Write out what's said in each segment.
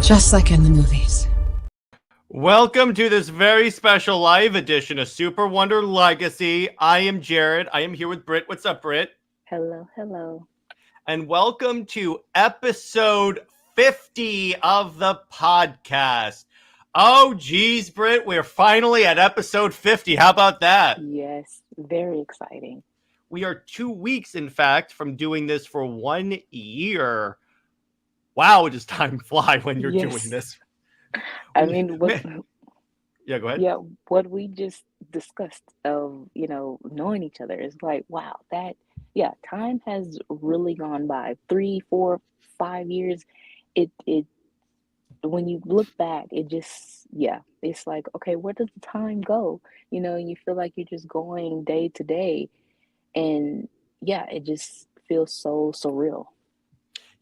Just like in the movies. Welcome to this very special live edition of SuperWonder Legacy. I am Jared. I am here with Brit. What's up, Brit? Hello, hello. And welcome to episode 50 of the podcast. Oh, geez, Brit, we're finally at episode 50. How about that? Yes, very exciting. We are 2 weeks, in fact, from doing this for 1 year. Wow, does time fly when you're doing Yes. this? I mean, Yeah, go ahead. yeah, what we just discussed of, knowing each other is like, wow, time has really gone by. 3, 4, 5 years. It when you look back, it's like, okay, where does the time go? You feel like you're just going day to day, and yeah, it just feels so surreal.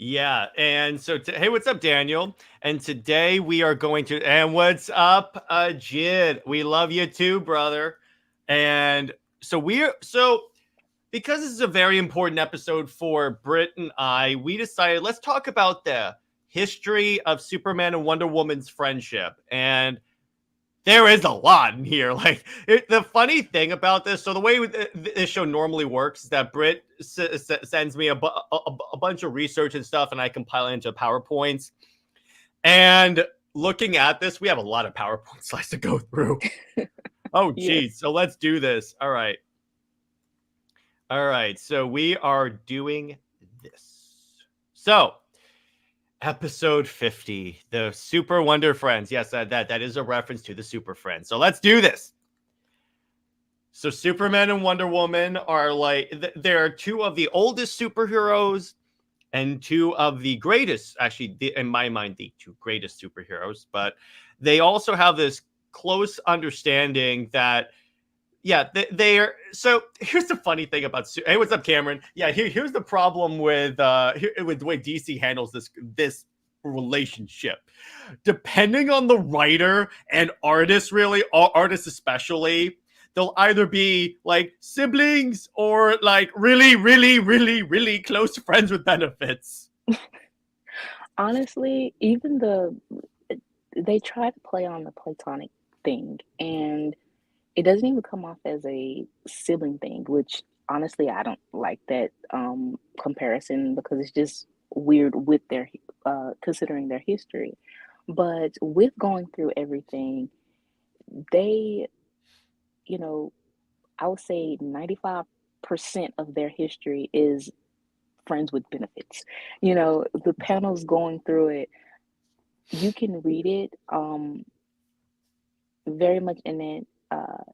Yeah, and so hey, what's up, Daniel? And today we are going to and what's up, Jid? We love you too, brother. And so because this is a very important episode for Brit and I, we decided let's talk about the history of Superman and Wonder Woman's friendship. And there is a lot in here. The funny thing about this, so the way this show normally works is that Brit sends me a bunch of research and stuff, and I compile it into PowerPoints. And looking at this, we have a lot of PowerPoint slides to go through. Oh, geez. So let's do this. All right. So we are doing this. So episode 50, the Super Wonder Friends. Yes, that is a reference to the Super Friends. So let's do this. So Superman and Wonder Woman are they're two of the oldest superheroes and two of the greatest, actually, in my mind, the two greatest superheroes. But they also have this close understanding that, yeah, they are. So here's the funny thing about. Hey, what's up, Cameron? Yeah, here's the problem with the way DC handles this relationship. Depending on the writer and artist, really, artists especially, they'll either be like siblings or like really, really, really, really close friends with benefits. Honestly, they try to play on the platonic thing, and it doesn't even come off as a sibling thing, which honestly I don't like that comparison because it's just weird with their considering their history. But with going through everything, they, you know, I would say 95% of their history is friends with benefits. The panels going through it, you can read it very much in an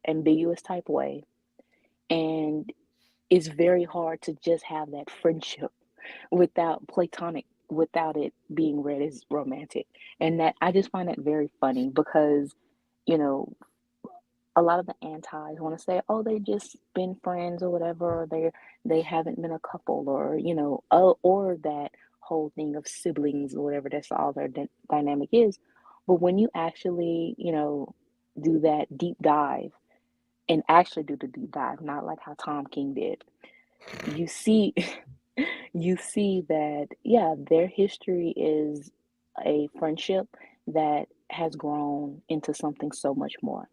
ambiguous type way, and it's very hard to just have that friendship without it being read as romantic. And that I just find that very funny because, you know, a lot of the antis want to say, oh, they just been friends or whatever, or they haven't been a couple, or or that whole thing of siblings or whatever. That's all their dynamic is. But when you actually, do that deep dive and actually do the deep dive, not like how Tom King did, you see, you see that yeah, their history is a friendship that has grown into something so much more,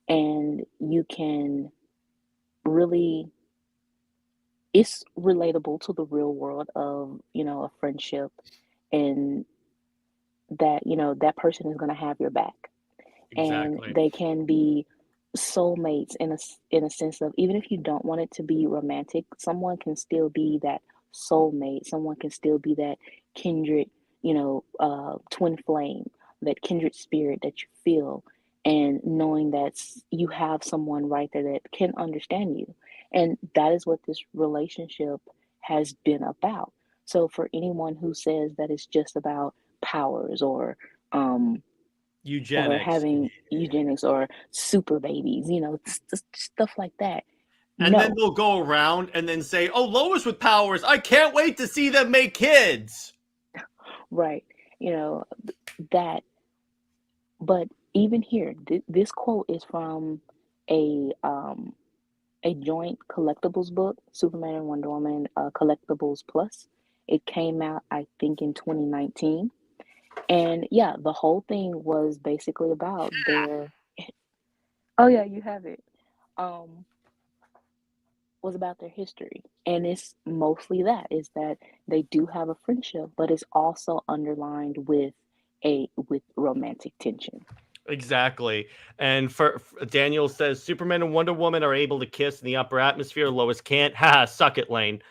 and you can really it's relatable to the real world of a friendship, and that that person is going to have your back, and Exactly. they can be soulmates in a sense of, even if you don't want it to be romantic, someone can still be that soulmate, someone can still be that kindred, twin flame, that kindred spirit that you feel, and knowing that you have someone right there that can understand you. And that is what this relationship has been about. So for anyone who says that it's just about powers, um or Eugenics. having eugenics or super babies, stuff like that. And then No, they'll go around and then say, oh, Lois with powers, I can't wait to see them make kids. right? That. But even here, this quote is from a um a joint collectibles book, Superman and Wonder Woman, Collectibles Plus. It came out, I think, in 2019, And yeah, the whole thing was basically about their oh yeah, you have it. Um, was about their history. And it's mostly that is that they do have a friendship, but it's also underlined with a with romantic tension. Exactly. And for Daniel says Superman and Wonder Woman are able to kiss in the upper atmosphere. Lois can't. Ha, suck it, Lane.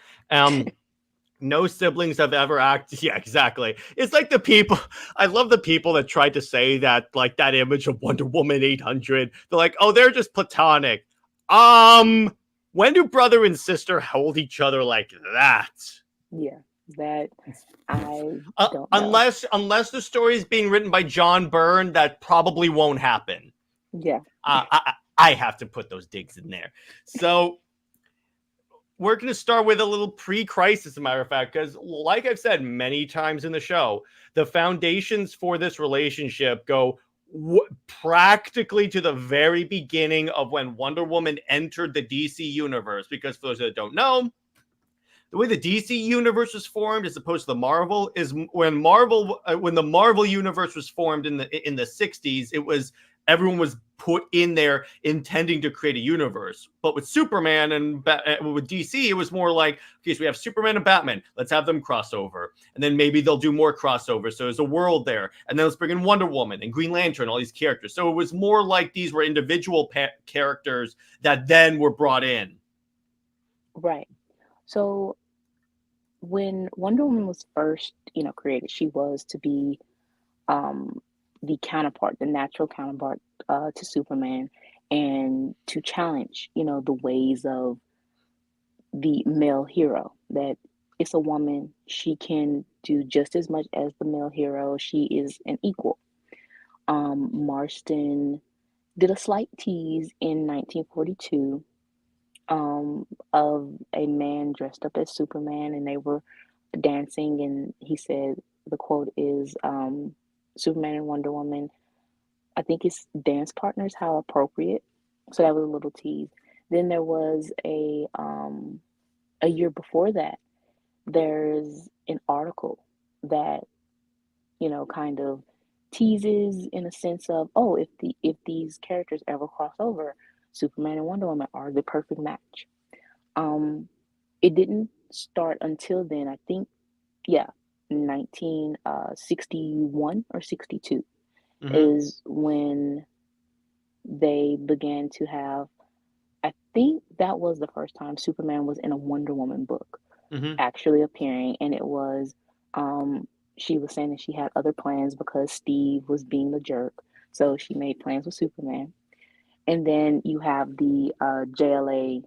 No siblings have ever acted. Yeah, exactly. It's like the people. I love the people that tried to say that, like that image of Wonder Woman 800. They're like, oh, they're just platonic. When do brother and sister hold each other like that? Yeah, that I don't know. Unless the story is being written by John Byrne, that probably won't happen. Yeah. I have to put those digs in there. So we're going to start with a little pre-crisis, as a matter of fact, because like I've said many times in the show, the foundations for this relationship go practically to the very beginning of when Wonder Woman entered the DC universe. Because for those that don't know, the way the DC universe was formed, as opposed to the Marvel, is when the Marvel universe was formed in the 60s. It was everyone was put in there intending to create a universe. But with Superman and with DC, it was more like, okay, so we have Superman and Batman. Let's have them cross over. And then maybe they'll do more crossovers. So there's a world there. And then let's bring in Wonder Woman and Green Lantern, all these characters. So it was more like these were individual characters that then were brought in. Right. So when Wonder Woman was first, created, she was to be the counterpart, the natural counterpart to Superman, and to challenge, the ways of the male hero. That it's a woman, she can do just as much as the male hero. She is an equal. Marston did a slight tease in 1942 of a man dressed up as Superman, and they were dancing, and he said the quote is Superman and Wonder Woman, I think it's dance partners, how appropriate. So that was a little tease. Then there was a year before that, there's an article that kind of teases in a sense of, oh, if these characters ever cross over, Superman and Wonder Woman are the perfect match. It didn't start until then. I think, yeah, 1961 or 62 is when they began to have. I think that was the first time Superman was in a Wonder Woman book actually appearing, and it was she was saying that she had other plans because Steve was being the jerk, so she made plans with Superman. And then you have the JLA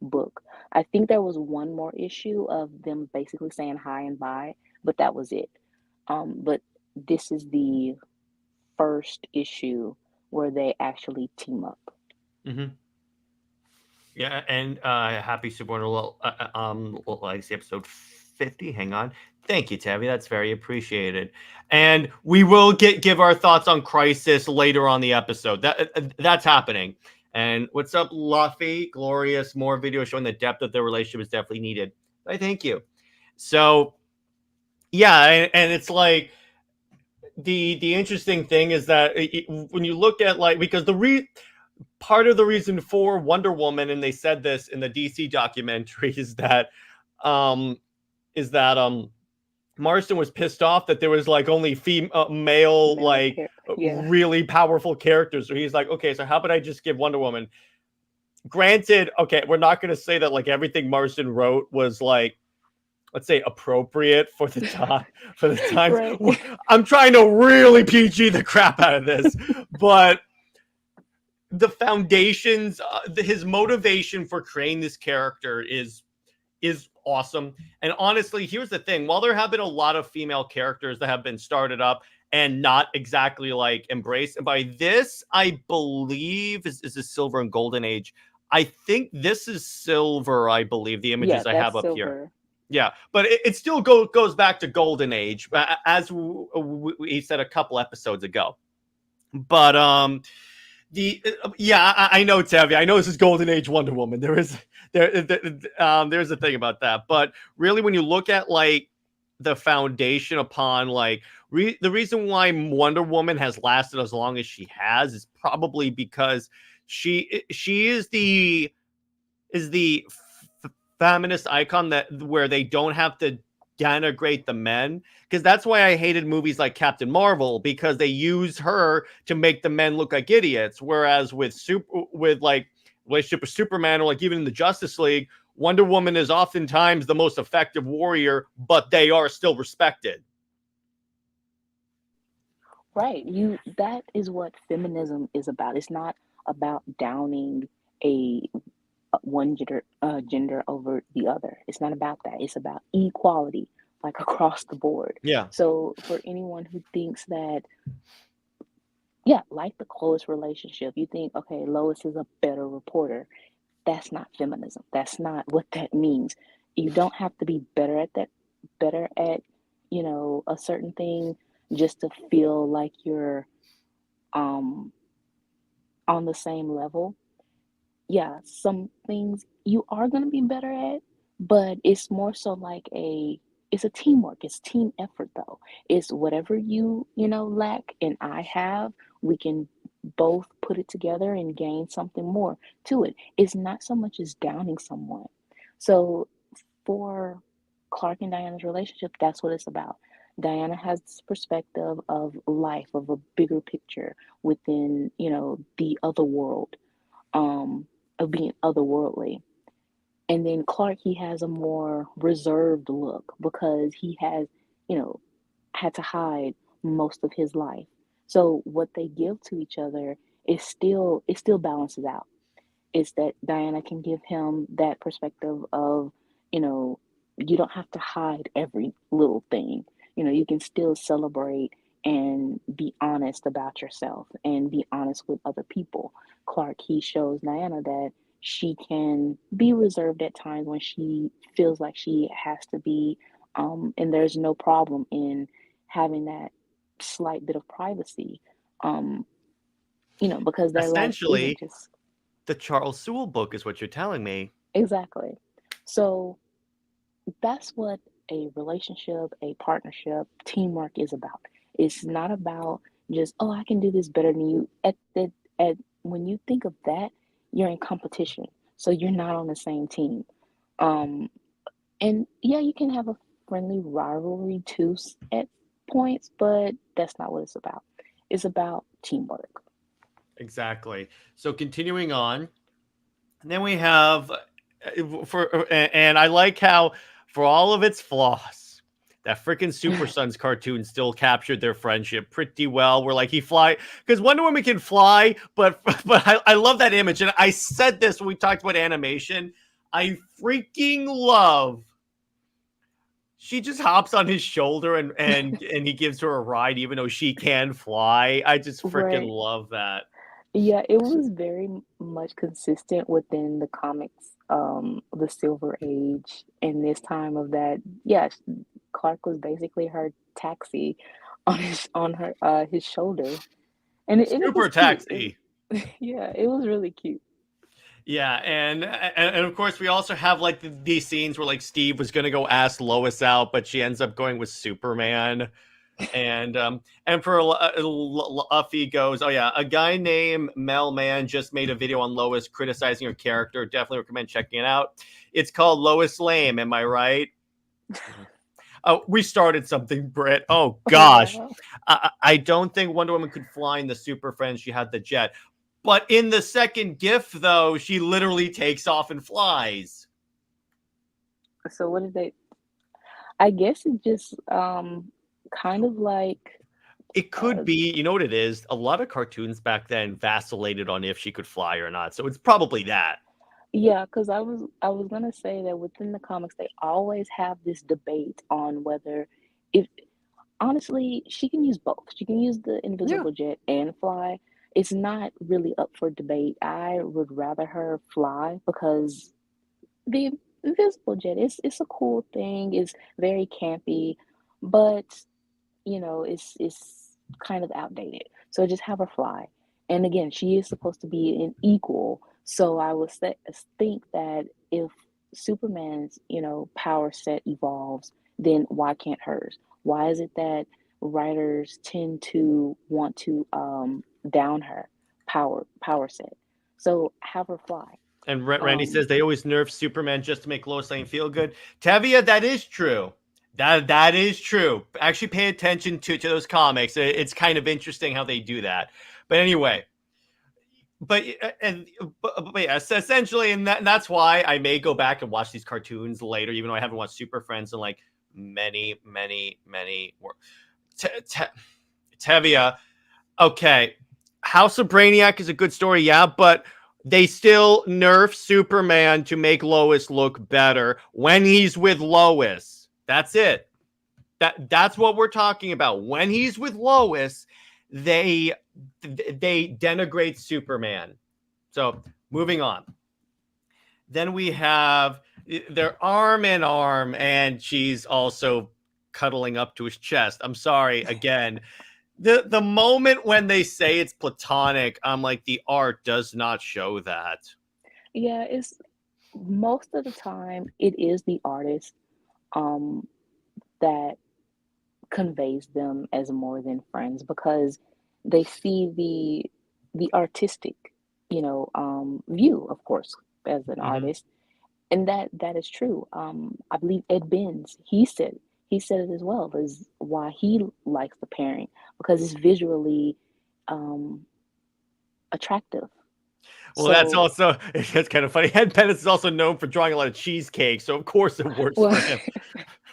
book. I think there was one more issue of them basically saying hi and bye, but that was it. But this is the first issue where they actually team up. Yeah, and happy SuperWonder Legacy episode 50. Hang on. Thank you, Tabby. That's very appreciated. And we will give our thoughts on Crisis later on the episode. That's happening. And what's up, Luffy? Glorious. More video showing the depth of their relationship is definitely needed. I thank you. So, yeah, and it's like the interesting thing is that when you look at because part of the reason for Wonder Woman, and they said this in the DC documentary, is that Marston was pissed off that there was only male really powerful characters. So he's like, okay, so how about I just give Wonder Woman? Granted, okay, we're not going to say that everything Marston wrote was let's say appropriate for the time times. Right. I'm trying to really PG the crap out of this, but the foundations, his motivation for creating this character is awesome. And honestly, here's the thing: while there have been a lot of female characters that have been started up and not exactly embraced, and by this, I believe is this Silver and Golden Age. I think this is Silver. I believe the images I have up Silver. Here. Yeah, but it still goes back to Golden Age, as we said a couple episodes ago. But I know, Tavi. I know this is Golden Age Wonder Woman. There's a thing about that. But really, when you look at the foundation upon like the reason why Wonder Woman has lasted as long as she has is probably because she is the feminist icon that where they don't have to denigrate the men, because that's why I hated movies like Captain Marvel, because they use her to make the men look like idiots, whereas with like relationship with Superman, or like even in the Justice League, Wonder Woman is oftentimes the most effective warrior, but they are still respected. Right. That is what feminism is about. It's not about downing a one gender over the other. It's not about that. It's about equality, like across the board. Yeah. So for anyone who thinks that, yeah, like the close relationship, you think, okay, Lois is a better reporter. That's not feminism. That's not what that means. You don't have to be better at that, better at, a certain thing just to feel like you're um on the same level. Yeah, some things you are going to be better at, but it's more so like it's a teamwork. It's team effort though. It's whatever lack and I have, we can both put it together and gain something more to it. It's not so much as downing someone. So for Clark and Diana's relationship, that's what it's about. Diana has this perspective of life, of a bigger picture within, the other world, of being otherworldly. And then Clark, he has a more reserved look because he has, you know, had to hide most of his life. So what they give to each other it still balances out. It's that Diana can give him that perspective of, you know, you don't have to hide every little thing. You can still celebrate and be honest about yourself and be honest with other people. Clark, he shows Diana that she can be reserved at times when she feels like she has to be, and there's no problem in having that slight bit of privacy, um, because their life isn't Essentially, just the Charles Sewell book is what you're telling me. exactly. So that's what a relationship, a partnership, teamwork is about. It's not about just, oh, I can do this better than you. At when you think of that, you're in competition. So you're not on the same team. Um, and yeah, you can have a friendly rivalry too at points, but that's not what it's about. It's about teamwork. Exactly. So continuing on, and then we have and I like how for all of its flaws, that freaking Super Sons cartoon still captured their friendship pretty well. Where like he fly because Wonder Woman can fly, but I love that image, and I said this when we talked about animation. I freaking love. She just hops on his shoulder and he gives her a ride, even though she can fly. I just freaking Right. love that. Yeah, it was very much consistent within the comics, the Silver Age, and this time of that. Yeah, Clark was basically her taxi on her his shoulder, and it was Super cute. taxi. Yeah, it was really cute. Yeah, and of course we also have like these scenes where like Steve was gonna go ask Lois out, but she ends up going with Superman. And for Luffy goes, oh yeah, a guy named Mel Man just made a video on Lois criticizing her character. Definitely recommend checking it out. It's called Lois Lame. Am I right? Oh, we started something, Brit. Oh Oh gosh, wow. I don't think Wonder Woman could fly in the Super Friends. She had the jet, but in the second GIF, though, she literally takes off and flies. So what did they? I guess it just kind of like It could uh be, you know what it is? A lot of cartoons back then vacillated on if she could fly or not. So it's probably that. yeah, because I was gonna say that within the comics they always have this debate on whether if honestly, she can use both. She can use the Yeah. invisible jet and fly. It's not really up for debate. I would rather her fly because the invisible jet it's a cool thing. It's very campy, but it's kind of outdated. So just have her fly. And again, she is supposed to be an equal. So I think that if Superman's, power set evolves then why can't hers? Why is it that writers tend to want to down her power set? So have her fly. And Randy Um, says they always nerf Superman just to make Lois Lane feel good. Tevia, that is true. That is true. Actually, pay attention to those comics. It's kind of interesting how they do that. But anyway, but yes, essentially, and that's why I may go back and watch these cartoons later, even though I haven't watched Super Friends in like many. Tevia, okay, House of Brainiac is a good story, yeah, but they still nerf Superman to make Lois look better when he's with Lois. That's it. That's what we're talking about. When he's with Lois, they denigrate Superman. So moving on. Then we have their arm in arm, and she's also cuddling up to his chest. I'm sorry, again. The moment when they say it's platonic, I'm like, the art does not show that. yeah, it's most of the time it is the artist um that conveys them as more than friends because they see the artistic, view, of course, as an Mm-hmm. artist, and that is true. I believe Ed Benz, he said it as well as why he likes the pairing because it's visually um, attractive. Well, that's So, also it's kind of funny. Ed Pennis is also known for drawing a lot of cheesecake, so of course it works well, for him.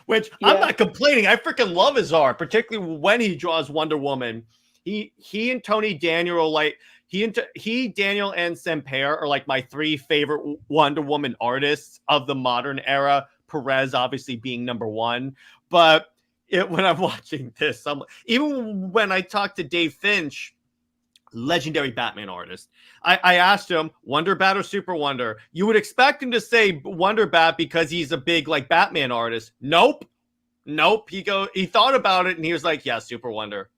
Which I'm yeah, not complaining. I freaking love his art, particularly when he draws Wonder Woman. He and Tony Daniel are like he Daniel and Semper are like my three favorite Wonder Woman artists of the modern era. Perez obviously being number one, but when I'm watching this, even when I talk to Dave Finch, legendary Batman artist. I asked him, Wonder Bat or Super Wonder? You would expect him to say Wonder Bat because he's a big like Batman artist. Nope. He thought about it and he was like, yeah, Super Wonder.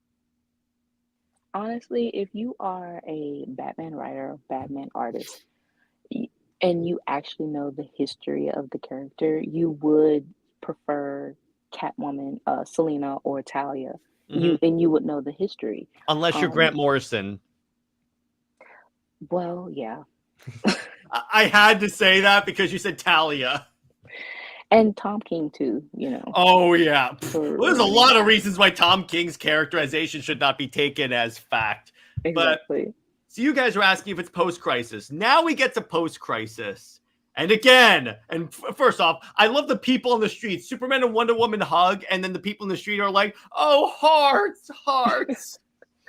honestly, if you are a Batman writer, Batman artist, y- and you actually know the history of the character, you would prefer Catwoman, Selena, or Talia. Mm-hmm. You would know the history. Unless you're Grant Um, Morrison. well, yeah, I had to say that because you said Talia. and Tom King too. Oh yeah. Well, there's a I mean, lot of reasons why Tom King's characterization should not be taken as fact. But exactly. so you guys were asking if it's post-crisis. Now we get to post-crisis. And again, first off, I love the people on the street. Superman and Wonder Woman hug, and then the people in the street are like, "Oh, hearts."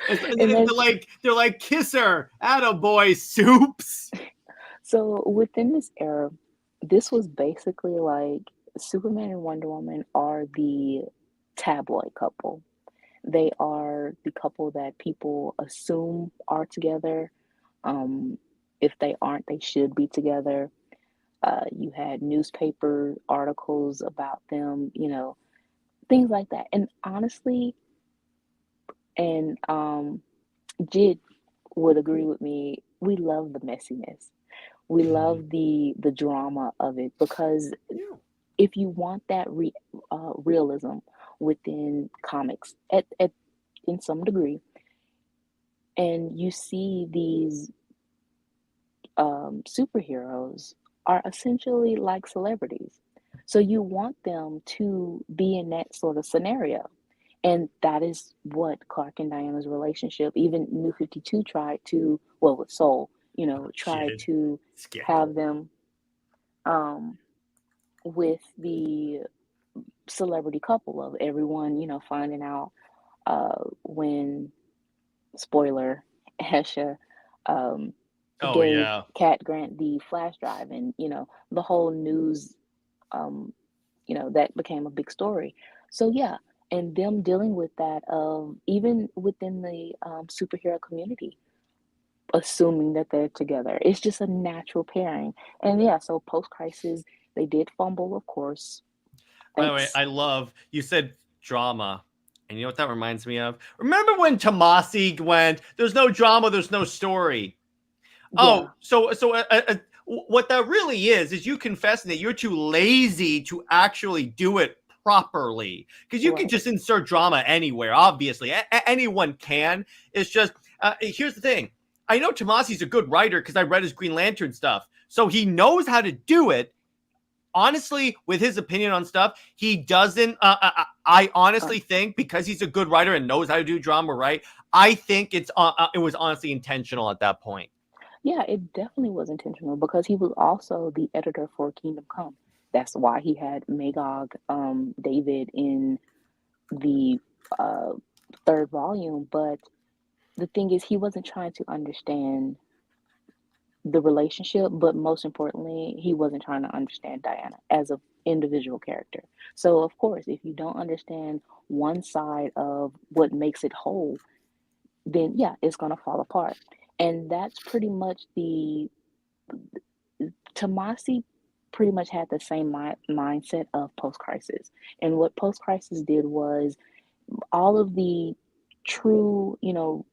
And And they're like, "Kiss her, attaboy, soups." so within this era, this was basically like Superman and Wonder Woman are the tabloid couple. They are the couple that people assume are together. Um, if they aren't, they should be together. You had newspaper articles about them, things like that. And honestly, and Jid would agree with me, we love the messiness. We love the drama of it because if you want that realism within comics at in some degree, and you see these superheroes are essentially like celebrities. So you want them to be in that sort of scenario. And that is what Clark and Diana's relationship, even New 52 tried to, well, with Soul, tried Shit. to have Scandal. them um, with the celebrity couple of everyone, finding out when, spoiler, Hesha um, Oh gave yeah. Cat Grant the flash drive, and the whole news, that became a big story. So yeah, and them dealing with that of even within the superhero community, assuming that they're together, it's just a natural pairing. And yeah, so post crisis, they did fumble, of course. By the way, Thanks. I love you said drama. And you know what that reminds me of? Remember when Tomasi went, "There's no drama, there's no story." Yeah, Oh, what that really is you confessing that you're too lazy to actually do it properly, because you can Right. just insert drama anywhere. Obviously, anyone can. It's just here's the thing. I know Tomasi's a good writer because I read his Green Lantern stuff, so he knows how to do it. Honestly, with his opinion on stuff, he doesn't. I honestly think because he's a good writer and knows how to do drama, right? I think it was honestly intentional at that point. Yeah, it definitely was intentional because he was also the editor for Kingdom Come. That's why he had Magog, David in the uh, third volume. But the thing is, he wasn't trying to understand the relationship, but most importantly, he wasn't trying to understand Diana as an individual character. So, of course, if you don't understand one side of what makes it whole, then yeah, it's going to fall apart. And that's pretty much the Tomasi pretty much had the same mindset of post crisis. And what post crisis did was all of the true,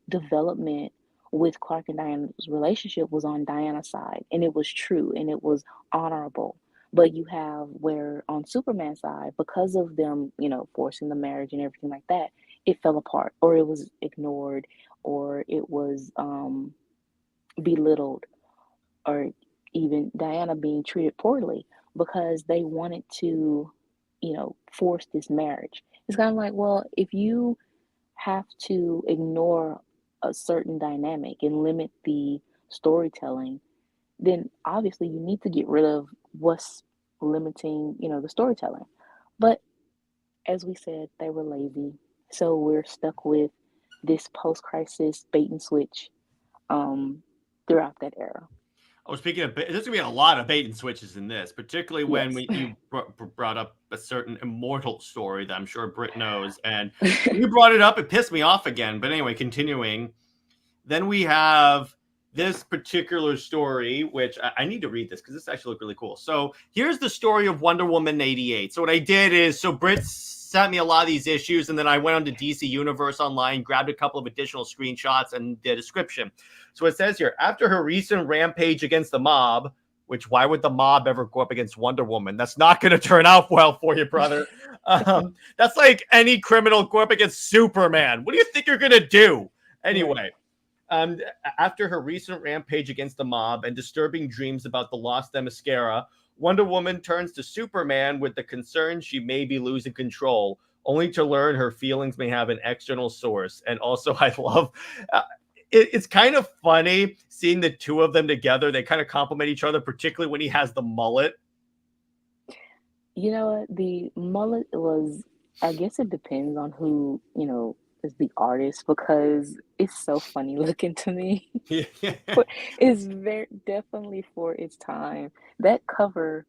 development with Clark and Diana's relationship was on Diana's side, and it was true and it was honorable. But you have where on Superman's side, because of them, forcing the marriage and everything like that, it fell apart, or it was ignored, or it was belittled, or even Diana being treated poorly because they wanted to, force this marriage. It's kind of like, well, if you have to ignore a certain dynamic and limit the storytelling, then obviously you need to get rid of what's limiting, the storytelling. But as we said, they were lazy. So we're stuck with this post crisis bait and switch throughout that era. Oh, speaking of, there's going to be a lot of bait and switches in this, particularly when Yes. you brought up a certain immortal story that I'm sure Brit knows. And when you brought it up, it pissed me off again. But anyway, continuing. Then we have this particular story, which I need to read this because this actually looked really cool. So here's the story of Wonder Woman 88. So what I did is, so Brit sent me a lot of these issues, and then I went on to DC Universe Online, grabbed a couple of additional screenshots and the description. So it says here, after her recent rampage against the mob, which why would the mob ever go up against Wonder Woman? That's not going to turn out well for you, brother. That's like any criminal go up against Superman. What do you think you're going to do? Anyway. After her recent rampage against the mob and disturbing dreams about the lost Themyscira, Wonder Woman turns to Superman with the concern she may be losing control, only to learn her feelings may have an external source. And also, I love it's kind of funny seeing the two of them together. They kind of complement each other, particularly when he has the mullet. You know what? The mullet was, I guess it depends on who, is the artist because it's so funny looking to me. But it's very definitely for its time. That cover,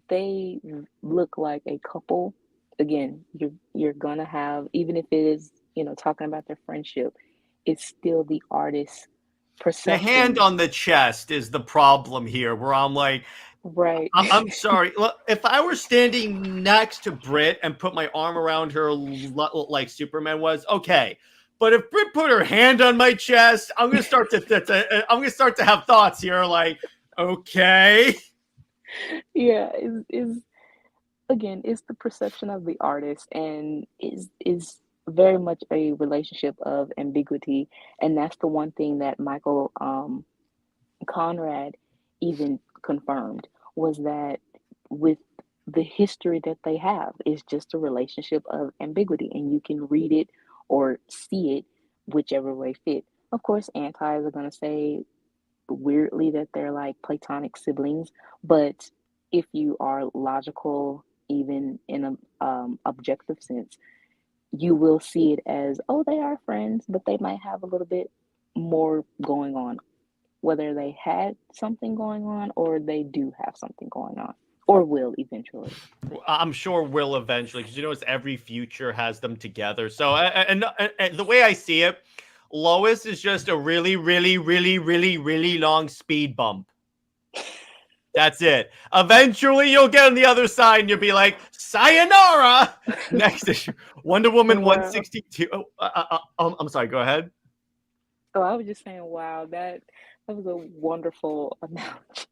they look like a couple. Again, you're gonna have, even if it is, talking about their friendship, it's still the artist's The hand perception. on the chest is the problem here, where I'm like, Right. I'm sorry. Look, if I were standing next to Brit and put my arm around her like Superman was, okay. But if Brit put her hand on my chest, I'm gonna start to have thoughts here. Like, okay, Yeah, is again, it's the perception of the artist, and is very much a relationship of ambiguity, and that's the one thing that Michael Conrad even confirmed, was that with the history that they have is just a relationship of ambiguity, and you can read it or see it whichever way fit. Of course, antis are going to say weirdly that they're like platonic siblings, but if you are logical, even in a objective sense, you will see it as, oh, they are friends, but they might have a little bit more going on, whether they had something going on or they do have something going on, or will eventually. I'm sure will eventually, because it's every future has them together. So, and the way I see it, Lois is just a really, really, really, really, really long speed bump. That's it. Eventually, you'll get on the other side and you'll be like, sayonara. Next issue, Wonder Woman Wow. 162. I'm sorry, go ahead. Oh, I was just saying, wow, that was a wonderful analogy.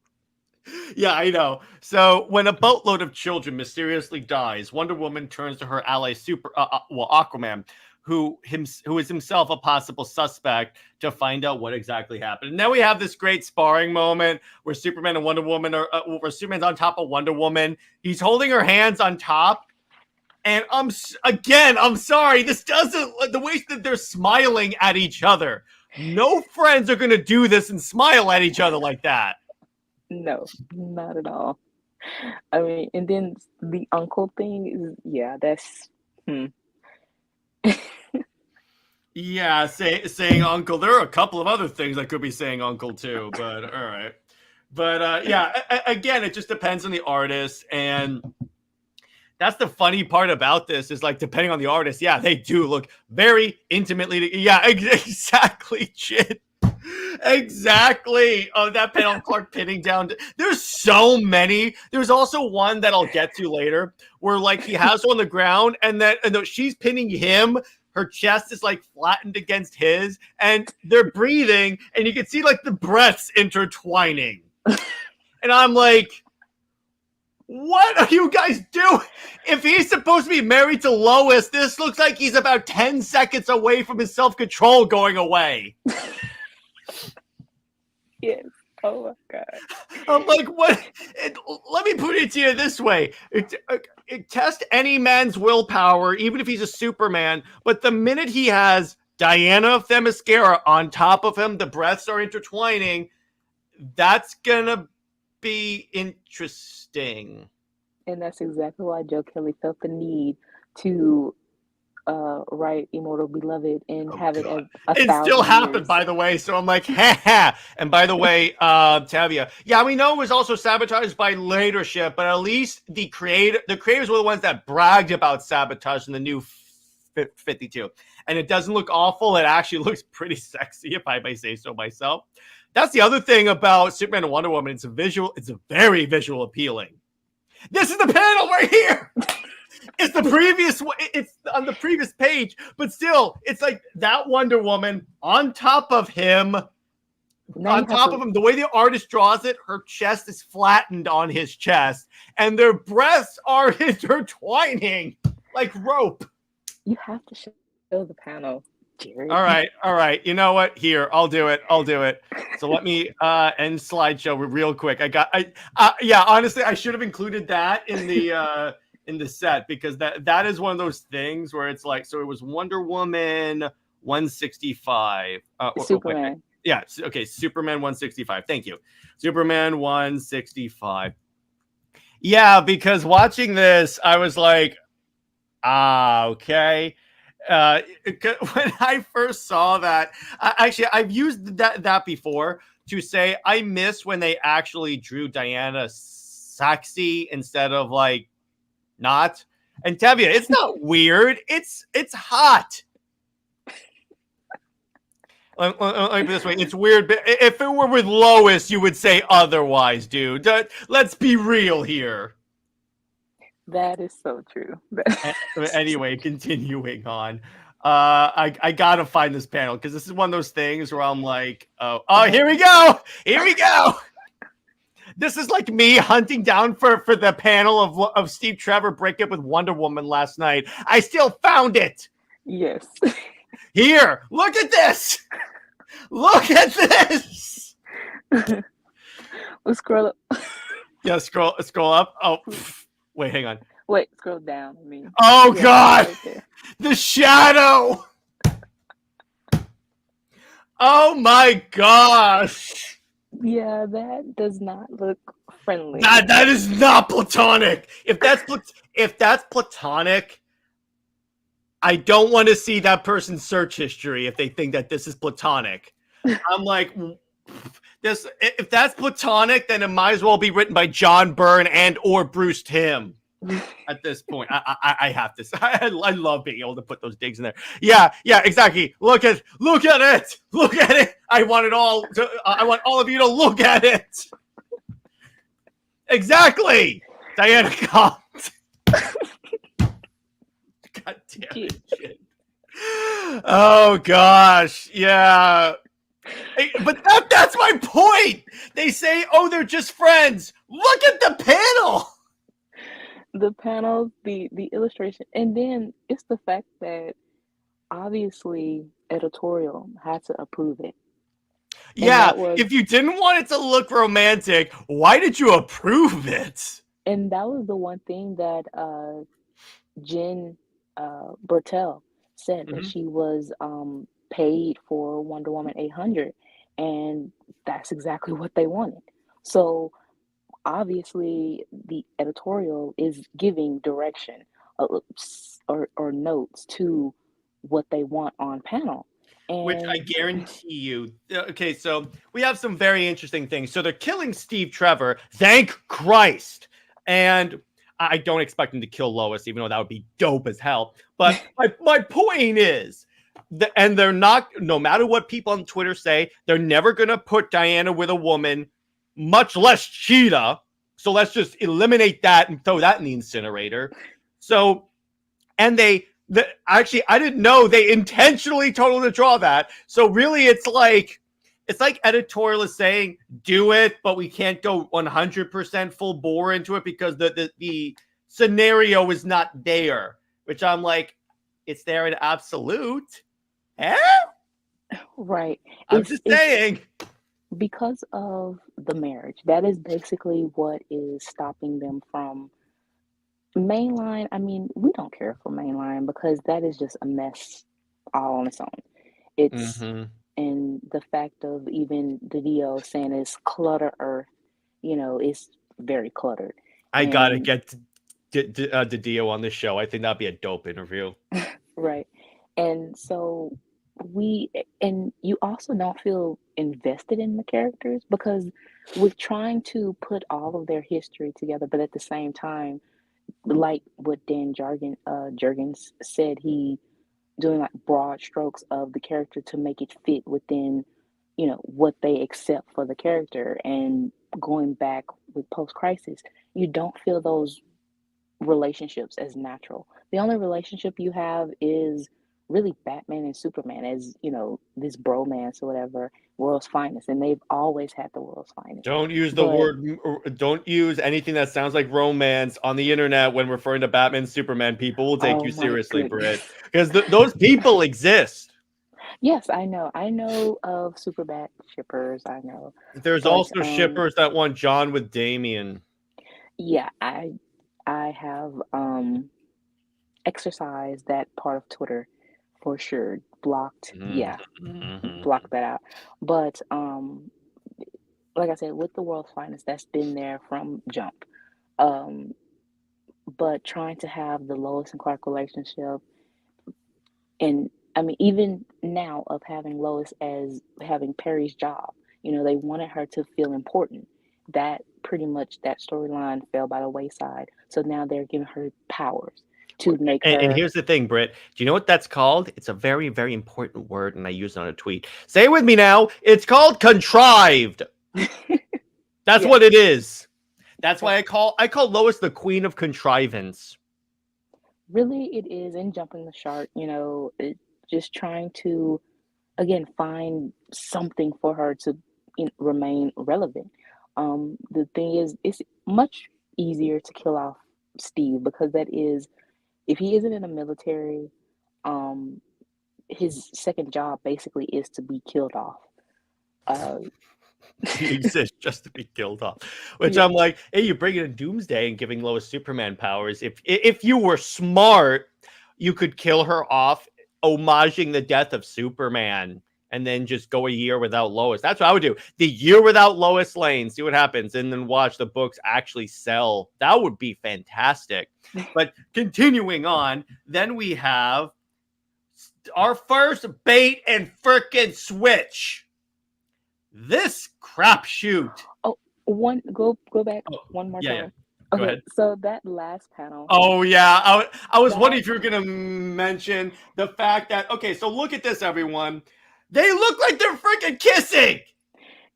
Yeah, I know. So when a boatload of children mysteriously dies, Wonder Woman turns to her ally, Aquaman, who is himself a possible suspect, to find out what exactly happened. And now we have this great sparring moment where Superman and Wonder Woman are, where Superman's on top of Wonder Woman. He's holding her hands on top. And I'm sorry, this doesn't, the way that they're smiling at each other. No friends are going to do this and smile at each other like that. No, not at all. I mean, and then the uncle thing is, yeah, that's, Yeah, saying uncle. There are a couple of other things I could be saying uncle too, but all right. But yeah, again, it just depends on the artist, and that's the funny part about this is, like, depending on the artist, yeah, they do look very intimately. Yeah, exactly, Chit. Exactly. Oh, that panel, Clark pinning down. There's so many. There's also one that I'll get to later where, like, he has her on the ground and she's pinning him. Her chest is, like, flattened against his, and they're breathing, and you can see, like, the breaths intertwining. And I'm like, what are you guys doing? If he's supposed to be married to Lois, this looks like he's about 10 seconds away from his self-control going away. yes. Oh my God. I'm like, what? Let me put it to you this way. Test any man's willpower, even if he's a Superman, but the minute he has Diana Themyscira on top of him, the breaths are intertwining, that's gonna be interesting. And that's exactly why Joe Kelly felt the need to write Immortal Beloved and have it as it still happened, by the way. So I'm like, ha. And by the way, Tavia, yeah, we know it was also sabotaged by leadership, but at least the creators were the ones that bragged about sabotage in the new 52. And it doesn't look awful. It actually looks pretty sexy, if I may say so myself. That's the other thing about Superman and Wonder Woman. It's a very visual appealing. This is the panel right here. It's the previous one. It's on the previous page, but still, it's like that Wonder Woman on top of him. The way the artist draws it, her chest is flattened on his chest, and their breasts are intertwining like rope. You have to show the panel, Jerry. All right. You know what? Here, I'll do it. So let me end slideshow real quick. Yeah, honestly, I should have included that in the set, because that is one of those things where it's like, so it was Wonder Woman 165. Superman. Yeah, okay, Superman 165. Thank you. Superman 165. Yeah, because watching this, I was like, okay. When I first saw that, I've used that before to say I miss when they actually drew Diana sexy instead of, like, not. And Tavia, it's not weird. It's hot. Let me put it this way. It's weird, but if it were with Lois, you would say otherwise, dude. Let's be real here. That is so true. Anyway, continuing on. I gotta find this panel, because this is one of those things where I'm like, oh, here we go. This is like me hunting down for the panel of Steve Trevor breaking up with Wonder Woman last night. I still found it. Yes. Here, look at this. Look at this. We'll scroll up. Yeah, scroll up. Oh, wait, hang on. Wait, scroll down. Oh, yeah, God. Right, the shadow. Oh, my gosh. Yeah, that does not look friendly. That is not platonic. If that's platonic, I don't want to see that person's search history if they think that this is platonic. I'm like, this. If that's platonic, then it might as well be written by John Byrne and or Bruce Timm. At this point, I have to. I love being able to put those digs in there. Yeah, exactly. Look at it. I want it all. I want all of you to look at it. Exactly, Diana Gaunt. God damn it, shit. Oh gosh, yeah. But that's my point. They say, oh, they're just friends. Look at the panel. The panels, the illustration, and then it's the fact that obviously Editorial had to approve it. And Yeah, that was if you didn't want it to look romantic, why did you approve it? the one thing that Jen Bertel said, that Mhm. she was paid for Wonder Woman 800, and that's exactly what they wanted. So obviously, the editorial is giving direction, or notes to what they want on panel. Which I And guarantee you. Okay, so we have some very interesting things. So they're killing Steve Trevor. Thank Christ. And I don't expect them to kill Lois, even though that would be dope as hell. But my point is, and they're not, no matter what people on Twitter say, they're never going to put Diana with a woman, much less Cheetah. So let's just eliminate that and throw that in the incinerator. So, and actually, I didn't know they intentionally told him to draw that. So really, it's like Editorial is saying, do it, but we can't go 100% full bore into it because the scenario is not there. Which I'm like, it's there in absolute. Eh? right, I'm just it's saying. because of the marriage. That is basically what is stopping them from mainline. I mean, we don't care for mainline because that is just a mess all on its own. It's Mm-hmm. and the fact of even the VO saying it's clutter earth, it's very cluttered. I gotta And get Didio on this show. I think that'd be a dope interview. right. And so and you also don't feel invested in the characters because with trying to put all of their history together, but at the same time, like what Dan Jurgens said, he doing like broad strokes of the character to make it fit within, what they accept for the character. And going back with Post Crisis, you don't feel those relationships as natural. The only relationship you have is really Batman and Superman, as this bromance or whatever, world's finest, and they've always had the world's finest. Don't use the But word. Don't use anything that sounds like romance on the internet when referring to Batman, Superman. People will take oh you my seriously, Brit, goodness. because those people exist. Yes, I know of super bad shippers, I know. There's But also shippers that want John with Damien. yeah, I have exercised that part of Twitter for sure. Blocked, yeah, Mhm. blocked that out. But like I said, with the world's finest, that's been there from jump. Um, but trying to have the Lois and Clark relationship, and I mean, even now of having Lois as having Perry's job, they wanted her to feel important. That pretty much that storyline fell by the wayside. So now they're giving her powers to make And her. here's the thing, Britt. Do you know what that's called? It's a very, very important word, and I use it on a tweet. Say it with me now. It's called contrived. That's Yeah, what it is. That's yeah, why I call Lois the queen of contrivance. really, it is in jumping the shark. Just trying to again find something for her to remain relevant. The thing is, it's much easier to kill off Steve because that is, if he isn't in the military, um, his second job basically is to be killed off. Uh, He exists just to be killed off. Which yeah, I'm like, hey, you're bringing in Doomsday and giving Lois Superman powers. If you were smart, you could kill her off, homaging the death of Superman, and then just go a year without Lois. That's what I would do. The year without Lois Lane, see what happens, and then watch the books actually sell. That would be fantastic. But continuing on, then we have our first bait and frickin' switch. This crapshoot. oh, go back Oh, one more yeah, yeah. time. Go Okay, ahead. so that last panel, Oh yeah, I was that wondering if you were gonna mention the fact that okay, so look at this, everyone. They look like they're freaking kissing.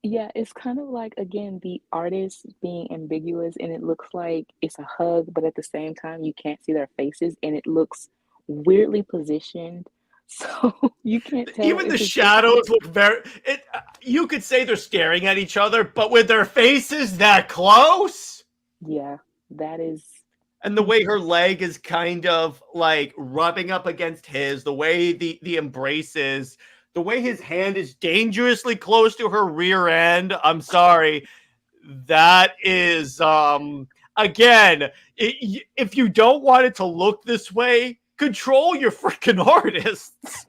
yeah, it's kind of like again the artist being ambiguous, and it looks like it's a hug, but at the same time you can't see their faces, and it looks weirdly positioned So you can't tell Even if the it's shadows look very. You could say they're staring at each other, but with their faces that close, yeah, that is and the way her leg is kind of like rubbing up against his, the way the embrace is, the way his hand is dangerously close to her rear end. I'm sorry, that is again, if you don't want it to look this way, control your freaking artists.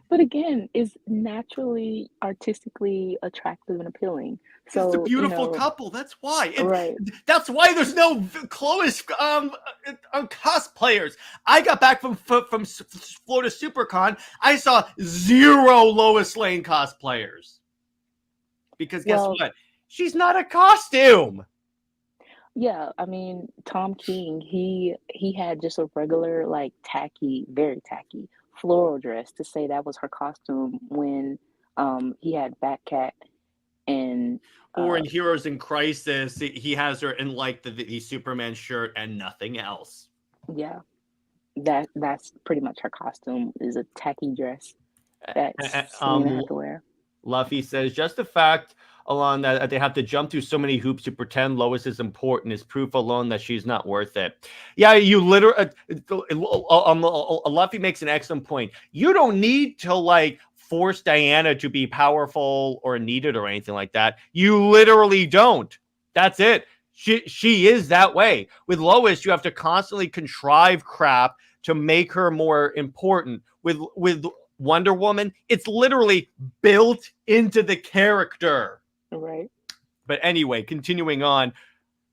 but again, is naturally artistically attractive and appealing. Because it's a So, beautiful couple. That's why. right. That's why there's no Chloe's cosplayers. I got back from Florida SuperCon. I saw 0 Lois Lane cosplayers. Because guess Well, what? She's not a costume. yeah, I mean, Tom King, he had just a regular, like, tacky, very tacky floral dress to say that was her costume when he had Batcat and Or uh in Heroes in Crisis, he has her in like the Superman shirt and nothing else. yeah, that's pretty much her costume is a tacky dress that Selena had to wear. Luffy says, just the fact alone that they have to jump through so many hoops to pretend Lois is important is proof alone that she's not worth it. Yeah, you literally, Luffy makes an excellent point. You don't need to like force Diana to be powerful or needed or anything like that. You literally don't. That's it. She is that way. With Lois, you have to constantly contrive crap to make her more important. With Wonder Woman, it's literally built into the character. Right. But anyway, continuing on,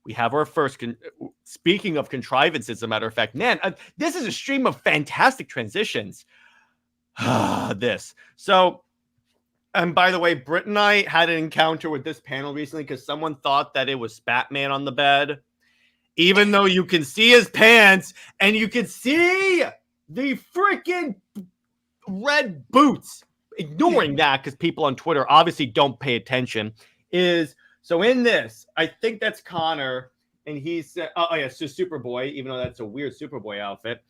we have our first. Speaking of contrivances, as a matter of fact, man, this is a stream of fantastic transitions. This. So, and by the way, Brit and I had an encounter with this panel recently because someone thought that it was Batman on the bed, even though you can see his pants and you can see the freaking red boots. Ignoring that because people on Twitter obviously don't pay attention. Is so in this, I think that's Connor, and he said, "Oh yeah, it's just Superboy," even though that's a weird Superboy outfit.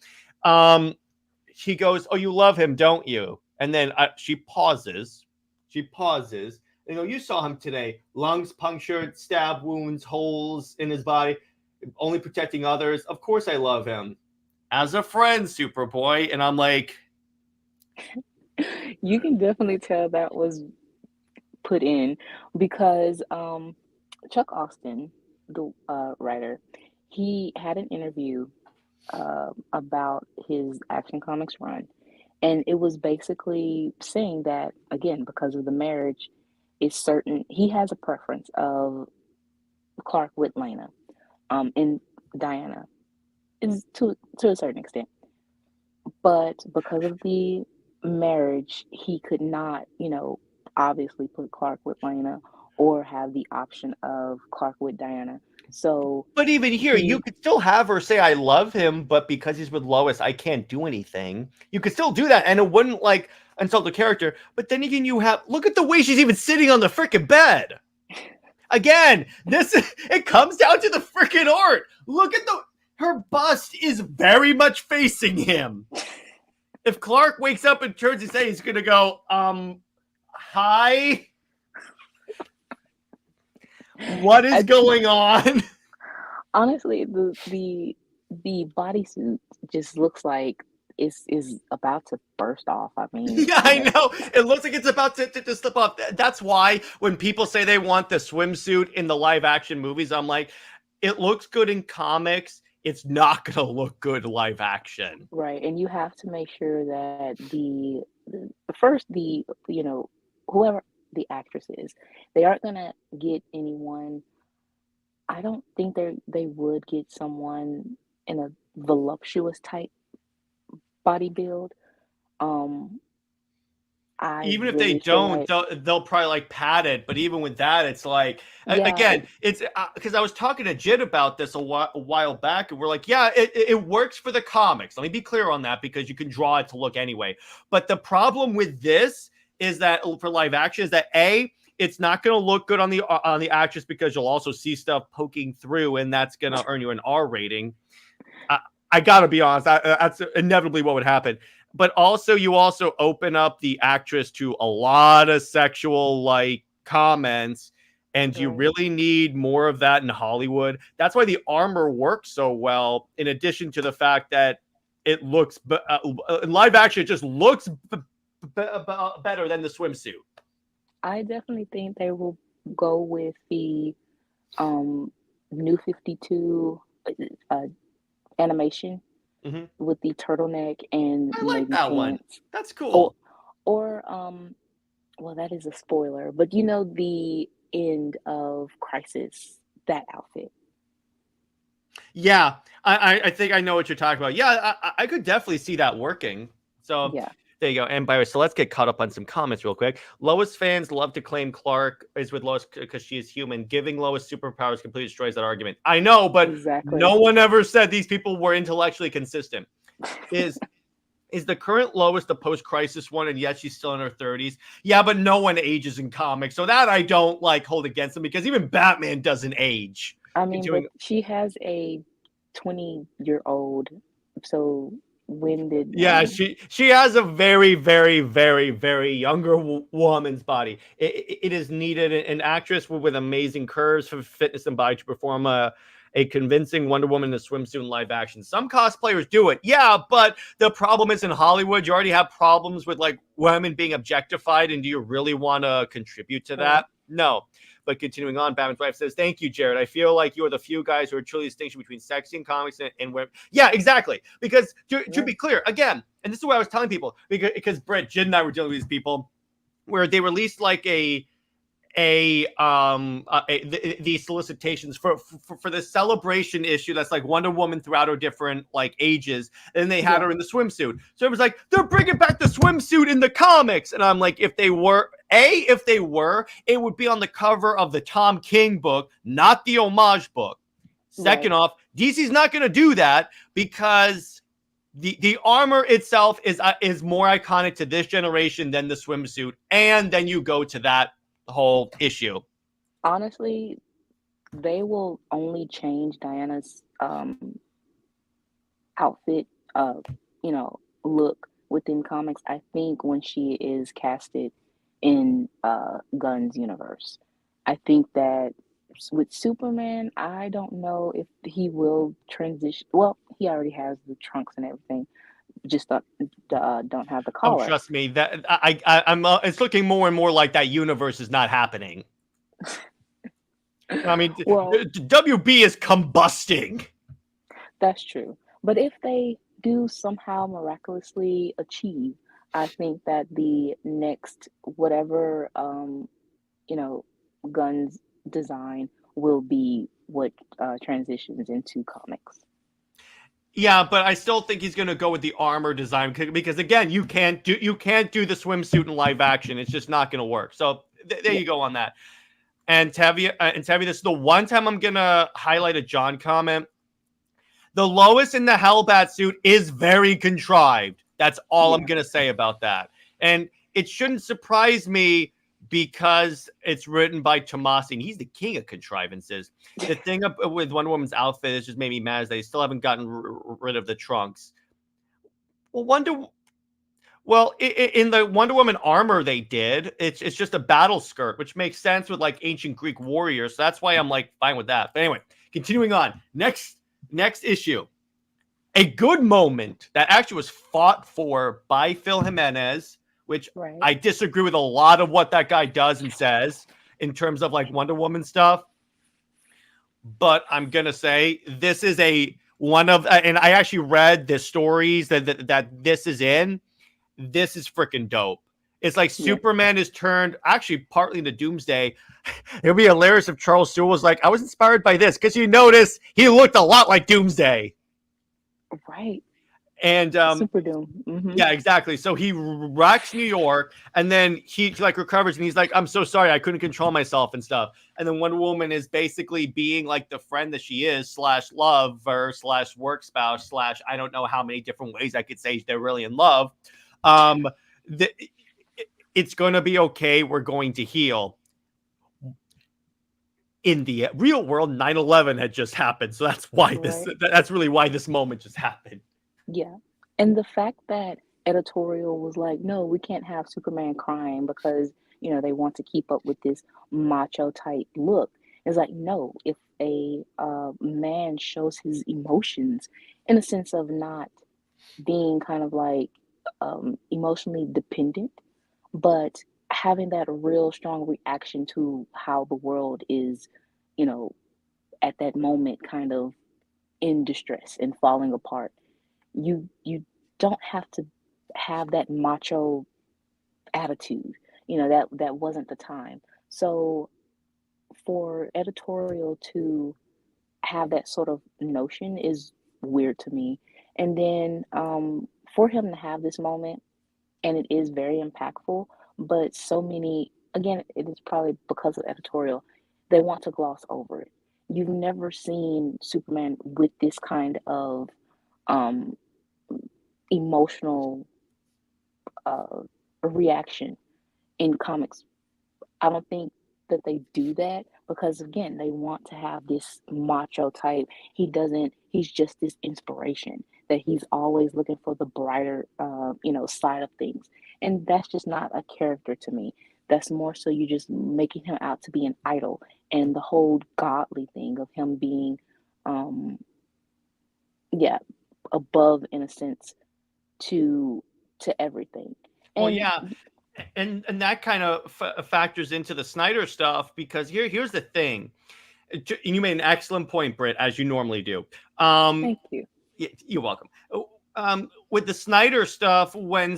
He goes, "Oh, you love him, don't you?" And then she pauses. She pauses. And you saw him today: lungs punctured, stab wounds, holes in his body, only protecting others. Of course, I love him as a friend, Superboy. And I'm like. You can definitely tell that was put in because Chuck Austin, the writer, he had an interview about his Action Comics run, and it was basically saying that again because of the marriage, is certain he has a preference of Clark with Lena, and Diana is to a certain extent, but because of the marriage, he could not, obviously put Clark with Lena or have the option of Clark with Diana. So But even here, you he, could still have her say, I love him, but because he's with Lois, I can't do anything. You could still do that, and it wouldn't, like, insult the character. But then again, look at the way she's even sitting on the freaking bed. Again, it comes down to the freaking art. Look at her bust is very much facing him. If Clark wakes up and turns his head, he's going to go, hi? What is going on? honestly, the bodysuit just looks like is about to burst off. I mean, Yeah, I know. It looks like it's about to slip off. That's why when people say they want the swimsuit in the live action movies, I'm like, it looks good in comics. It's not going to look good live action. right, and you have to make sure that the first the whoever the actress is, they aren't gonna get anyone. I don't think they would get someone in a voluptuous type body build. Um, I Even if they really feel don't, like, they'll probably like pad it. But even with that, it's like yeah, again, it's because I was talking to Jid about this a while back, and we're like, yeah, it works for the comics. Let me be clear on that because you can draw it to look anyway. But the problem with this is that for live action is that it's not going to look good on the actress because you'll also see stuff poking through, and that's going to earn you an R rating. I got to be honest, that's inevitably what would happen. but also you also open up the actress to a lot of sexual like comments, and you Right. really need more of that in Hollywood. That's why the armor works so well, in addition to the fact that it looks in live action, it just looks better than the swimsuit. I definitely think they will go with the um New 52 uh, animation Mhm. with the turtleneck and I like maybe that one. pants. That's Or cool. or well, that is a spoiler, but you know the end of Crisis, that outfit. Yeah, I think I know what you're talking about. Yeah, I could definitely see that working. So Yeah. there you go. And by the way, so let's get caught up on some comments real quick. Lois fans love to claim Clark is with Lois because she is human. Giving Lois superpowers completely destroys that argument. I know, but no Exactly. one ever said these people were intellectually consistent. Is is the current Lois the post-crisis one, and yet she's still in her 30s? Yeah, but no one ages in comics, so that I don't like hold against them, because even Batman doesn't age. I mean, but Continuing. she has a 20-year-old, so when did Yeah, she has a very, very, very, very younger woman's body. It is needed an actress with amazing curves for fitness and body to perform a convincing Wonder Woman in a swimsuit in live action. Some cosplayers do it, yeah, but the problem is in Hollywood, you already have problems with like women being objectified, and do you really want to contribute to right, that? No. But continuing on, Batman's wife says, "Thank you, Jared. I feel like you are the few guys who are truly distinction between sexy and comics and women." Yeah, exactly. Because to be right, clear, again, and this is what I was telling people, because Brit, Jid, and I were dealing with these people, where they released like the solicitations for the celebration issue that's like Wonder Woman throughout her different like ages, and they had yeah, her in the swimsuit. So it was like, they're bringing back the swimsuit in the comics, and I'm like, if they were, it would be on the cover of the Tom King book, not the homage book. right. Second off, DC's not going to do that, because the armor itself is more iconic to this generation than the swimsuit, and then you go to that whole issue. Honestly, they will only change Diana's outfit, uh, look within comics, I think, when she is casted in Gunn's universe. I think that with Superman, I don't know if he will transition. Well, he already has the trunks and everything, just don't have the Oh, collar. trust me, that I'm. It's looking more and more like that universe is not happening. I mean, Well, WB is combusting. that's true. But if they do somehow miraculously achieve, I think that the next whatever you know, Gunn's design will be what transitions into comics. Yeah, but I still think he's going to go with the armor design, because again, you can't do the swimsuit in live action. It's just not going to work. So there Yeah, you go on that. And Tevye, this is the one time I'm going to highlight a John comment. The Lois in the Hellbat suit is very contrived. That's all I'm yeah, going to say about that. And it shouldn't surprise me, because it's written by Tomasi, and he's the king of contrivances. The thing with Wonder Woman's outfit is just made me mad is they still haven't gotten rid of the trunks. Well, in the Wonder Woman armor they did. It's just a battle skirt, which makes sense with like ancient Greek warriors. So that's why I'm like fine with that. But anyway, continuing on. Next issue. A good moment that actually was fought for by Phil Jimenez, which right. I disagree with a lot of what that guy does and says in terms of like Wonder Woman stuff. But I'm gonna say this is one of, and I actually read the stories that this is in. This is freaking dope. It's like Yeah, Superman is turned actually partly into Doomsday. It'd be hilarious if Charles Soule was like, I was inspired by this, because you notice he looked a lot like Doomsday. right. And Super Doom. yeah, exactly. So he wrecks New York, and then he like recovers, and he's like, "I'm so sorry, I couldn't control myself and stuff." And then Wonder Woman is basically being like the friend that she is slash lover slash work spouse slash I don't know how many different ways I could say they're really in love. Um, the, it's going to be okay. We're going to heal. In the real world, 9/11 had just happened, so that's why Right. that's really why this moment just happened. Yeah. And the fact that Editorial was like, no, we can't have Superman crying because, they want to keep up with this macho type look. It's like, no, if a man shows his emotions in a sense of not being kind of like emotionally dependent, but having that real strong reaction to how the world is, you know, at that moment kind of in distress and falling apart. You don't have to have that macho attitude. That wasn't the time. So for Editorial to have that sort of notion is weird to me. And then for him to have this moment, and it is very impactful, but so many, again, it is probably because of Editorial, they want to gloss over it. You've never seen Superman with this kind of um, emotional uh, reaction in comics. I don't think that they do that because again, they want to have this macho type. He's just this inspiration that he's always looking for the brighter, side of things. And that's just not a character to me. That's more so you just making him out to be an idol and the whole godly thing of him being, um, yeah, above in a sense to everything. Well, And yeah, and that kind of factors into the Snyder stuff because here's the thing. You made an excellent point, Britt, as you normally do. thank you. You're welcome. With the Snyder stuff, when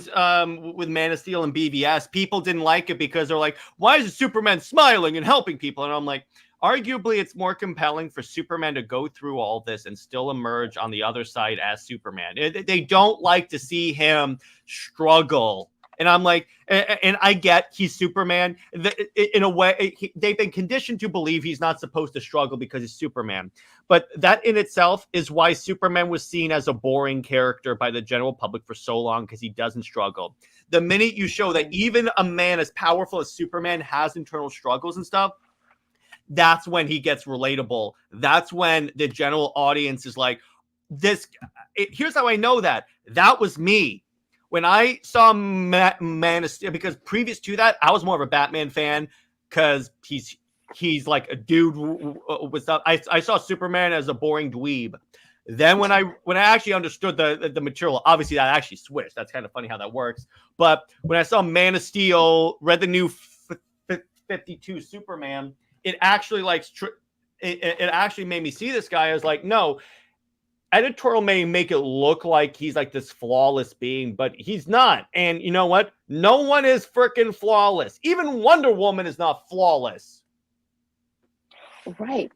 with Man of Steel and BVS, people didn't like it because they're like, "Why is Superman smiling and helping people?" And I'm like, arguably, it's more compelling for Superman to go through all this and still emerge on the other side as Superman. They don't like to see him struggle. And I'm like, and I get he's Superman. In a way, they've been conditioned to believe he's not supposed to struggle because he's Superman. But that in itself is why Superman was seen as a boring character by the general public for so long, because he doesn't struggle. The minute you show that even a man as powerful as Superman has internal struggles and stuff, that's when he gets relatable. That's when the general audience is like, here's how I know that was me. When I saw Man of Steel, because previous to that, I was more of a Batman fan because he's like a dude with stuff. I saw Superman as a boring dweeb. Then when I actually understood the material, obviously that actually switched. That's kind of funny how that works. But when I saw Man of Steel, read the new 52 Superman, it actually it actually made me see this guy as like, no, Editorial may make it look like he's like this flawless being, but he's not. And you know what? No one is freaking flawless. Even Wonder Woman is not flawless. Right.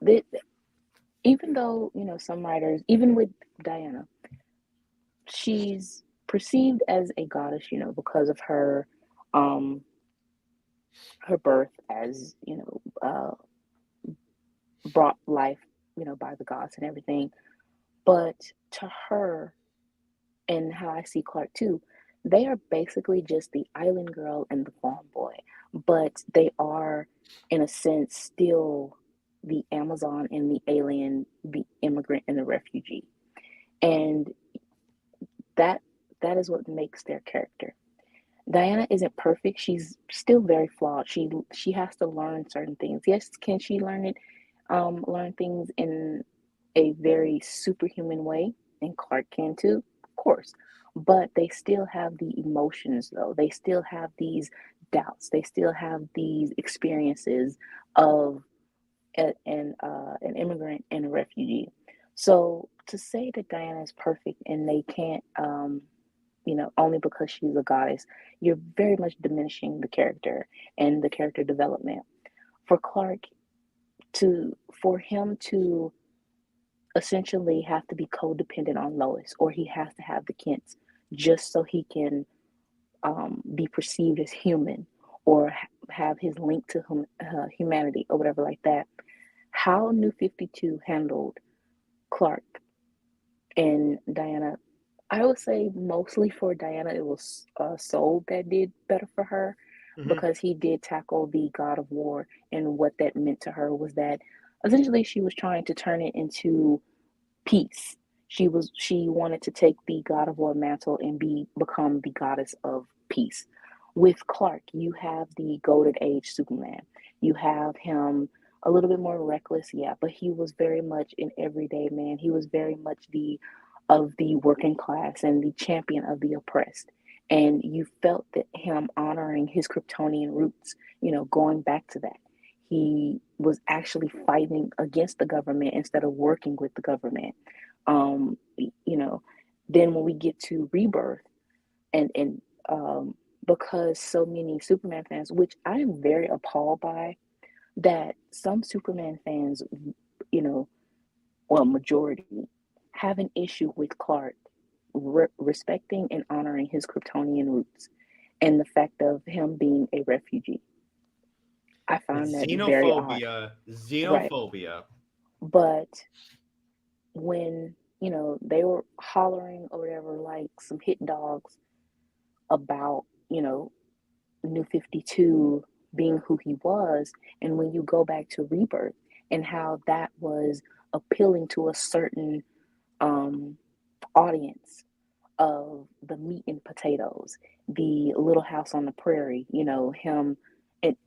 Even though, some writers, even with Diana, she's perceived as a goddess, because of um, her birth as, brought life, by the gods and everything. But to her, and how I see Clark too, they are basically just the island girl and the farm boy, but they are, in a sense, still the Amazon and the alien, the immigrant and the refugee, and that that is what makes their character. Diana isn't perfect. She's still very flawed. She has to learn certain things. Yes, can she learn things in a very superhuman way? And Clark can too, of course. But they still have the emotions, though. They still have these doubts. They still have these experiences of an immigrant and a refugee. So to say that Diana is perfect and they can't, only because she's a goddess, you're very much diminishing the character and the character development. For Clark, for him to essentially have to be codependent on Lois, or he has to have the Kents just so he can be perceived as human or have his link to humanity or whatever like that. How New 52 handled Clark and Diana, I would say mostly for Diana, it was Soul that did better for her because he did tackle the God of War, and what that meant to her was that essentially she was trying to turn it into peace. She wanted to take the God of War mantle and become the goddess of peace. With Clark, you have the Golden Age Superman. You have him a little bit more reckless, yeah, but he was very much an everyday man. He was very much the working class and the champion of the oppressed. And you felt that him honoring his Kryptonian roots, going back to that. He was actually fighting against the government instead of working with the government. Um, you know, then when we get to Rebirth, and because so many Superman fans, which I am very appalled by, that some Superman fans, you know, well, majority, have an issue with Clark respecting and honoring his Kryptonian roots and the fact of him being a refugee. I find that very odd. Xenophobia, Right. xenophobia. But when, they were hollering or whatever, like some hit dogs about, New 52 being who he was, and when you go back to Rebirth and how that was appealing to a certain um, audience of the meat and potatoes, the Little House on the Prairie, him and Well,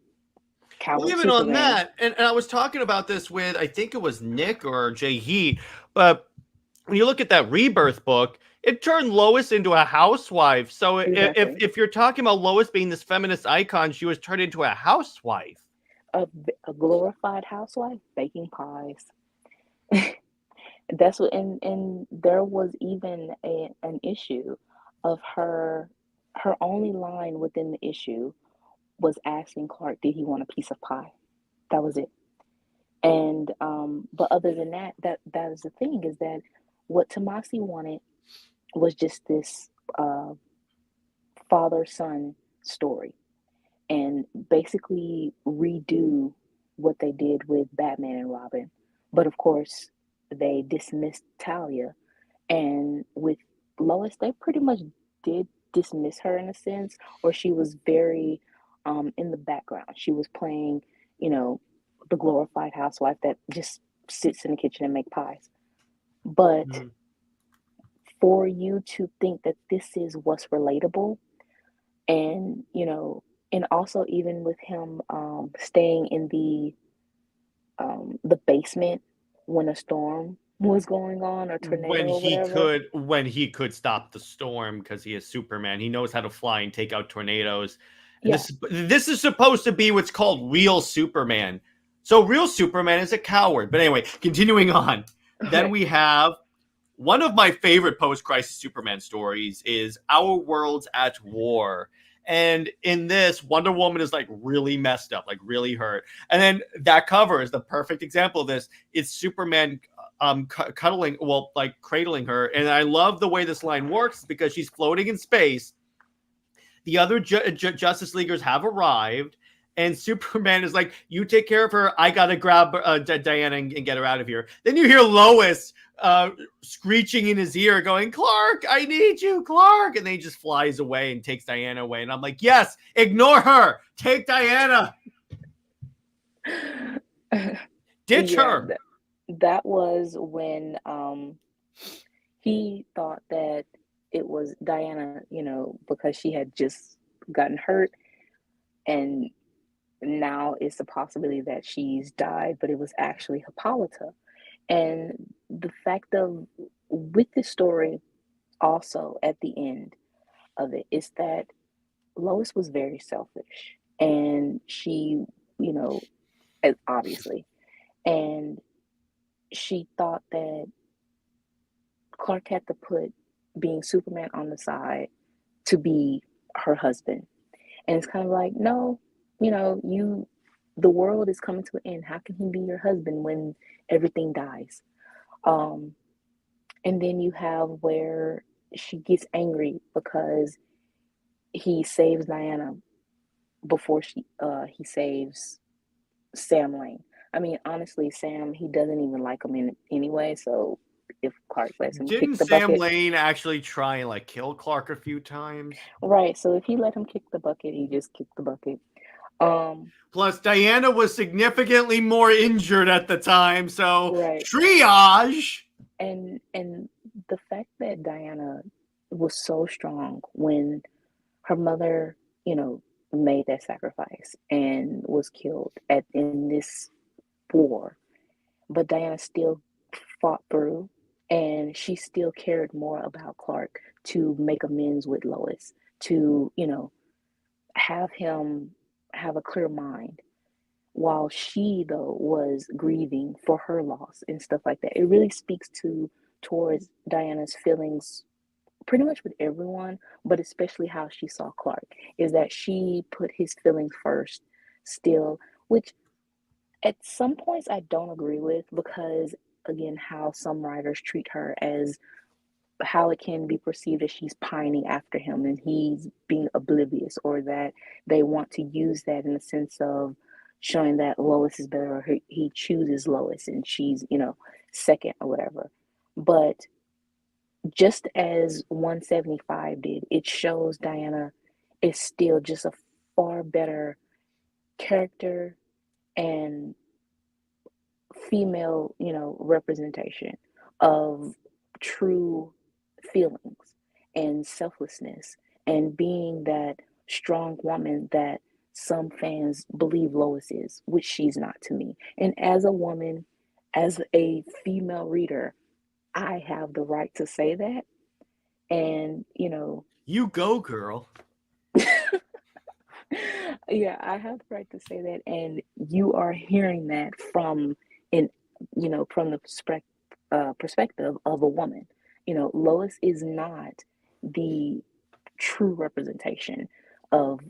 Cowboy even on Superman. that, and I was talking about this with, I think it was Nick or Jay Heat, but when you look at that Rebirth book, it turned Lois into a housewife. So if Exactly. if you're talking about Lois being this feminist icon, she was turned into a housewife. A, a glorified housewife baking pies. That's what, and there was even an issue of her only line within the issue was asking Clark, did he want a piece of pie? That was it. And but other than that, that is the thing, is that what Tomasi wanted was just this father son story, and basically redo what they did with Batman and Robin. But of course, they dismissed Talia, and with Lois, they pretty much did dismiss her in a sense, or she was very in the background. She was playing, you know, the glorified housewife that just sits in the kitchen and make pies. But Mhm. for you to think that this is what's relatable, and and also even with him staying in the basement when a storm was going on, or tornado or whatever. When he could stop the storm because he is Superman, he knows how to fly and take out tornadoes. And Yeah. this is supposed to be what's called real Superman. So real Superman is a coward. But anyway, continuing on. Then Right. we have one of my favorite post-crisis Superman stories is Our World's at War. And in this, Wonder Woman is like really messed up, like really hurt. And then that cover is the perfect example of this. It's Superman cuddling, well, like cradling her. And I love the way this line works because she's floating in space. The other Justice Leaguers have arrived, and Superman is like, "You take care of her. I gotta grab Diana and get her out of here." Then you hear Lois screeching in his ear, going, "Clark, I need you, Clark!" And then he just flies away and takes Diana away. And I'm like, "Yes, ignore her. Take Diana. Ditch Yeah, her." that was when he thought that it was Diana, because she had just gotten hurt, and now it's a possibility that she's died, but it was actually Hippolyta. And the fact of with the story also at the end of it is that Lois was very selfish, and she, you know, obviously, and she thought that Clark had to put being Superman on the side to be her husband. And it's kind of like, no, the world is coming to an end. How can he be your husband when everything dies? Um, and then you have where she gets angry because he saves Diana before he saves Sam Lane. I mean, honestly, Sam, he doesn't even like him anyway. So if Clark lets him kick Didn't the Sam bucket, Lane actually try and like kill Clark a few times? right? So if he let him kick the bucket, he just kicked the bucket. Um, Plus, Diana was significantly more injured at the time, so right. triage. And the fact that Diana was so strong when her mother, you know, made that sacrifice and was killed at in this war, but Diana still fought through, and she still cared more about Clark to make amends with Lois, to, you know, have him have a clear mind while she though was grieving for her loss and stuff like that. It really speaks to towards Diana's feelings pretty much with everyone, but especially how she saw Clark, is that she put his feelings first still, which at some points I don't agree with, because again how some writers treat her, as how it can be perceived as she's pining after him and he's being oblivious, or that they want to use that in the sense of showing that Lois is better, or he chooses Lois and she's, you know, second or whatever. But just as 175 did, it shows Diana is still just a far better character and female, you know, representation of true feelings and selflessness and being that strong woman that some fans believe Lois is, which she's not to me. And as a woman, as a female reader, I have the right to say that. And, you know, You go, girl. yeah, I have the right to say that. And you are hearing that from, in, you know, from the perspective of a woman. You know, Lois is not the true representation of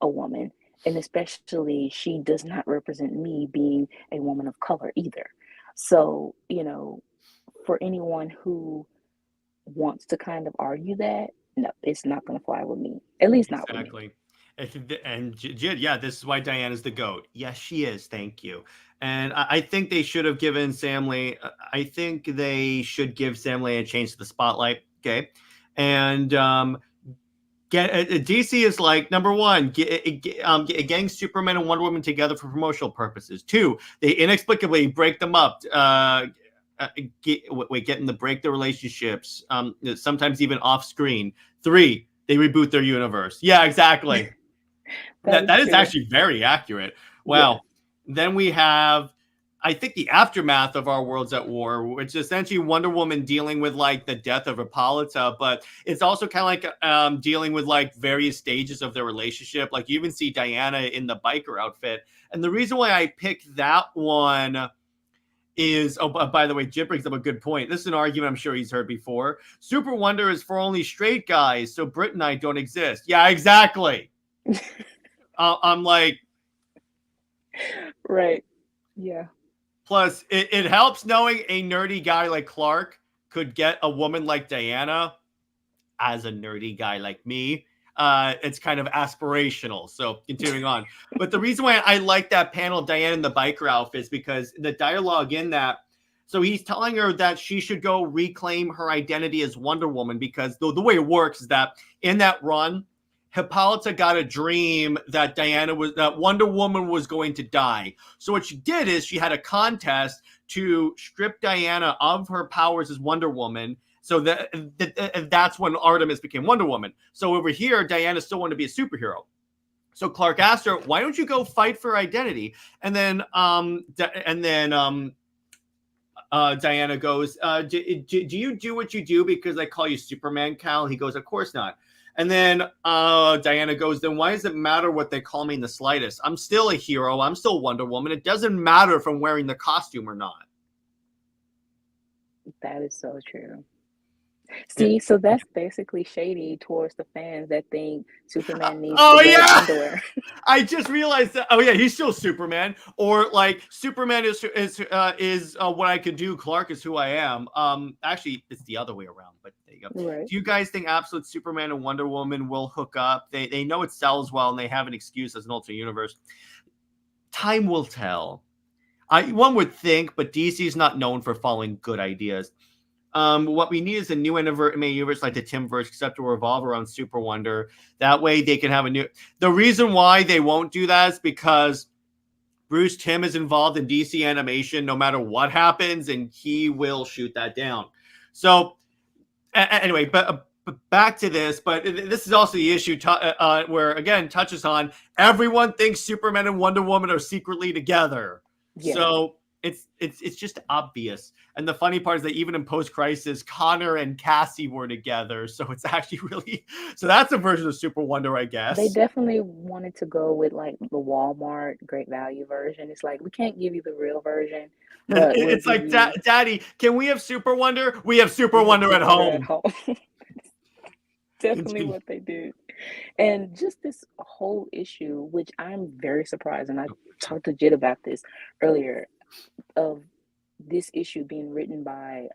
a woman. And especially, she does not represent me being a woman of color either. So, you know, for anyone who wants to kind of argue that, no, it's not going to fly with me. At least not with me. Exactly. And Jid, yeah, this is why Diana's the GOAT. Yes, she is. Thank you. And I think they should have given Samley, I think they should give Samley a chance to the spotlight. Okay. And DC is like, number one, getting Superman and Wonder Woman together for promotional purposes. Two, they inexplicably break them up. Getting to break the relationships, sometimes even off screen. Three, they reboot their universe. Yeah, exactly. That is actually very accurate. Wow. Yeah. Then we have, I think, the aftermath of Our Worlds at War, which is essentially Wonder Woman dealing with like the death of Hippolyta, but it's also kind of like dealing with like various stages of their relationship. Like you even see Diana in the biker outfit. And the reason why I picked that one is, oh, by the way, Jim brings up a good point. This is an argument I'm sure he's heard before. SuperWonder is for only straight guys, so Brit and I don't exist. Yeah, exactly. I'm like, right. Yeah. Plus, it helps knowing a nerdy guy like Clark could get a woman like Diana as a nerdy guy like me. It's kind of aspirational. So continuing on. But the reason why I like that panel of Diana in the biker outfit is because the dialogue in that, so he's telling her that she should go reclaim her identity as Wonder Woman, because the way it works is that in that run, Hippolyta got a dream that that Wonder Woman was going to die. So what she did is she had a contest to strip Diana of her powers as Wonder Woman. So that's when Artemis became Wonder Woman. So over here, Diana still wanted to be a superhero. So Clark asked her, "Why don't you go fight for identity?" And then Diana goes, do you do what you do because I call you Superman, Cal? He goes, "Of course not." And then Diana goes, "Then why does it matter what they call me in the slightest? I'm still a hero. I'm still Wonder Woman. It doesn't matter if I'm wearing the costume or not." That is so true. See, so that's basically shady towards the fans that think Superman needs to wear underwear. I just realized that. Oh yeah, he's still Superman, or like Superman is what I can do. Clark is who I am. Actually, it's the other way around. But there you go. Right. Do you guys think Absolute Superman and Wonder Woman will hook up? They know it sells well, and they have an excuse as an alternate universe. Time will tell. One would think, but DC is not known for following good ideas. What we need is a new universe like the Timverse, except to revolve around Super Wonder. That way they can have a new. The reason why they won't do that is because Bruce Timm is involved in DC animation no matter what happens, and he will shoot that down. So anyway, but back to this. But this is also the issue where, again, touches on everyone thinks Superman and Wonder Woman are secretly together. Yeah. So it's just obvious. And the funny part is that even in post-crisis, Connor and Cassie were together. So it's actually really, so that's a version of Super Wonder, I guess. They definitely wanted to go with like the Walmart Great Value version. It's like, we can't give you the real version. But it's like, Daddy, can we have Super Wonder? We have Super Wonder at home. Definitely what they did. And just this whole issue, which I'm very surprised, and I talked to Jit about this earlier, of this issue being written by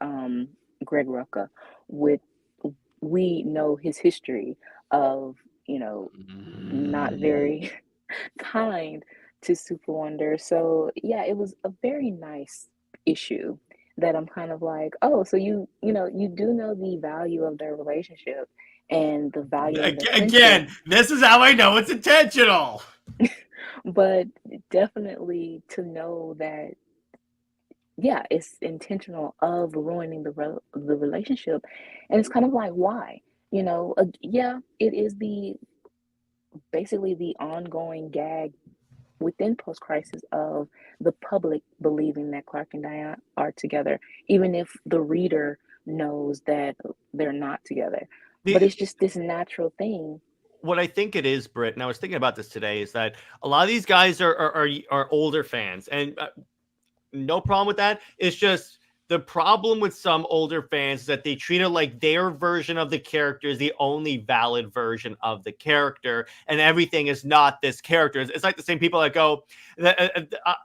Greg Rucka. We know his history of, not very kind to Super Wonder. So yeah, it was a very nice issue that I'm kind of like, oh, so you do know the value of their relationship and the value of their again, this is how I know it's intentional. But definitely to know that, yeah, it's intentional of ruining the relationship. And it's kind of like, why? Yeah, it is basically the ongoing gag within post-crisis of the public believing that Clark and Diane are together, even if the reader knows that they're not together. But it's just this natural thing. What I think it is, Brit, and I was thinking about this today, is that a lot of these guys are older fans, and no problem with that. It's just the problem with some older fans is that they treat it like their version of the character is the only valid version of the character, and everything is not this character. It's like the same people that go,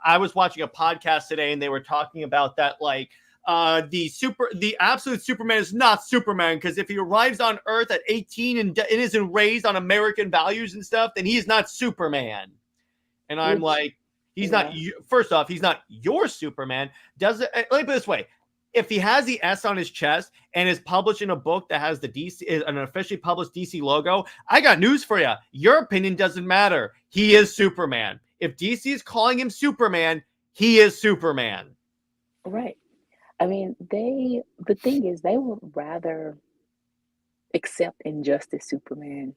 I was watching a podcast today, and they were talking about that, like, the absolute Superman is not Superman, because if he arrives on Earth at 18 and isn't raised on American values and stuff, then he's not Superman. And I'm like, he's not. First off, he's not your Superman. Let me put it this way: if he has the S on his chest and is published in a book that has the DC, an officially published DC logo, I got news for you. Your opinion doesn't matter. He is Superman. If DC is calling him Superman, he is Superman. Right. I mean, the thing is, they would rather accept Injustice Superman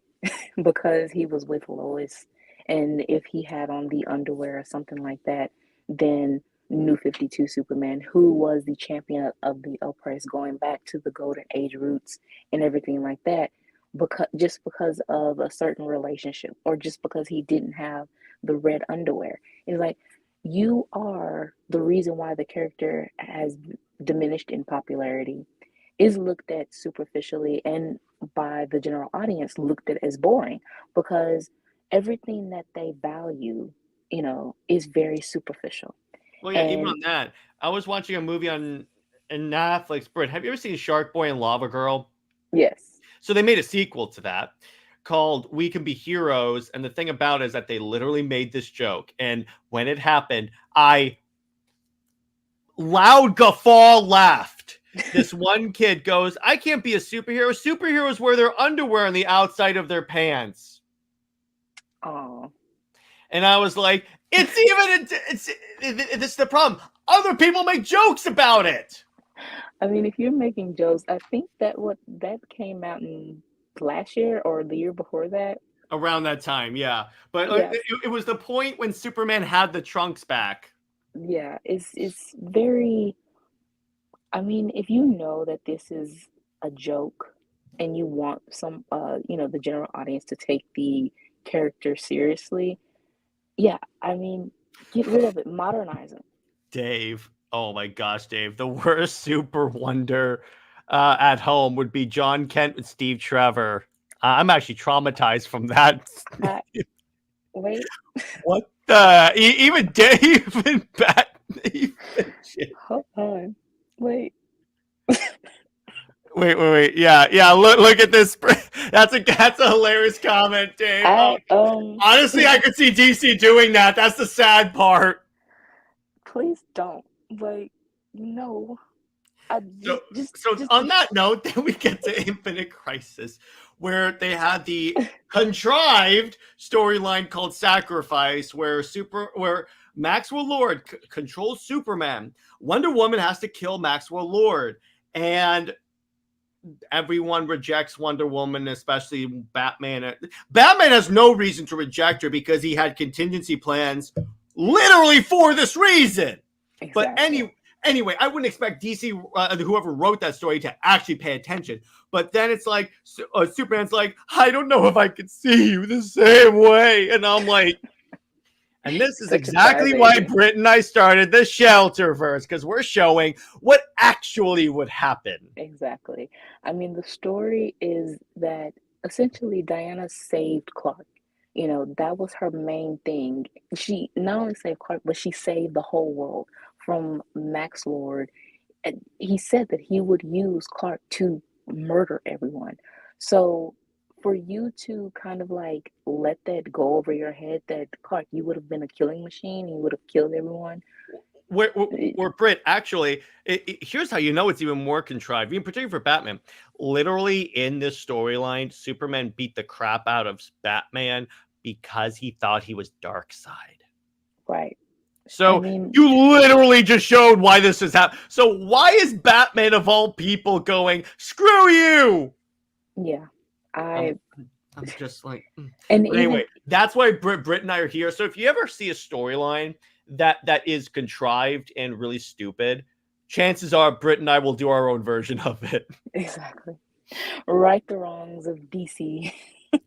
because he was with Lois, and if he had on the underwear or something like that, then New 52 Superman, who was the champion of the oppressed, going back to the Golden Age roots and everything like that, because of a certain relationship, or just because he didn't have the red underwear. It's like, you are the reason why the character has diminished in popularity, is looked at superficially, and by the general audience looked at as boring, because everything that they value, is very superficial. Well, yeah, even on that, I was watching a movie on Netflix. Brit, have you ever seen Shark Boy and Lava Girl? Yes. So they made a sequel to that called We Can Be Heroes. And the thing about it is that they literally made this joke. And when it happened, I loud guffaw laughed. This one kid goes, I can't be a superhero. Superheroes wear their underwear on the outside of their pants. Oh. And I was like, this is the problem. Other people make jokes about it. I mean, if you're making jokes, I think that came out in last year or the year before that. Around that time, yeah. But yeah. It was the point when Superman had the trunks back. Yeah, it's very, I mean, if you know that this is a joke and you want some, the general audience to take the character seriously, yeah, I mean, get rid of it, modernize it. Dave, oh my gosh, Dave, the worst Super Wonder at home would be John Kent with Steve Trevor. I'm actually traumatized from that. Wait. What the? Even Dave and Batman. Hold on. Wait. Wait. Yeah. Look at this. That's a hilarious comment, Dave. Honestly, I could see DC doing that. That's the sad part. Please don't. Like, no. So on that note, then we get to Infinite Crisis, where they had the contrived storyline called Sacrifice, where Maxwell Lord controls Superman. Wonder Woman has to kill Maxwell Lord. And everyone rejects Wonder Woman, especially Batman. Batman has no reason to reject her because he had contingency plans literally for this reason. Exactly. But anyway, I wouldn't expect DC, whoever wrote that story, to actually pay attention. But then it's like, Superman's like, I don't know if I could see you the same way. And I'm like, and this is exactly why Brit and I started the Shelterverse, because we're showing what actually would happen. Exactly. I mean, the story is that essentially Diana saved Clark. You know, that was her main thing. She not only saved Clark, but she saved the whole world from Max Lord. And he said that he would use Clark to murder everyone. So for you to kind of like let that go over your head that Clark, you would have been a killing machine, you would have killed everyone. Where Brit, actually, here's how you know it's even more contrived, in particular for Batman. Literally in this storyline, Superman beat the crap out of Batman because he thought he was Darkseid. Right. So you literally just showed why this is happening. So why is Batman of all people going, screw you? Yeah. I'm just like, and anyway, that's why Brit and I are here. So if you ever see a storyline that is contrived and really stupid, chances are Brit and I will do our own version of it. Exactly. Right the wrongs of DC.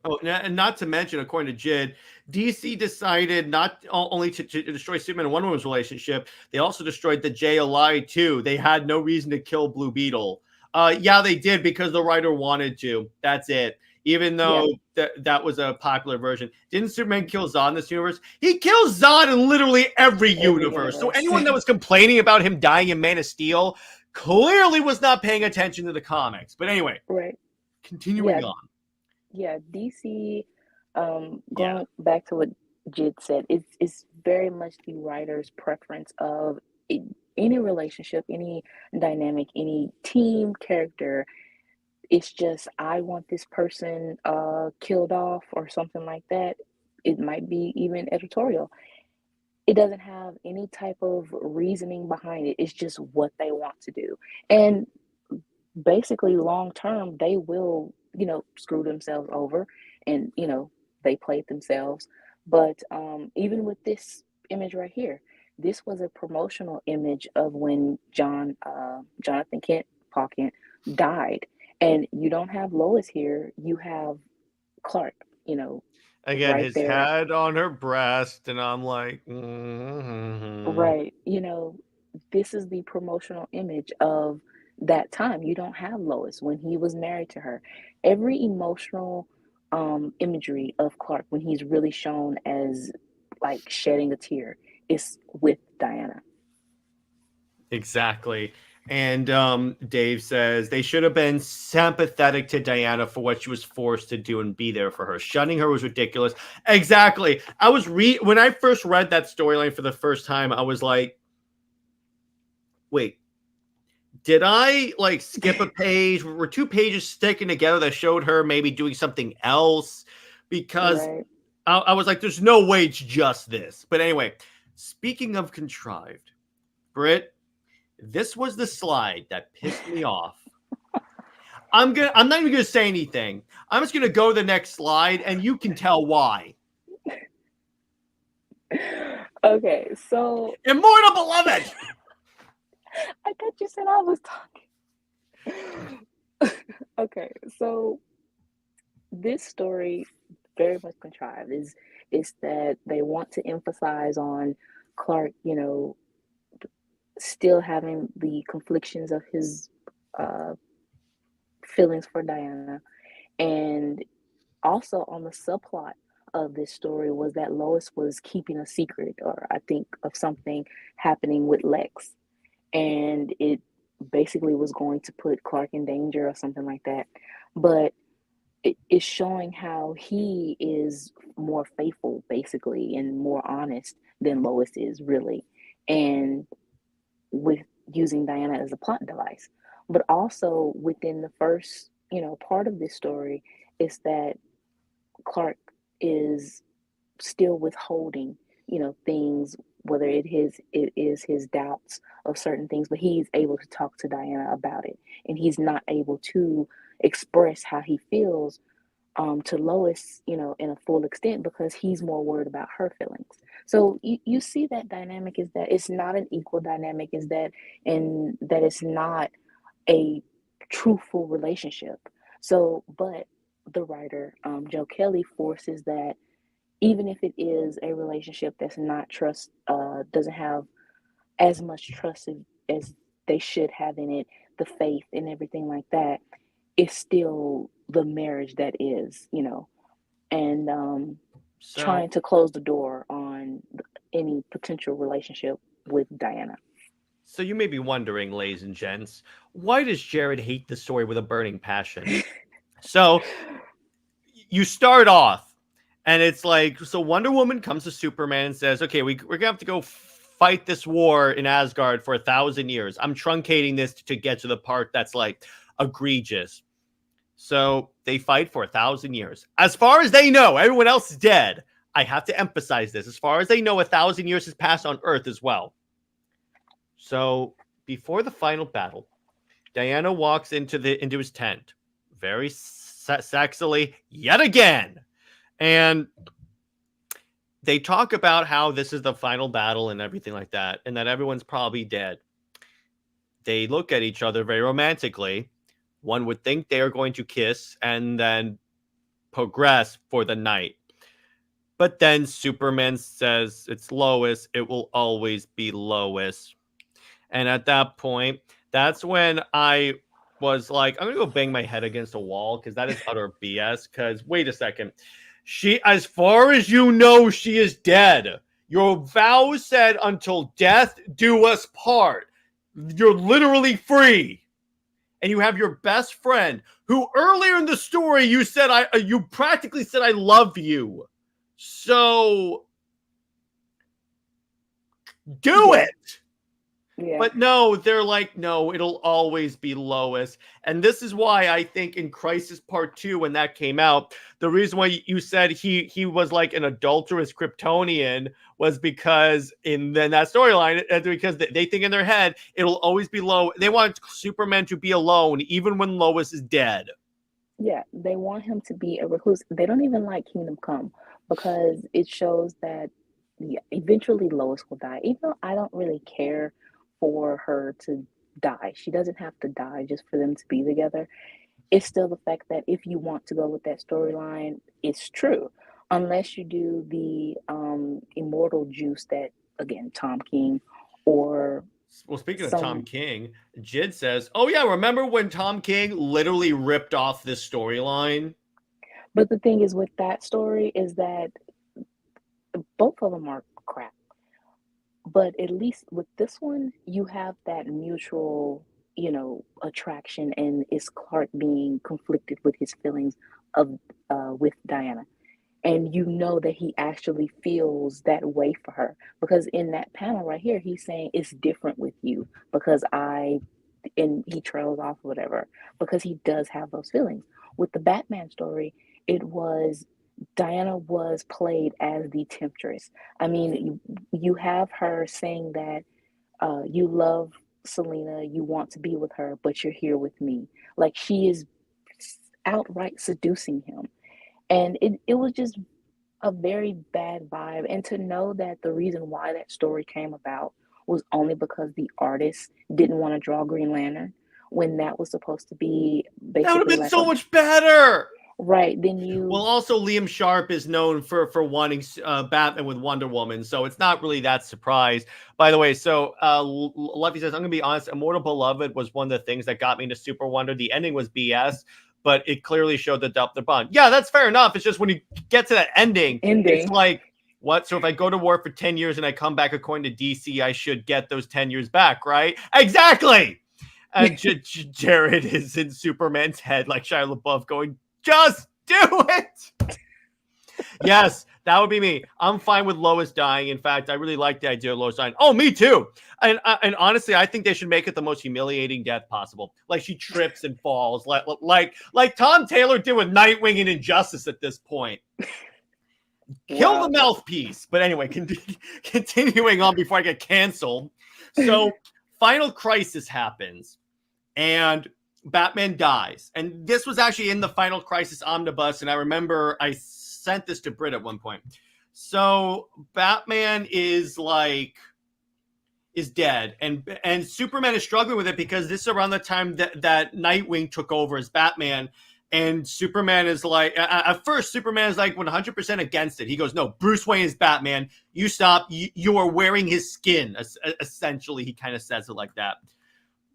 Oh, and not to mention, according to Jid, DC decided not only to destroy Superman and Wonder Woman's relationship, they also destroyed the JLI too. They had no reason to kill Blue Beetle. Yeah, they did because the writer wanted to. That's it. Even though that was a popular version. Didn't Superman kill Zod in this universe? He kills Zod in literally every universe. So anyone that was complaining about him dying in Man of Steel clearly was not paying attention to the comics. But anyway, right. Continuing on. Yeah, DC, going back to what Jid said, it's very much the writer's preference of any relationship, any dynamic, any team character. It's just, I want this person killed off or something like that. It might be even editorial. It doesn't have any type of reasoning behind it. It's just what they want to do. And basically, long term, they will, screw themselves over and, they played themselves. But even with this image right here, this was a promotional image of when Jonathan Kent, Paul Kent, died. And you don't have Lois here, you have Clark, again, right his there. head on her breast, and I'm like, Right. This is the promotional image of that time. You don't have Lois when he was married to her. Every emotional imagery of Clark when he's really shown as like shedding a tear is with Diana. Exactly. And Dave says they should have been sympathetic to Diana for what she was forced to do and be there for her. Shunning her was ridiculous. Exactly. When I first read that storyline for the first time, I was like, wait, did I like skip a page? Were two pages sticking together that showed her maybe doing something else? Because I was like, there's no way it's just this. But anyway, speaking of contrived, Brit, this was the slide that pissed me off. I'm not even gonna say anything. I'm just gonna go to the next slide, and you can tell why. Okay, so Immortal Beloved. I thought you said I was talking. Okay, so this story, very much contrived, is that they want to emphasize on Clark, still having the conflictions of his feelings for Diana. And also on the subplot of this story was that Lois was keeping a secret, or I think of something happening with Lex. And it basically was going to put Clark in danger or something like that. But it is showing how he is more faithful, basically, and more honest than Lois is, really. And with using Diana as a plot device. But also within the first, part of this story is that Clark is still withholding, things whether it is his doubts of certain things, but he's able to talk to Diana about it, and he's not able to express how he feels to Lois, in a full extent because he's more worried about her feelings. So you see that dynamic is that it's not an equal dynamic, is that and that it's not a truthful relationship. So, but the writer, Joe Kelly, forces that even if it is a relationship that's not doesn't have as much trust as they should have in it, the faith and everything like that, it's still the marriage that is, and So trying to close the door on any potential relationship with Diana. So you may be wondering, ladies and gents, why does Jared hate the story with a burning passion? So you start off, and it's like, so Wonder Woman comes to Superman and says, okay, we're going to have to go fight this war in Asgard for 1,000 years. I'm truncating this to get to the part that's like egregious. So they fight for 1,000 years. As far as they know, everyone else is dead. I have to emphasize this. As far as they know, 1,000 years has passed on Earth as well. So before the final battle, Diana walks into his tent, very sexily yet again, and they talk about how this is the final battle and everything like that, and that everyone's probably dead. They look at each other very romantically. One would think they are going to kiss and then progress for the night. But then Superman says, it's Lois. It will always be Lois. And at that point, that's when I was like, I'm going to go bang my head against a wall because that is utter BS. Because wait a second. As far as you know, she is dead. Your vow said until death do us part. You're literally free. And you have your best friend who earlier in the story you practically said I love you. So do it. Yeah. But no, they're like, no, it'll always be Lois. And this is why I think in Crisis Part 2, when that came out, the reason why you said he was like an adulterous Kryptonian was because in that storyline, because they think in their head, it'll always be Lois. They want Superman to be alone, even when Lois is dead. Yeah, they want him to be a recluse. They don't even like Kingdom Come because it shows that eventually Lois will die. Even though I don't really care for her to die, she doesn't have to die just for them to be together. It's still the fact that if you want to go with that storyline, it's true. Unless you do the immortal juice that, again, Tom King or Well, speaking of Tom some. King, Jid says, oh, yeah, remember when Tom King literally ripped off this storyline? But the thing is with that story is that both of them are crap. But at least with this one, you have that mutual, attraction, and it's Clark being conflicted with his feelings of with Diana. And you know that he actually feels that way for her because in that panel right here, he's saying it's different with you because and he trails off whatever because he does have those feelings. With the Batman story, it was Diana was played as the temptress. I mean, you have her saying that you love Selena, you want to be with her, but you're here with me. Like she is outright seducing him. And it was just a very bad vibe. And to know that the reason why that story came about was only because the artist didn't want to draw Green Lantern when that was supposed to be That would have basically been like so much better. right. Then Well, you also Liam Sharp is known for wanting Batman with Wonder Woman, so it's not really that surprise. By the way, so Luffy says, I'm going to be honest, Immortal Beloved was one of the things that got me into Super Wonder. The ending was BS, but it clearly showed the depth of bond. Yeah, that's fair enough. It's just when you get to that ending, it's like, what? So if I go to war for 10 years and I come back according to DC, I should get those 10 years back, right? Exactly! And Jared is in Superman's head like Shia LaBeouf going, just do it. Yes, that would be me. I'm fine with Lois dying. In fact, I really like the idea of Lois dying. Oh, me too. And honestly, I think they should make it the most humiliating death possible. Like she trips and falls, like Tom Taylor did with Nightwing and Injustice at this point. Kill the Wow. mouthpiece. But anyway, continuing on before I get canceled. So final crisis happens and Batman dies. And this was actually in the Final Crisis omnibus. And I remember I sent this to Brit at one point. So Batman is dead, and Superman is struggling with it because this is around the time that Nightwing took over as Batman, and Superman is like, at first Superman is like 100% against it. He goes, no, Bruce Wayne is Batman. You stop. You are wearing his skin. Essentially, he kind of says it like that.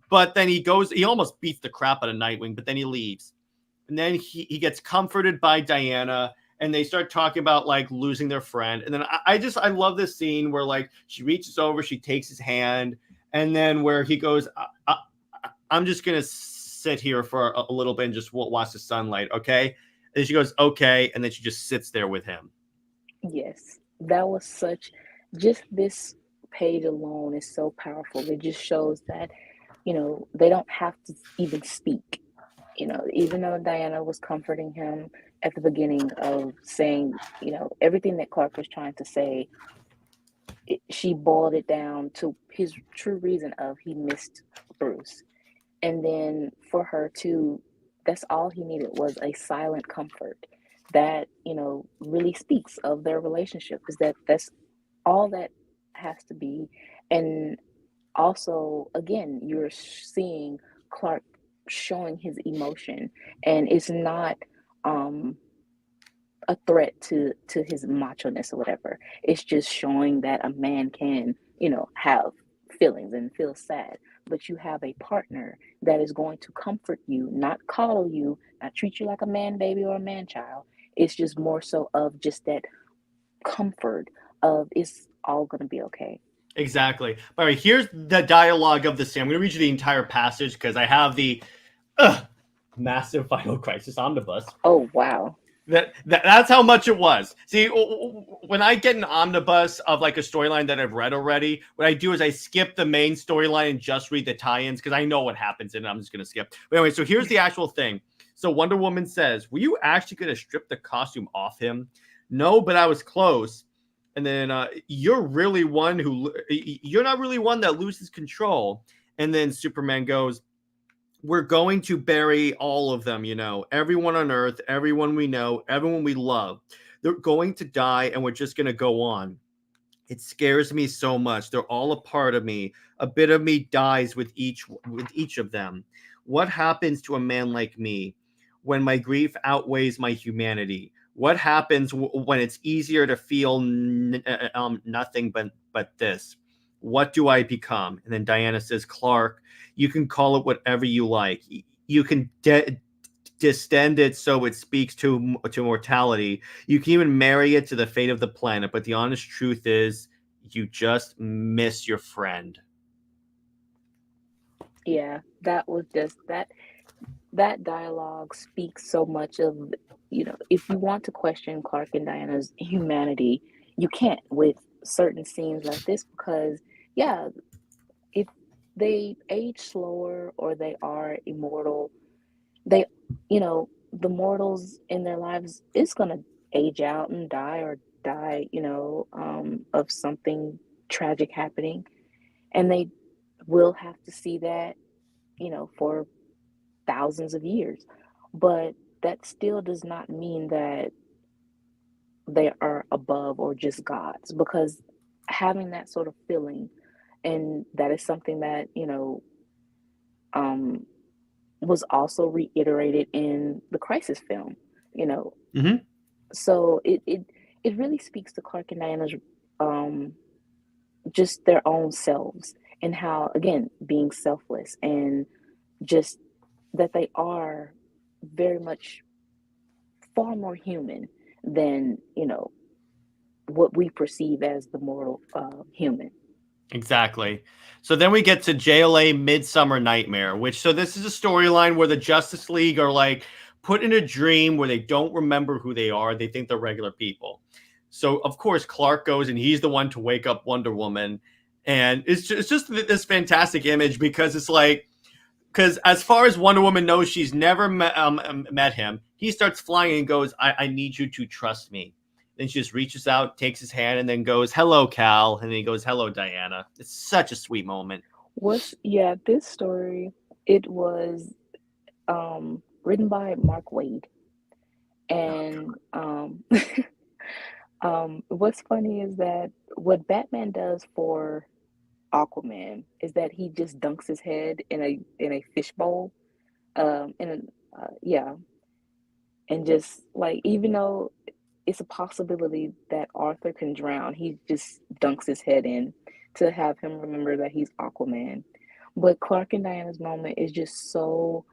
But then he almost beats the crap out of Nightwing, but then he leaves, and then he gets comforted by Diana. And they start talking about like losing their friend. And then I love this scene where like she reaches over, she takes his hand, and then where he goes, I'm just going to sit here for a little bit and just watch the sunlight. Okay. And she goes, okay. And then she just sits there with him. Yes, that was just this page alone is so powerful. It just shows that, they don't have to even speak. Even though Diana was comforting him at the beginning of saying, everything that Clark was trying to say, she boiled it down to his true reason of he missed Bruce. And then for her to, that's all he needed was a silent comfort that, really speaks of their relationship, is that's all that has to be. And also, again, you're seeing Clark showing his emotion, and it's not a threat to his macho-ness or whatever. It's just showing that a man can, have feelings and feel sad, but you have a partner that is going to comfort you, not coddle you, not treat you like a man baby or a man child. It's just more so of just that comfort of it's all going to be okay. Exactly. All right, here's the dialogue of the scene. I'm going to read you the entire passage because I have the massive Final Crisis omnibus. Oh, wow. That's how much it was. See, when I get an omnibus of like a storyline that I've read already, what I do is I skip the main storyline and just read the tie-ins because I know what happens and I'm just going to skip. But anyway, so here's the actual thing. So Wonder Woman says, were you actually going to strip the costume off him? No, but I was close. And then you're not really one that loses control. And then Superman goes, we're going to bury all of them, everyone on Earth, everyone we know, everyone we love. They're going to die and we're just going to go on. It scares me so much. They're all a part of me. A bit of me dies with each of them. What happens to a man like me when my grief outweighs my humanity? What happens when it's easier to feel nothing but this? What do I become? And then Diana says, Clark, you can call it whatever you like. You can distend it so it speaks to mortality. You can even marry it to the fate of the planet. But the honest truth is, you just miss your friend. Yeah, that was just that dialogue speaks so much of, if you want to question Clark and Diana's humanity, you can't with certain scenes like this because, yeah, if they age slower or they are immortal, they, the mortals in their lives is going to age out and die of something tragic happening. And they will have to see that, for thousands of years. But that still does not mean that they are above or just gods, because having that sort of feeling, and that is something that, was also reiterated in the Crisis film, Mm-hmm. So it really speaks to Clark and Diana's just their own selves, and how, again, being selfless, and just that they are very much far more human than, what we perceive as the mortal human. Exactly. So then we get to JLA Midsummer Nightmare, so this is a storyline where the Justice League are like put in a dream where they don't remember who they are. They think they're regular people. So of course Clark goes and he's the one to wake up Wonder Woman. And it's just this fantastic image because it's like, because as far as Wonder Woman knows, she's never met him. He starts flying and goes, I need you to trust me. Then she just reaches out, takes his hand, and then goes, "Hello, Cal." And then he goes, "Hello, Diana." It's such a sweet moment. This story, it was written by Mark Waid. Oh, And what's funny is that what Batman does for Aquaman is that he just dunks his head in a fishbowl. In a yeah, and just like even though it's a possibility that Arthur can drown, he just dunks his head in to have him remember that he's Aquaman. But Clark and Diana's moment is just so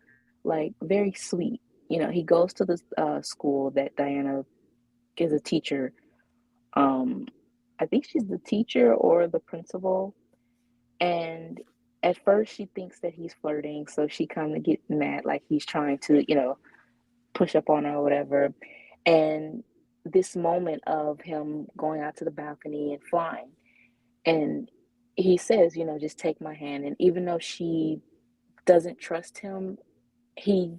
like very sweet. You know, he goes to the school that Diana is a teacher. Um, I think she's the teacher or the principal. And at first she thinks that he's flirting, so she kind of gets mad, like he's trying to, push up on her or whatever. And this moment of him going out to the balcony and flying, and he says, just take my hand. And even though she doesn't trust him, he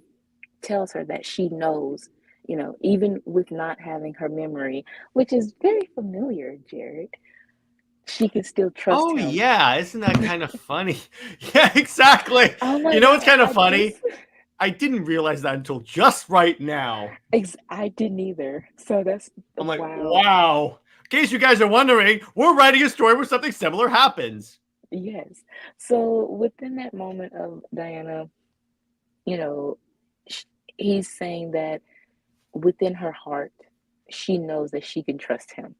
tells her that she knows, even with not having her memory, which is very familiar, Jared, she can still trust oh him. yeah, isn't that kind of funny? Yeah, exactly. Oh You my know what's God, kind of funny? I didn't realize that until just right now. I didn't either. So that's I'm like, wow. wow. In case you guys are wondering, we're writing a story where something similar happens. Yes. So within that moment of Diana, you know, sh he's saying that within her heart, she knows that she can trust him.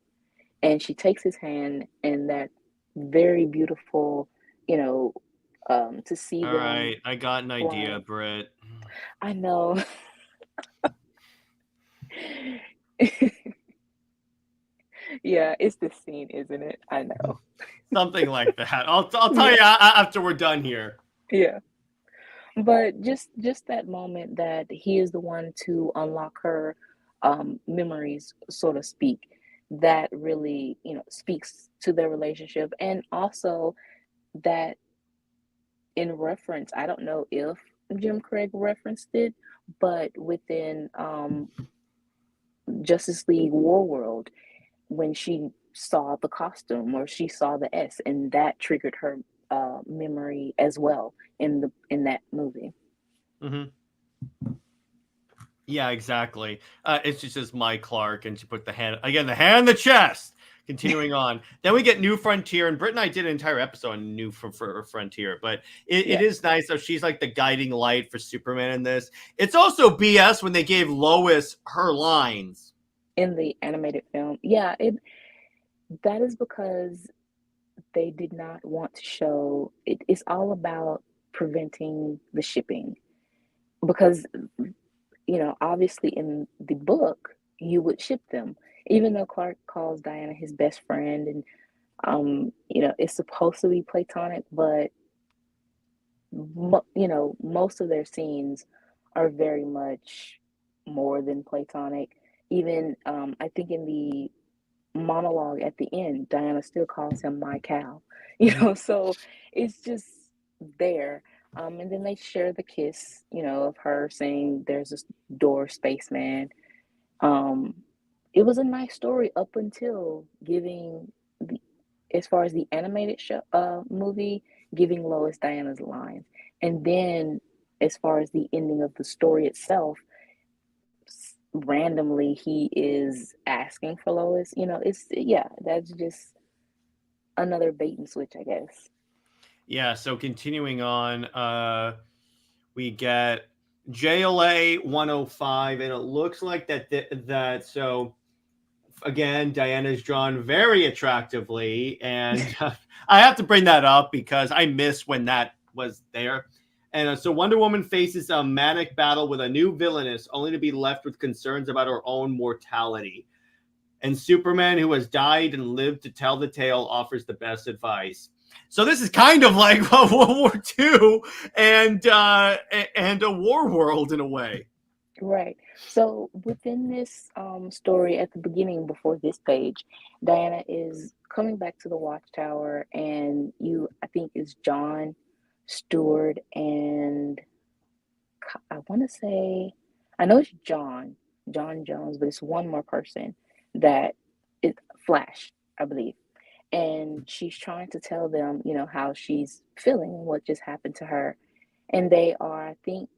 And she takes his hand, and that very beautiful, you know, to see All them right, I got an idea, flying. Brit. I know. Yeah, it's the scene, isn't it? I know. Something like that. I'll tell Yeah, you after we're done here. yeah. But just that moment that he is the one to unlock her memories, so to speak, that really, speaks to their relationship. And also that in reference, I don't know if Jim Craig referenced it, but within Justice League War World, when she saw the costume or she saw the S, and that triggered her memory as well in that movie. Hmm. Yeah, exactly. It's just as my Clark, and she put the hand again, the hand in the chest. Continuing on, then we get New Frontier, and Britt and I did an entire episode on New Frontier, but it Yeah, is nice. So she's like the guiding light for Superman in this. It's also BS when they gave Lois her lines. in the animated film. Yeah, it that is because they did not want to show it's all about preventing the shipping because obviously in the book you would ship them, even though Clark calls Diana his best friend, and it's supposed to be platonic, but most of their scenes are very much more than platonic. Even I think in the monologue at the end, Diana still calls him my cow. Mhm. So it's just there. And then they share the kiss, of her saying there's this door spaceman. Um, it was a nice story up until giving the, as far as the animated show, movie, giving Lois Diana's lines. And then as far as the ending of the story itself, randomly he is asking for Lois. Yeah, that's just another bait and switch, I guess. Yeah. So continuing on, we get JLA 105, and it looks like that. So again, Diana's drawn very attractively, and I have to bring that up because I miss when that was there. And so Wonder Woman faces a manic battle with a new villainess, only to be left with concerns about her own mortality. And Superman, who has died and lived to tell the tale, offers the best advice. So this is kind of like World War II and a war world in a way. Right. So within this story at the beginning, before this page, Diana is coming back to the Watchtower, and I think, is John Stewart and I want to say, I know it's John Jones, but it's one more person that it Flash, I believe. And she's trying to tell them, how she's feeling and what just happened to her. And they are, I think,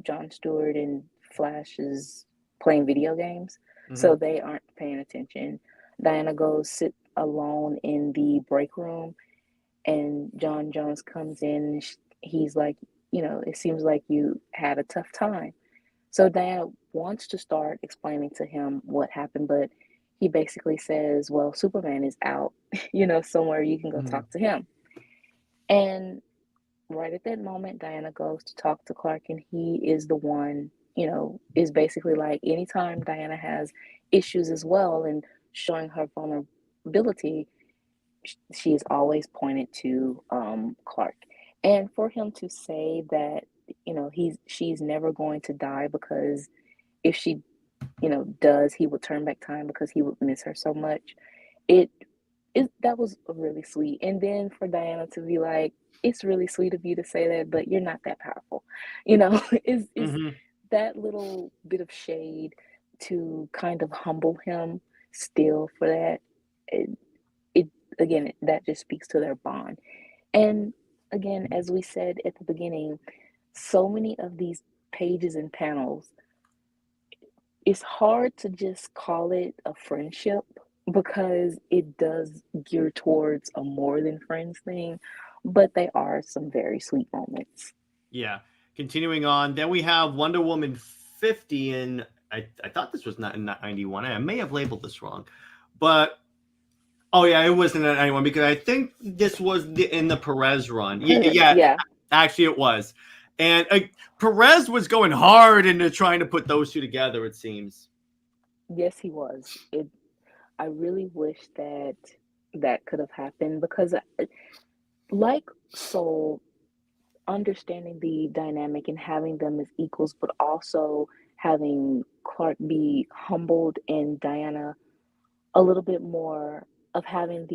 John Stewart and Flash is playing video games, Hmm. so they aren't paying attention. Diana goes sit alone in the break room, and John Jones comes in, and he's like, it seems like you had a tough time. So Diana wants to start explaining to him what happened, but he basically says, well, Superman is out, somewhere you can go Hmm. talk to him. And right at that moment, Diana goes to talk to Clark, and he is the one, is basically like anytime Diana has issues as well and showing her vulnerability, she is always pointed to Clark. And for him to say that, she's never going to die because if she, does, he would turn back time because he would miss her so much. It that was really sweet. And then for Diana to be like, it's really sweet of you to say that, but you're not that powerful. Is Hmm. that little bit of shade to kind of humble him still for that. It, it again, that just speaks to their bond. And again, as we said at the beginning, so many of these pages and panels, it's hard to just call it a friendship because it does gear towards a more than friends thing, but they are some very sweet moments. Yeah. Continuing on, then we have Wonder Woman 50, and I thought this was not in 91. I may have labeled this wrong, but oh yeah, it wasn't in 91 because I think this was in the Perez run. Yeah, Yeah, actually it was, and Perez was going hard into trying to put those two together. It seems. yes, he was. I really wish that that could have happened because, like Soul, understanding the dynamic and having them as equals, but also having Clark be humbled and Diana a little bit more of having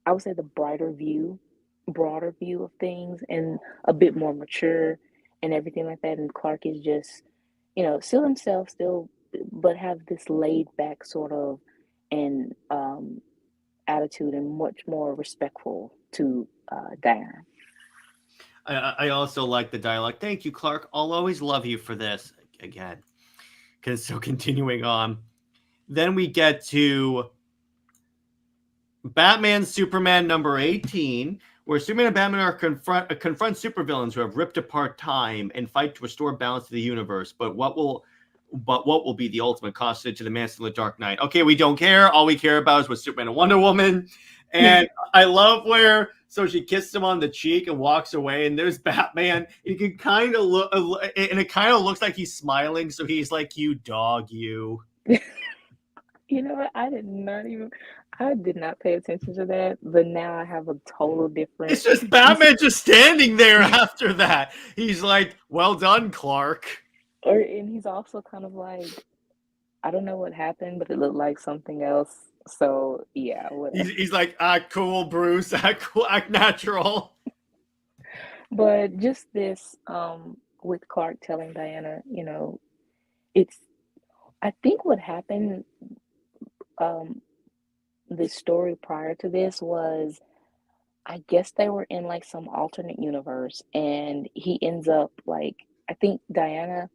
I would say the broader view of things and a bit more mature and everything like that. And Clark is just, still himself, still, but have this laid back sort of and attitude and much more respectful to Diana. I also like the dialogue. Thank you, Clark. I'll always love you for this. Again, because so continuing on, then we get to Batman Superman number 18, where Superman and Batman are confront supervillains who have ripped apart time and fight to restore balance to the universe. But what will be the ultimate cost to the Master of the Dark Knight? Okay, we don't care. All we care about is what Superman and Wonder Woman. And I love where so she kisses him on the cheek and walks away, and there's Batman. You can kind of look, and it kind of looks like he's smiling. So he's like, "You dog, you." You know what? I did not pay attention to that, but now I have a total different. It's just You see, Batman just standing there after that. He's like, "Well done, Clark." and he's also kind of like, I don't know what happened, but it looked like something else. So yeah, whatever. He's like, "Act cool, Bruce. Act cool, act natural." But just this, with Clark telling Diana, it's. I think what happened, um, the story prior to this was, I guess they were in like some alternate universe, and he ends up like, I think Diana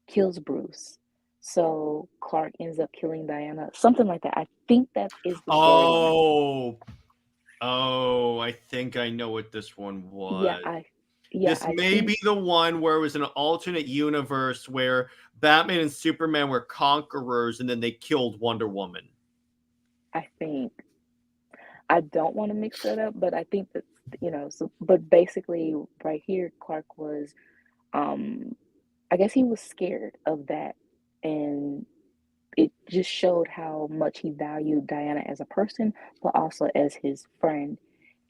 kills Bruce. So Clark ends up killing Diana, something like that. I think that is the storyline. Oh, oh, I think I know what this one Yeah, was. I This may think be the one where it was an alternate universe where Batman and Superman were conquerors and then they killed Wonder Woman. I think I don't want to mix that up, but I think that, so but basically right here Clark was, um I guess he was scared of that, and it just showed how much he valued Diana as a person, but also as his friend,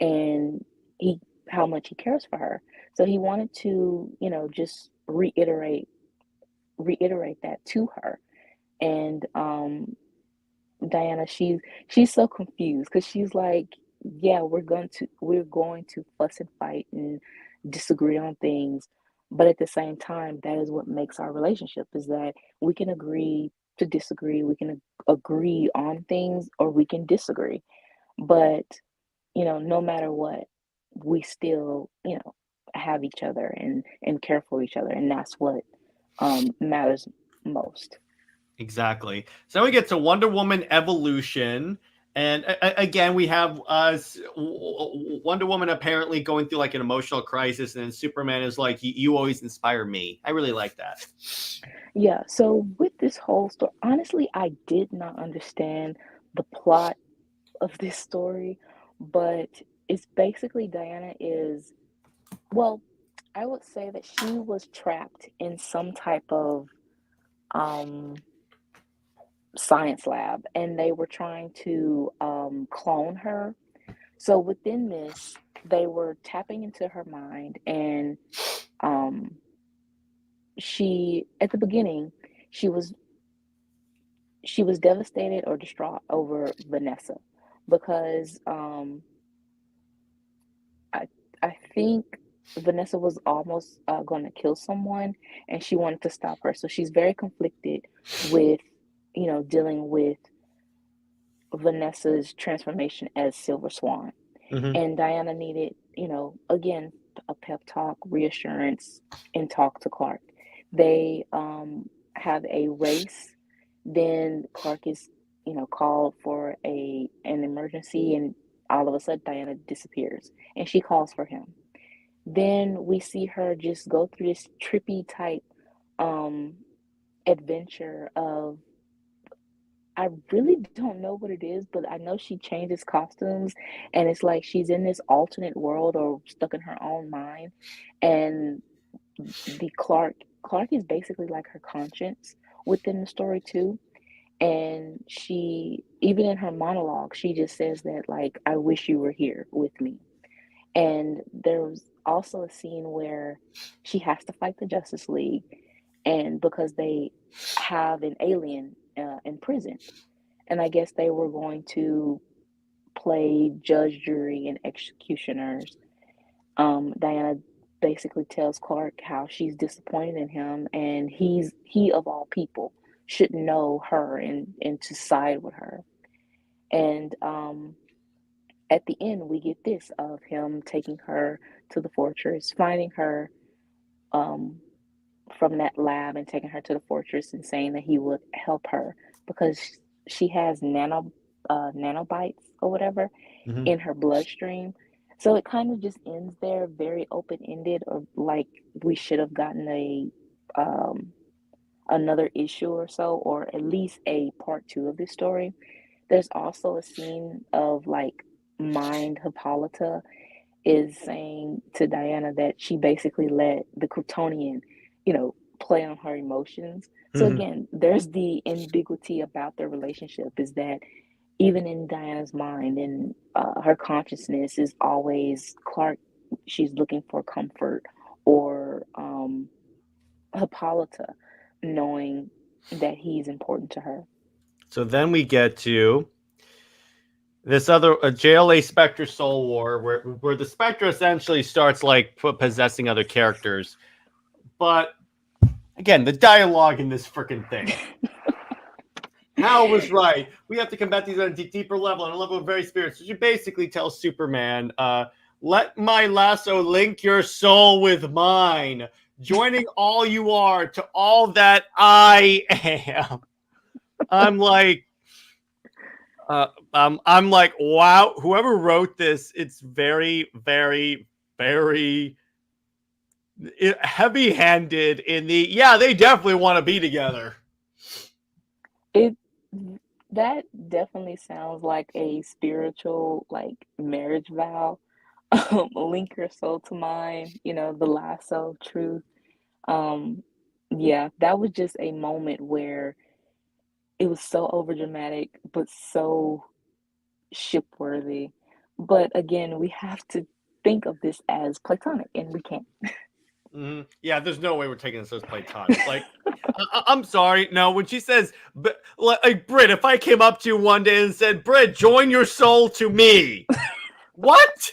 and he how much he cares for her. So he wanted to, just reiterate that to her. And Diana, she's so confused because she's like, yeah, we're going to fuss and fight and disagree on things, but at the same time, that is what makes our relationship is that we can agree to disagree, we can agree on things, or we can disagree. But, no matter what, we still, have each other and care for each other. And that's what matters most. Exactly. So we get to Wonder Woman Evolution. And again, we have Wonder Woman apparently going through like an emotional crisis, and then Superman is like, "You always inspire me." I really like that. Yeah, so with this whole story, honestly, I did not understand the plot of this story, but it's basically Diana is, well, I would say that she was trapped in some type of um, science lab, and they were trying to clone her. So within this, they were tapping into her mind, and um, she, at the beginning, she was she was devastated or distraught over Vanessa because I I think Vanessa was almost going to kill someone, and she wanted to stop her. So she's very conflicted with, dealing with Vanessa's transformation as Silver Swan. Mm-hmm. And Diana needed, again, a pep talk, reassurance, and talk to Clark. They have a race. Then Clark is, called for an emergency, and all of a sudden Diana disappears, and she calls for him. Then we see her just go through this trippy type um, adventure of, I really don't know what it is, but I know she changes costumes, and it's like she's in this alternate world or stuck in her own mind. And the Clark is basically like her conscience within the story too. And she, even in her monologue, she just says that, like, I wish you were here with me. And there was also a scene where she has to fight the Justice League, and because they have an alien imprisoned, and I guess they were going to play judge, jury, and executioners. Diana basically tells Clark how she's disappointed in him, and he of all people should know her and to side with her. And at the end, we get this of him taking her to the fortress, finding her um, from that lab and taking her to the fortress and saying that he would help her because she has nanobites or whatever Mm-hmm. in her bloodstream. So it kind of just ends there, very open ended, or like we should have gotten another issue or so, or at least a part two of this story. There's also a scene of like Mind Hippolyta is saying to Diana that she basically let the Kryptonian, play on her emotions. So Mm-hmm. again, there's the ambiguity about their relationship is that even in Diana's mind and her consciousness is always Clark, she's looking for comfort, or Hippolyta knowing that he's important to her. So then we get to this other JLA Spectre Soul War, where the Spectre essentially starts like possessing other characters. But again, the dialogue in this freaking thing. Hal was right. We have to combat these on a deeper level, on a level of very spirit. So she basically tells Superman, let my lasso link your soul with mine, joining all you are to all that I am. I'm like, I'm like, wow, whoever wrote this, it's very, very, very heavy-handed in the, yeah, they definitely want to be together. It that definitely sounds like a spiritual like marriage vow. Link your soul to mine, the lasso of truth. Um, yeah, that was just a moment where it was so overdramatic, but so shipworthy. But again, we have to think of this as platonic, and we can't. Mm-hmm. Yeah, there's no way we're taking this as platonic. Like, I'm sorry. No, when she says, like, Brit, if I came up to you one day and said, Brit, join your soul to me, what?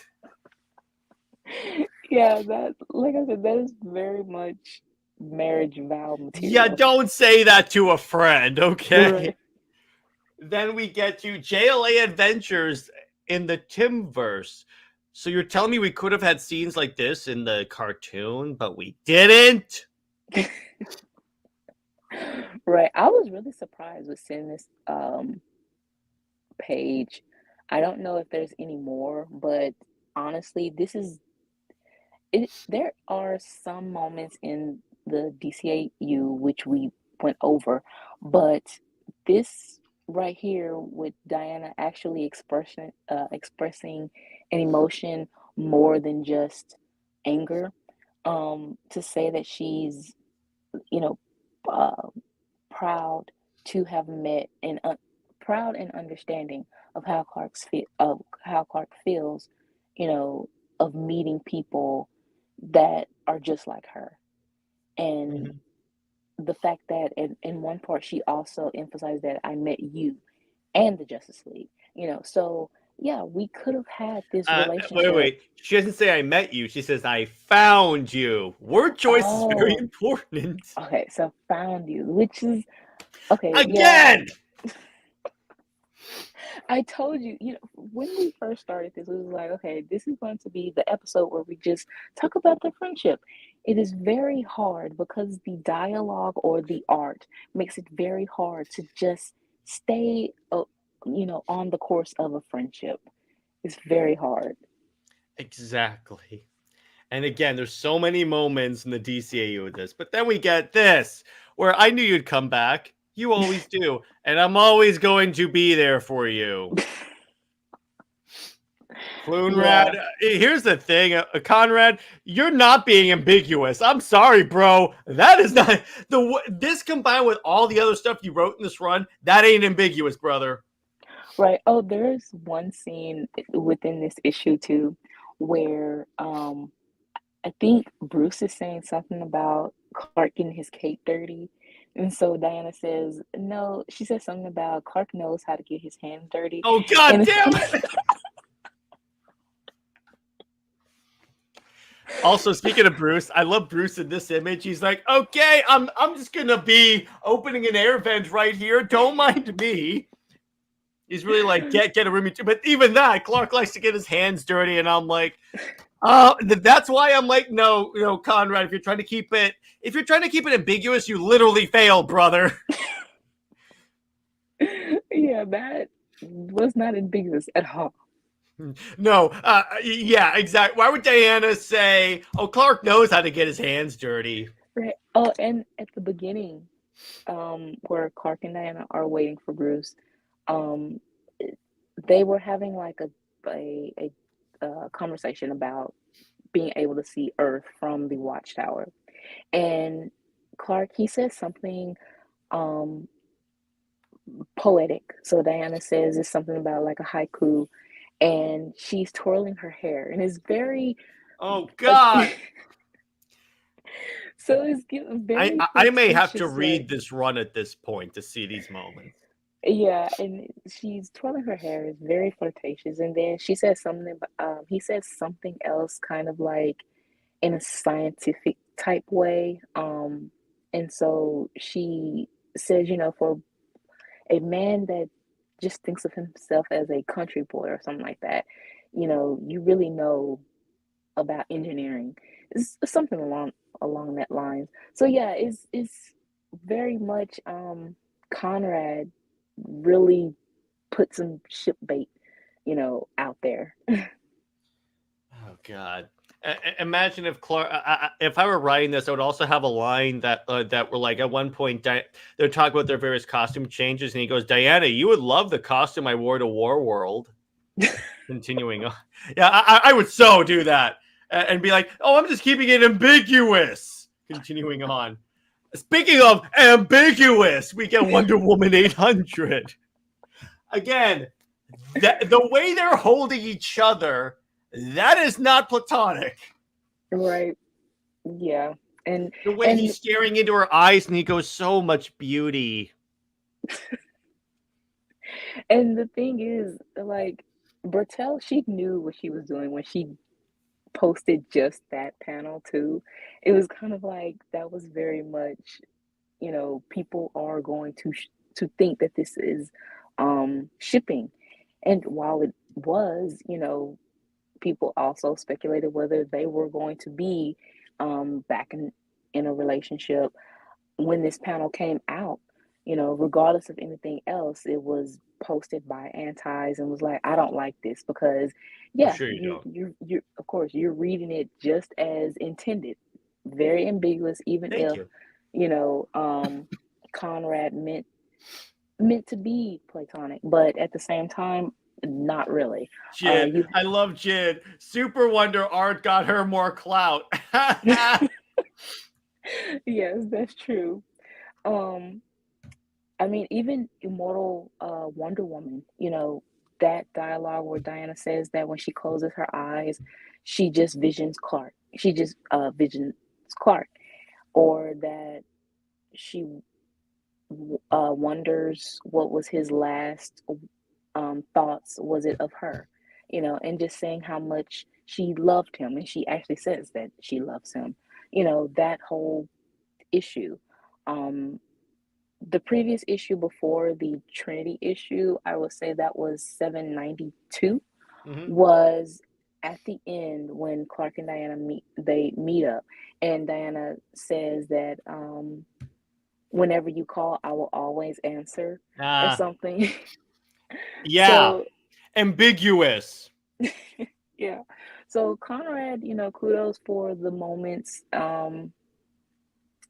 Yeah, that, like I said, that is very much marriage vow Yeah, material. don't say that to a friend, okay? Right. Then we get to JLA Adventures in the Timverse. So you're telling me we could have had scenes like this in the cartoon, but we didn't? Right. I was really surprised with seeing this page. I don't know if there's any more, but honestly, this is it. There are some moments in the DCAU which we went over, but this right here with Diana actually expressing an emotion more than just anger. To say that she's, you know, uh, proud to have met and proud and understanding of how Clark feels, you know, of meeting people that are just like her. And Mhm. the fact that in one part she also emphasized that I met you and the Justice League, you know. So yeah, we could have had this Wait, relationship. wait. She doesn't say I met you. She says I found you. Word choice is very Oh, important. okay, so found you, which is okay, yeah. Again! I told you, you know, when we first started this, we was like, okay, this is going to be the episode where we just talk about the friendship. It is very hard because the dialogue or the art makes it very hard to just stay, you know, on the course of a friendship. It's very hard. Exactly. And again, there's so many moments in the DCAU with this, but then we get this where I knew you'd come back. You always do. And I'm always going to be there for you. Floonrad, Yeah, here's the thing, Conrad, you're not being ambiguous. I'm sorry, bro. That is not this combined with all the other stuff you wrote in this run. That ain't ambiguous, brother. right. Oh, there's one scene within this issue too where I think Bruce is saying something about Clark getting his cape dirty. And so Diana says, no, she says something about Clark knows how to get his hands dirty. Oh god And damn it! Also, speaking of Bruce, I love Bruce in this image. He's like, okay, I'm just gonna be opening an air vent right here. Don't mind me. He's really like, get a room. But even that, Clark likes to get his hands dirty, and I'm like, that's why I'm like, no, Conrad, if you're trying to keep it ambiguous, you literally failed, brother. yeah, that was not ambiguous at all. No, yeah, exactly. Why would Diana say, oh, Clark knows how to get his hands dirty? Right. Oh, and at the beginning, where Clark and Diana are waiting for Bruce, um, they were having like a conversation about being able to see Earth from the watchtower. And Clark, he says something um poetic. So Diana says it's something about like a haiku, and she's twirling her hair, and it's very Oh uh, God. so it's given I very I may have to flirtatious, read like this run at this point to see these moments. yeah, and she's twirling her hair, it's very flirtatious, and then she says something. He says something else, kind of like in a scientific type way. And so she says, you know, for a man that just thinks of himself as a country boy or something like that, you know, you really know about engineering. It's something along that lines. So yeah, it's very much Conrad really put some ship bait, you know, out there. Oh God. Imagine if Clark, if I were writing this, I would also have a line that were like at one point they're talking about their various costume changes, and he goes, "Diana, you would love the costume I wore to War World." Continuing on, yeah, I would so do that and be like, "Oh, I'm just keeping it ambiguous." Continuing on. Speaking of ambiguous, we get Wonder Woman 800 again. The way they're holding each other, that is not platonic. Right. Yeah. And The way and he's staring into her eyes and he goes, so much beauty. and the thing is, like, Bertel, she knew what she was doing when she posted just that panel too. It was kind of like that was very much, people are going to think that this is shipping. And while it was, people also speculated whether they were going to be back in a relationship when this panel came out. Regardless of anything else, it was posted by antis and was like, I don't like this because, I'm yeah, sure you you don't. you of course you're reading it just as intended, very ambiguous, even Thank if you. Conrad meant to be platonic, but at the same time, not really. Jid. You I love Jid. SuperWonder art got her more clout. Yes, that's true. Um, I mean, even Immortal Wonder Woman, that dialogue where Diana says that when she closes her eyes, she just visions Clark. She just visions Clark, or that she wonders what was his last thoughts, was it of her, and just saying how much she loved him, and she actually says that she loves him. That whole issue. Um, the previous issue before the Trinity issue, I would say that was 792, Mhm. was at the end when Clark and Diana meet up, and Diana says that whenever you call, I will always answer, or something. Yeah. So Ambiguous. yeah. So Conrad, kudos for the moments.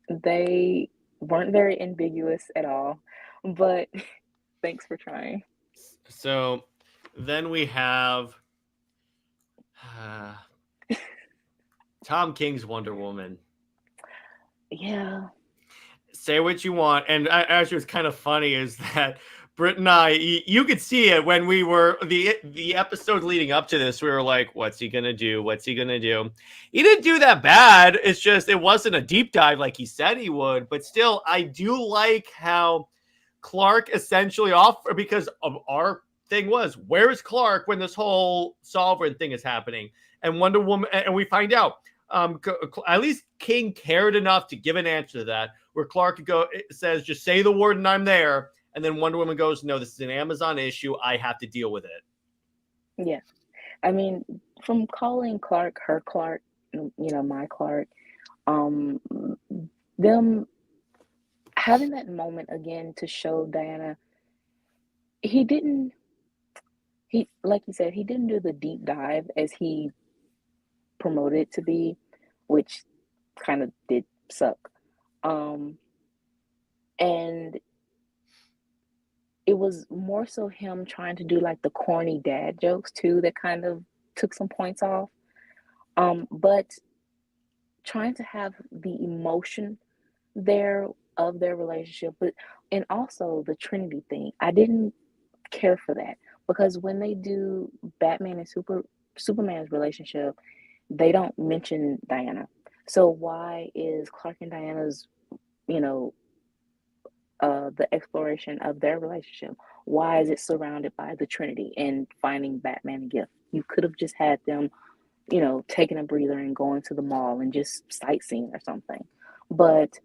They weren't very ambiguous at all, but thanks for trying. So then we have Tom King's Wonder Woman. Yeah. Say what you want. And actually, what's kind of funny is that Brit and I, you could see it when we were the episode leading up to this. We were like, "What's he gonna do? What's he gonna do?" He didn't do that bad. It's just it wasn't a deep dive like he said he would. But still, I do like how Clark essentially offered, because of our thing was, where is Clark when this whole sovereign thing is happening? And Wonder Woman, and we find out. At least King cared enough to give an answer to that, where Clark says, just say the word and I'm there. And then Wonder Woman goes, no, this is an Amazon issue. I have to deal with it. Yeah. I mean, from calling Clark her Clark, my Clark, um, them having that moment again to show Diana, he didn't, like you said, he didn't do the deep dive as he promoted to be, which kind of did suck. Um, and it was more so him trying to do like the corny dad jokes too that kind of took some points off. But trying to have the emotion there of their relationship, but and also the Trinity thing. I didn't care for that because when they do Batman and Superman's relationship, they don't mention Diana. So why is Clark and Diana's, you know, the exploration of their relationship? Why is it surrounded by the Trinity and finding Batman a gift? You could have just had them, taking a breather and going to the mall and just sightseeing or something. But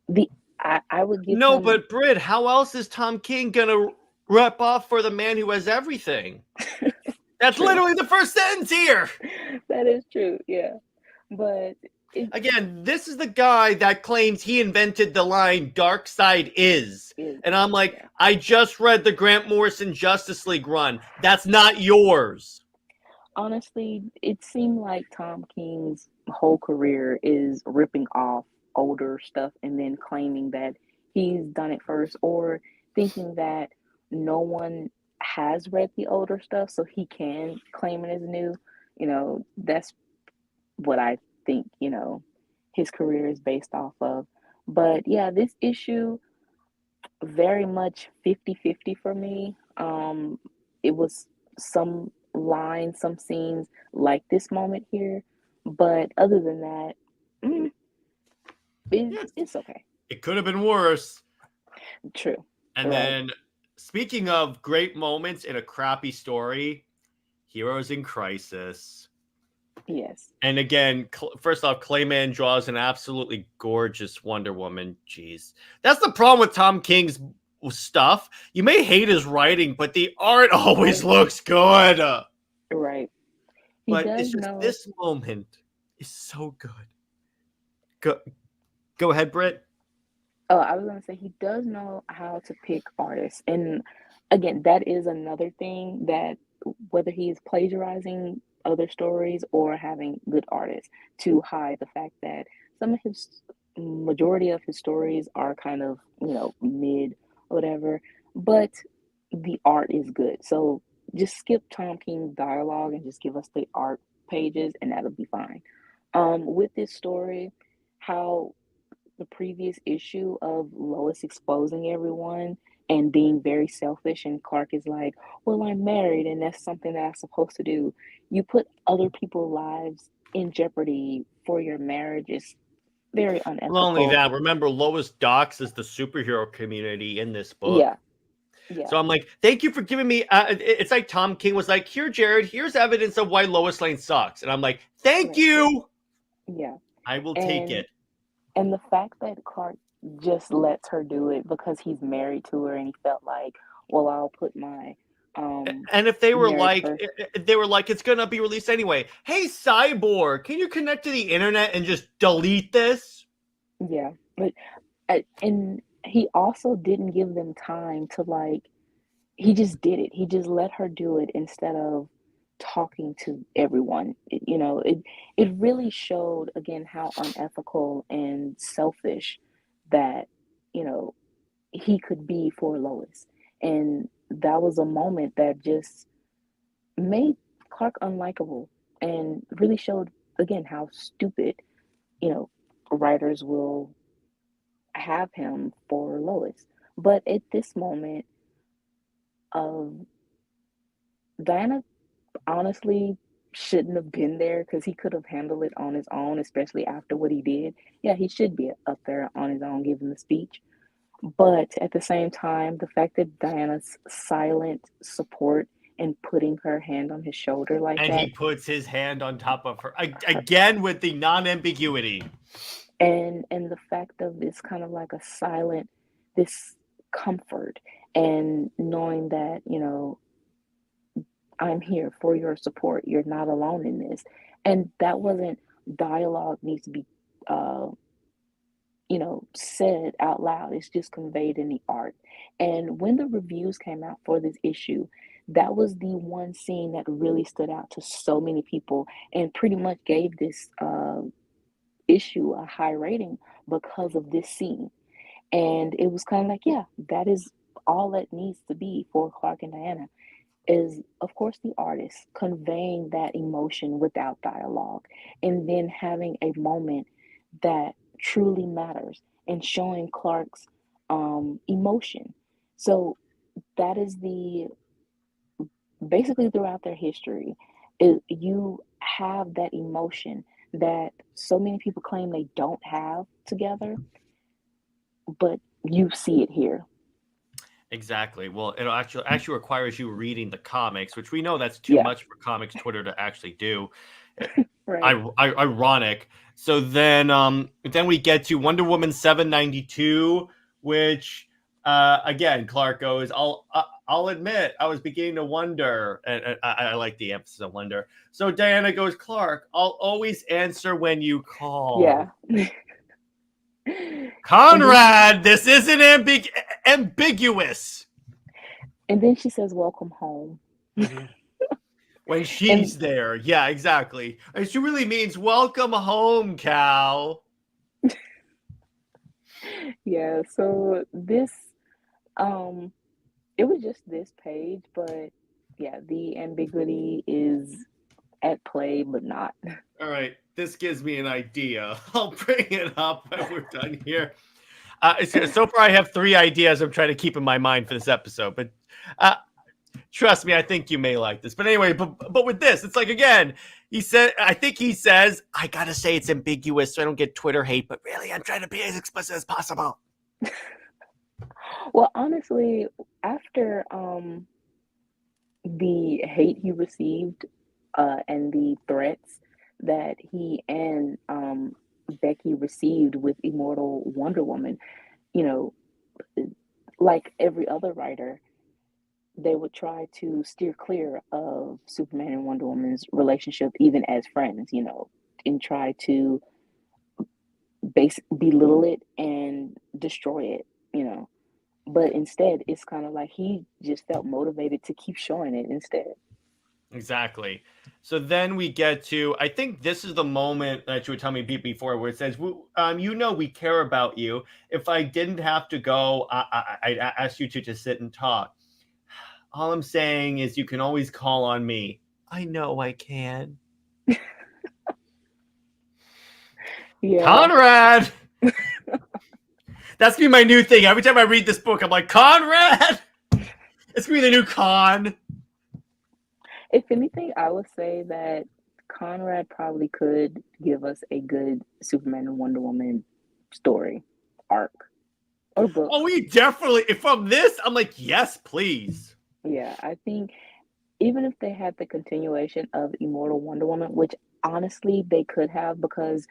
the I would give No, him but Brit, how else is Tom King going to rep off for the man who has everything? That's true. literally the first sentence here. That is true, yeah. But it Again, this is the guy that claims he invented the line "Dark Side is," is, and I'm like, yeah. I just read the Grant Morrison Justice League run. That's not yours. Honestly, it seemed like Tom King's whole career is ripping off older stuff and then claiming that he's done it first, or thinking that no one has read the older stuff so he can claim it as new. That's what I think, his career is based off of. But yeah, this issue very much 50-50 for me. It was some lines, some scenes like this moment here, but other than that, mm, Yes, it's okay. it could have been worse. True, And right? then, speaking of great moments in a crappy story, Heroes in Crisis. Yes. And again, first off, Clayman draws an absolutely gorgeous Wonder Woman. Jeez. That's the problem with Tom King's stuff. You may hate his writing, but the art always Right. looks good. Right. He But does it's just know. this moment is so good. Go, go ahead, Britt. Oh, I was gonna say he does know how to pick artists, and again, that is another thing that whether he is plagiarizing other stories or having good artists to hide the fact that some of his majority of his stories are kind of mid or whatever, but the art is good. So just skip Tom King's dialogue and just give us the art pages, and that'll be fine. With this story, how the previous issue of Lois exposing everyone and being very selfish, and Clark is like, "Well, I'm married, and that's something that I'm supposed to do." You put other people's lives in jeopardy for your marriage is very Not only unethical. that, remember Lois Dox is the superhero community in this book. Yeah, yeah, So I'm like, thank you for giving me. It's like Tom King was like, here, Jared, here's evidence of why Lois Lane sucks. And I'm like, thank right, you. yeah. I will take And it. and the fact that Clark just lets her do it because he's married to her and he felt like, well, I'll put my And if they were marriage like, first. it's gonna be released anyway. Hey, Cyborg, can you connect to the internet and just delete this? Yeah, but and he also didn't give them time to like. He just did it. He just let her do it instead of talking to everyone. It really showed again how unethical and selfish that you know he could be for Lois, and that was a moment that just made Clark unlikable and really showed again how stupid you know writers will have him for Lois. But at this moment of Diana honestly shouldn't have been there because he could have handled it on his own, especially after what he did. Yeah, he should be up there on his own giving the speech. But at the same time, the fact that Diana's silent support and putting her hand on his shoulder like And he that, puts his hand on top of her her, again with the non-ambiguity. and the fact of this kind of like a silent, this comfort and knowing that, I'm here for your support. You're not alone in this. And that wasn't dialogue needs to be uh, said out loud. It's just conveyed in the art. And when the reviews came out for this issue, that was the one scene that really stood out to so many people and pretty much gave this issue a high rating because of this scene. And it was kind of like, yeah, that is all that needs to be for Clark and Diana is of course the artist conveying that emotion without dialogue and then having a moment that truly matters and showing Clark's emotion. So that is the basically throughout their history you have that emotion that so many people claim they don't have together, but you see it here. Exactly. Well, it actually requires you reading the comics, which we know that's too Yeah, much for comics Twitter to actually do. right. Ironic. So then we get to Wonder Woman 792, which again Clark goes, I'll admit I was beginning to wonder, and I like the emphasis on wonder. So Diana goes, Clark, I'll always answer when you Yeah. call. And then Conrad, this isn't ambiguous. she says, "Welcome home." Mhm. When And she's there. Yeah, exactly. And she really means welcome home, Cal. yeah, so this um it was just this page, but yeah, the ambiguity is at play, but not. All right, this gives me an idea. I'll bring it up when we're done here. So far, I have three ideas I'm trying to keep in my mind for this episode, but uh, trust me, I think you may like this. But anyway, but with this, it's like again, I think he says, I gotta say it's ambiguous so I don't get Twitter hate, but really, I'm trying to be as explicit as possible. Well, honestly, after the hate he received and the threats, that he and Becky received with Immortal Wonder Woman, you know, like every other writer, they would try to steer clear of Superman and Wonder Woman's relationship, even as friends, and try to belittle it and destroy it. But instead, it's kind of like he just felt motivated to keep showing it instead. Exactly. So then we get to, I think this is the moment that you were telling me before, where it says, we care about you. If I didn't have to go, I'd ask you to just sit and talk. All I'm saying is you can always call on me. I know I can. Yeah. Conrad! That's gonna be my new thing. Every time I read this book, I'm like, Conrad! It's gonna be the new Con. If anything, I would say that Conrad probably could give us a good Superman and Wonder Woman story, arc, or book. Oh, we definitely, from this, I'm like, yes, please. Yeah, I think even if they had the continuation of Immortal Wonder Woman, which honestly they could have because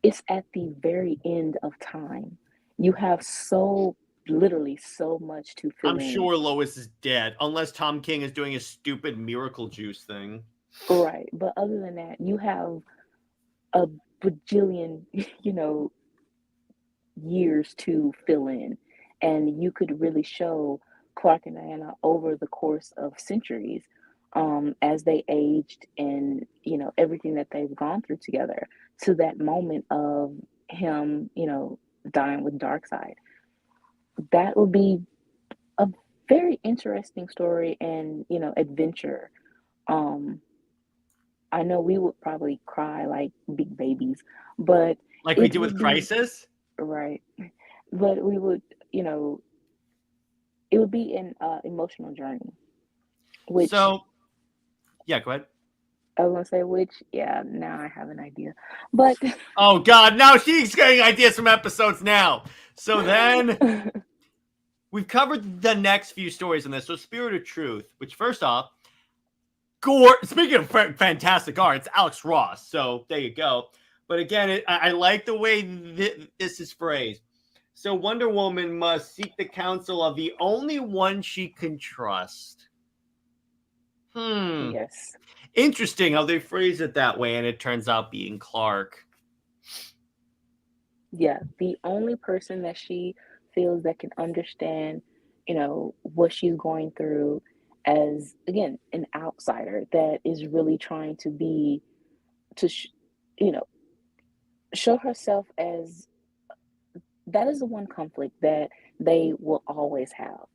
it's at the very end of time. You have so literally so much to fill I'm in. sure Lois is dead, unless Tom King is doing his stupid miracle juice thing. Right. But other than that, you have a bajillion, years to fill in. And you could really show Clark and Diana over the course of centuries, as they aged and, everything that they've gone through together to that moment of him, dying with Darkseid. That would be a very interesting story and, adventure. Um, I know we would probably cry like big babies, but Like we it did with would be Crisis? right. But we would, it would be an emotional journey, which So, yeah, go ahead. I was gonna say, yeah, now I have an idea, but Oh, God, now she's getting ideas from episodes now. So then we've covered the next few stories in this. So, Spirit of Truth, which first off, speaking of fantastic art, it's Alex Ross. So there you go. But again, I like the way this is phrased. So Wonder Woman must seek the counsel of the only one she can trust. yes, Interesting how they phrase it that way, and it turns out being Clark. yeah, the only person that she feels that can understand, what she's going through as again an outsider that is really trying to be to, you know, show herself as that is the one conflict that they will always have.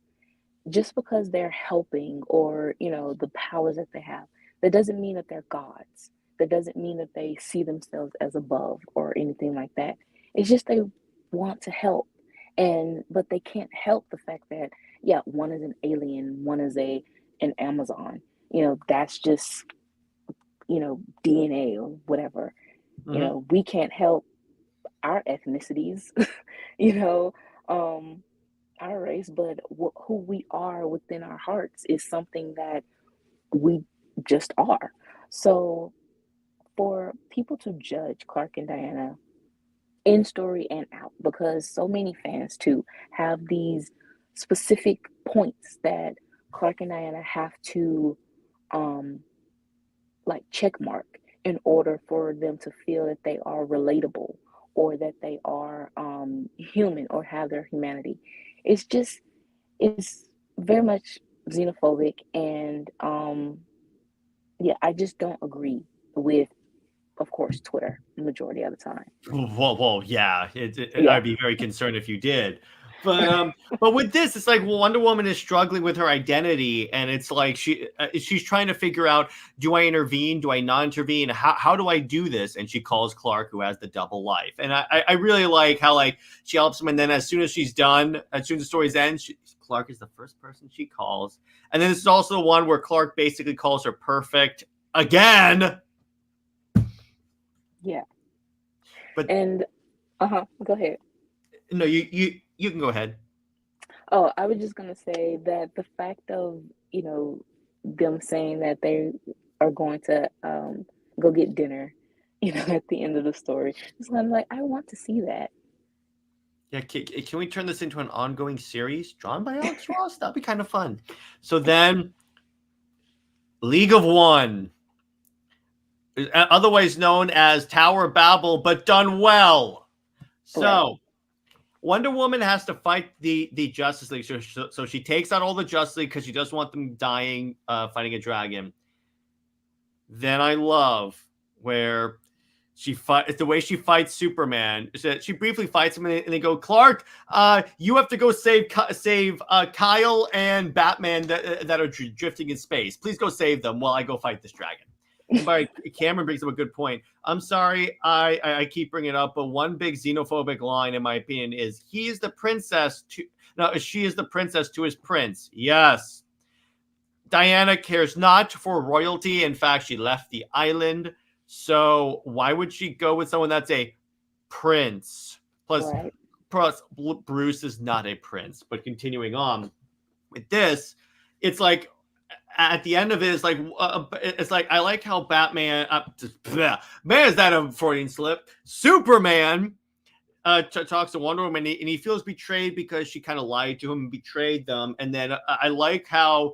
Just because they're helping or, the powers that they have, that doesn't mean that they're gods. That doesn't mean that they see themselves as above or anything like that. It's just they want to help. And but they can't help the fact that yeah, one is an alien, one is an Amazon. That's just, DNA or whatever. Mm-hmm. We can't help our ethnicities, you know, um, our race, but who we are within our hearts is something that we just are. So for people to judge Clark and Diana in story and out, because so many fans too have these specific points that Clark and Diana have to um like check mark in order for them to feel that they are relatable or that they are human or have their humanity. It's just it's very much xenophobic and yeah, I just don't agree with, of course, Twitter the majority of the time. Whoa, yeah. Yeah. I'd be very concerned if you did. But with this, it's like Wonder Woman is struggling with her identity, and it's like she's trying to figure out: do I intervene? Do I not intervene? How do I do this? And she calls Clark, who has the double life, and I really like how like she helps him, and then as soon as she's done, as soon as the story's end, Clark is the first person she calls, and then this is also the one where Clark basically calls her perfect again. Yeah. But And go ahead. no, you can go ahead. Oh, I was just gonna say that the fact of, them saying that they are going to go get dinner at the end of the story. It's kind of like, I want to see that. Yeah, can we turn this into an ongoing series drawn by Alex Ross? That'd be kind of fun. So then, League of One, otherwise known as Tower of Babel, but done well. Right. So Wonder Woman has to fight the Justice League. So she takes out all the Justice League because she doesn't want them dying fighting a dragon. Then I love where the way she fights Superman. She briefly fights him, and they go, Clark, you have to go save Kyle and Batman that are drifting in space. Please go save them while I go fight this dragon. And Cameron brings up a good point. I'm sorry, I keep bringing it up, but one big xenophobic line, in my opinion, is she is the princess to his prince. Yes. Diana cares not for royalty. In fact, she left the island. So why would she go with someone that's a prince? Plus, Right. Bruce is not a prince. But continuing on with this, it's like at the end of it, it's like I like how Batman, man, is that a Freudian slip? Superman talks to Wonder Woman, and he feels betrayed because she kind of lied to him and betrayed them. And then I like how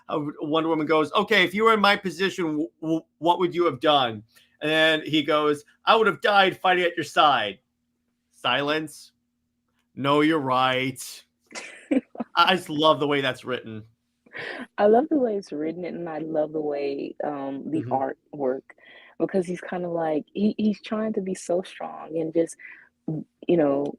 Wonder Woman goes, okay, if you were in my position, what would you have done? And then he goes, I would have died fighting at your side. Silence. No, you're right. I just love the way that's written. I love the way it's written, and I love the way the Mm-hmm. artwork, because he's kind of like he's trying to be so strong and just you know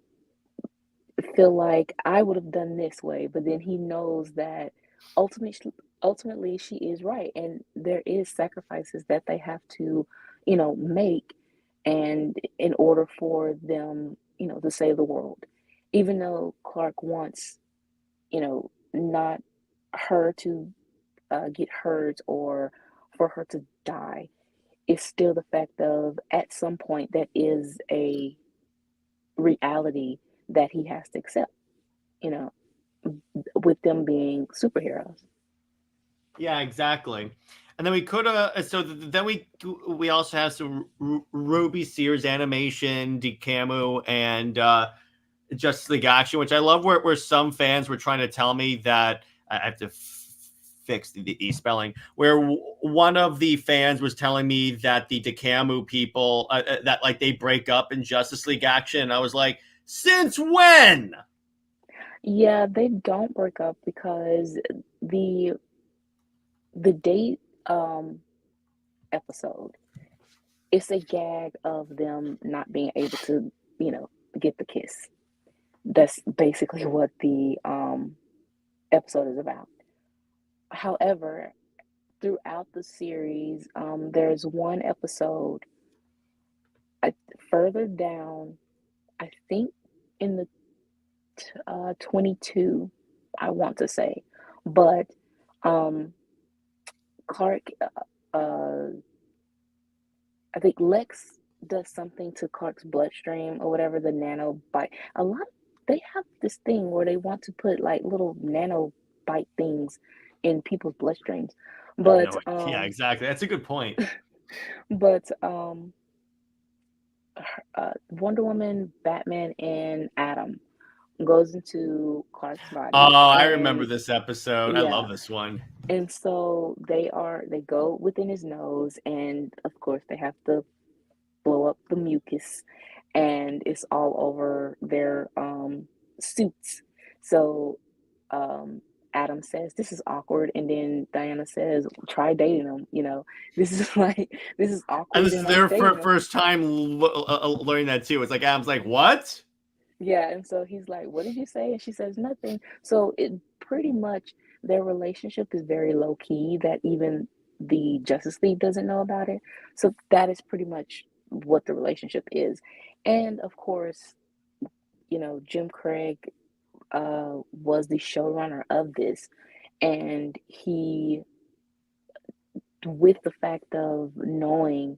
feel like I would have done this way, but then he knows that ultimately ultimately she is right, and there is sacrifices that they have to make, and in order for them to save the world, even though Clark wants not her to get hurt or for her to die. It's still the fact of at some point that is a reality that he has to accept, you know, with them being superheroes. Yeah, exactly. And then we could have. So then we also have some Ruby Sears animation, DeCamu, and Justice League Action, which I love. Where some fans were trying to tell me that I have to fix the spelling. Where one of the fans was telling me that the DeCamu people that like they break up in Justice League Action. I was like, since when? Yeah, they don't break up because the the date episode, it's a gag of them not being able to, get the kiss. That's basically what the episode is about. However, throughout the series, there's one episode further down, I think in the 22, I want to say, but um, Clark, I think Lex does something to Clark's bloodstream or whatever, the nanobite. A lot, they have this thing where they want to put like little nanobite things in people's bloodstreams, I have but no. Yeah, exactly. That's a good point. but Wonder Woman, Batman, and Atom goes into Clark's Oh, body, I remember and this episode. I yeah, love this one. and so they go within his nose, and of course they have to blow up the mucus, and it's all over their suits. So um Adam says this is awkward, and then Diana says try dating him. This is like this is And awkward this is and I'm their dating him. first time learning that too. It's like Adam's like, what? Yeah, and so he's like, "What did you say?" And she says nothing. So it pretty much their relationship is very low key, that even the Justice League doesn't know about it. So that is pretty much what the relationship is. And of course, Jim Craig was the showrunner of this, and he, with the fact of knowing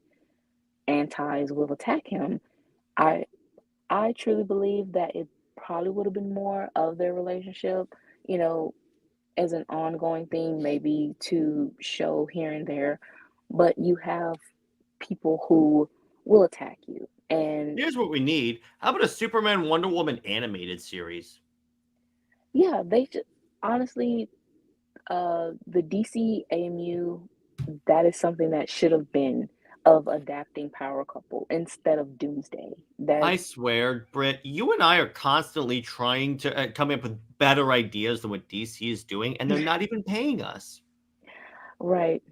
antis will attack him, I I truly believe that it probably would have been more of their relationship, you know, as an ongoing thing, maybe to show here and there. But you have people who will attack you. And Here's what we need. How about a Superman Wonder Woman animated series? yeah, they should honestly, the DC AMU, that is something that should have been of adapting Power Couple instead of Doomsday. That I swear, Britt, you and I are constantly trying to come up with better ideas than what DC is doing, and they're not even paying us. right.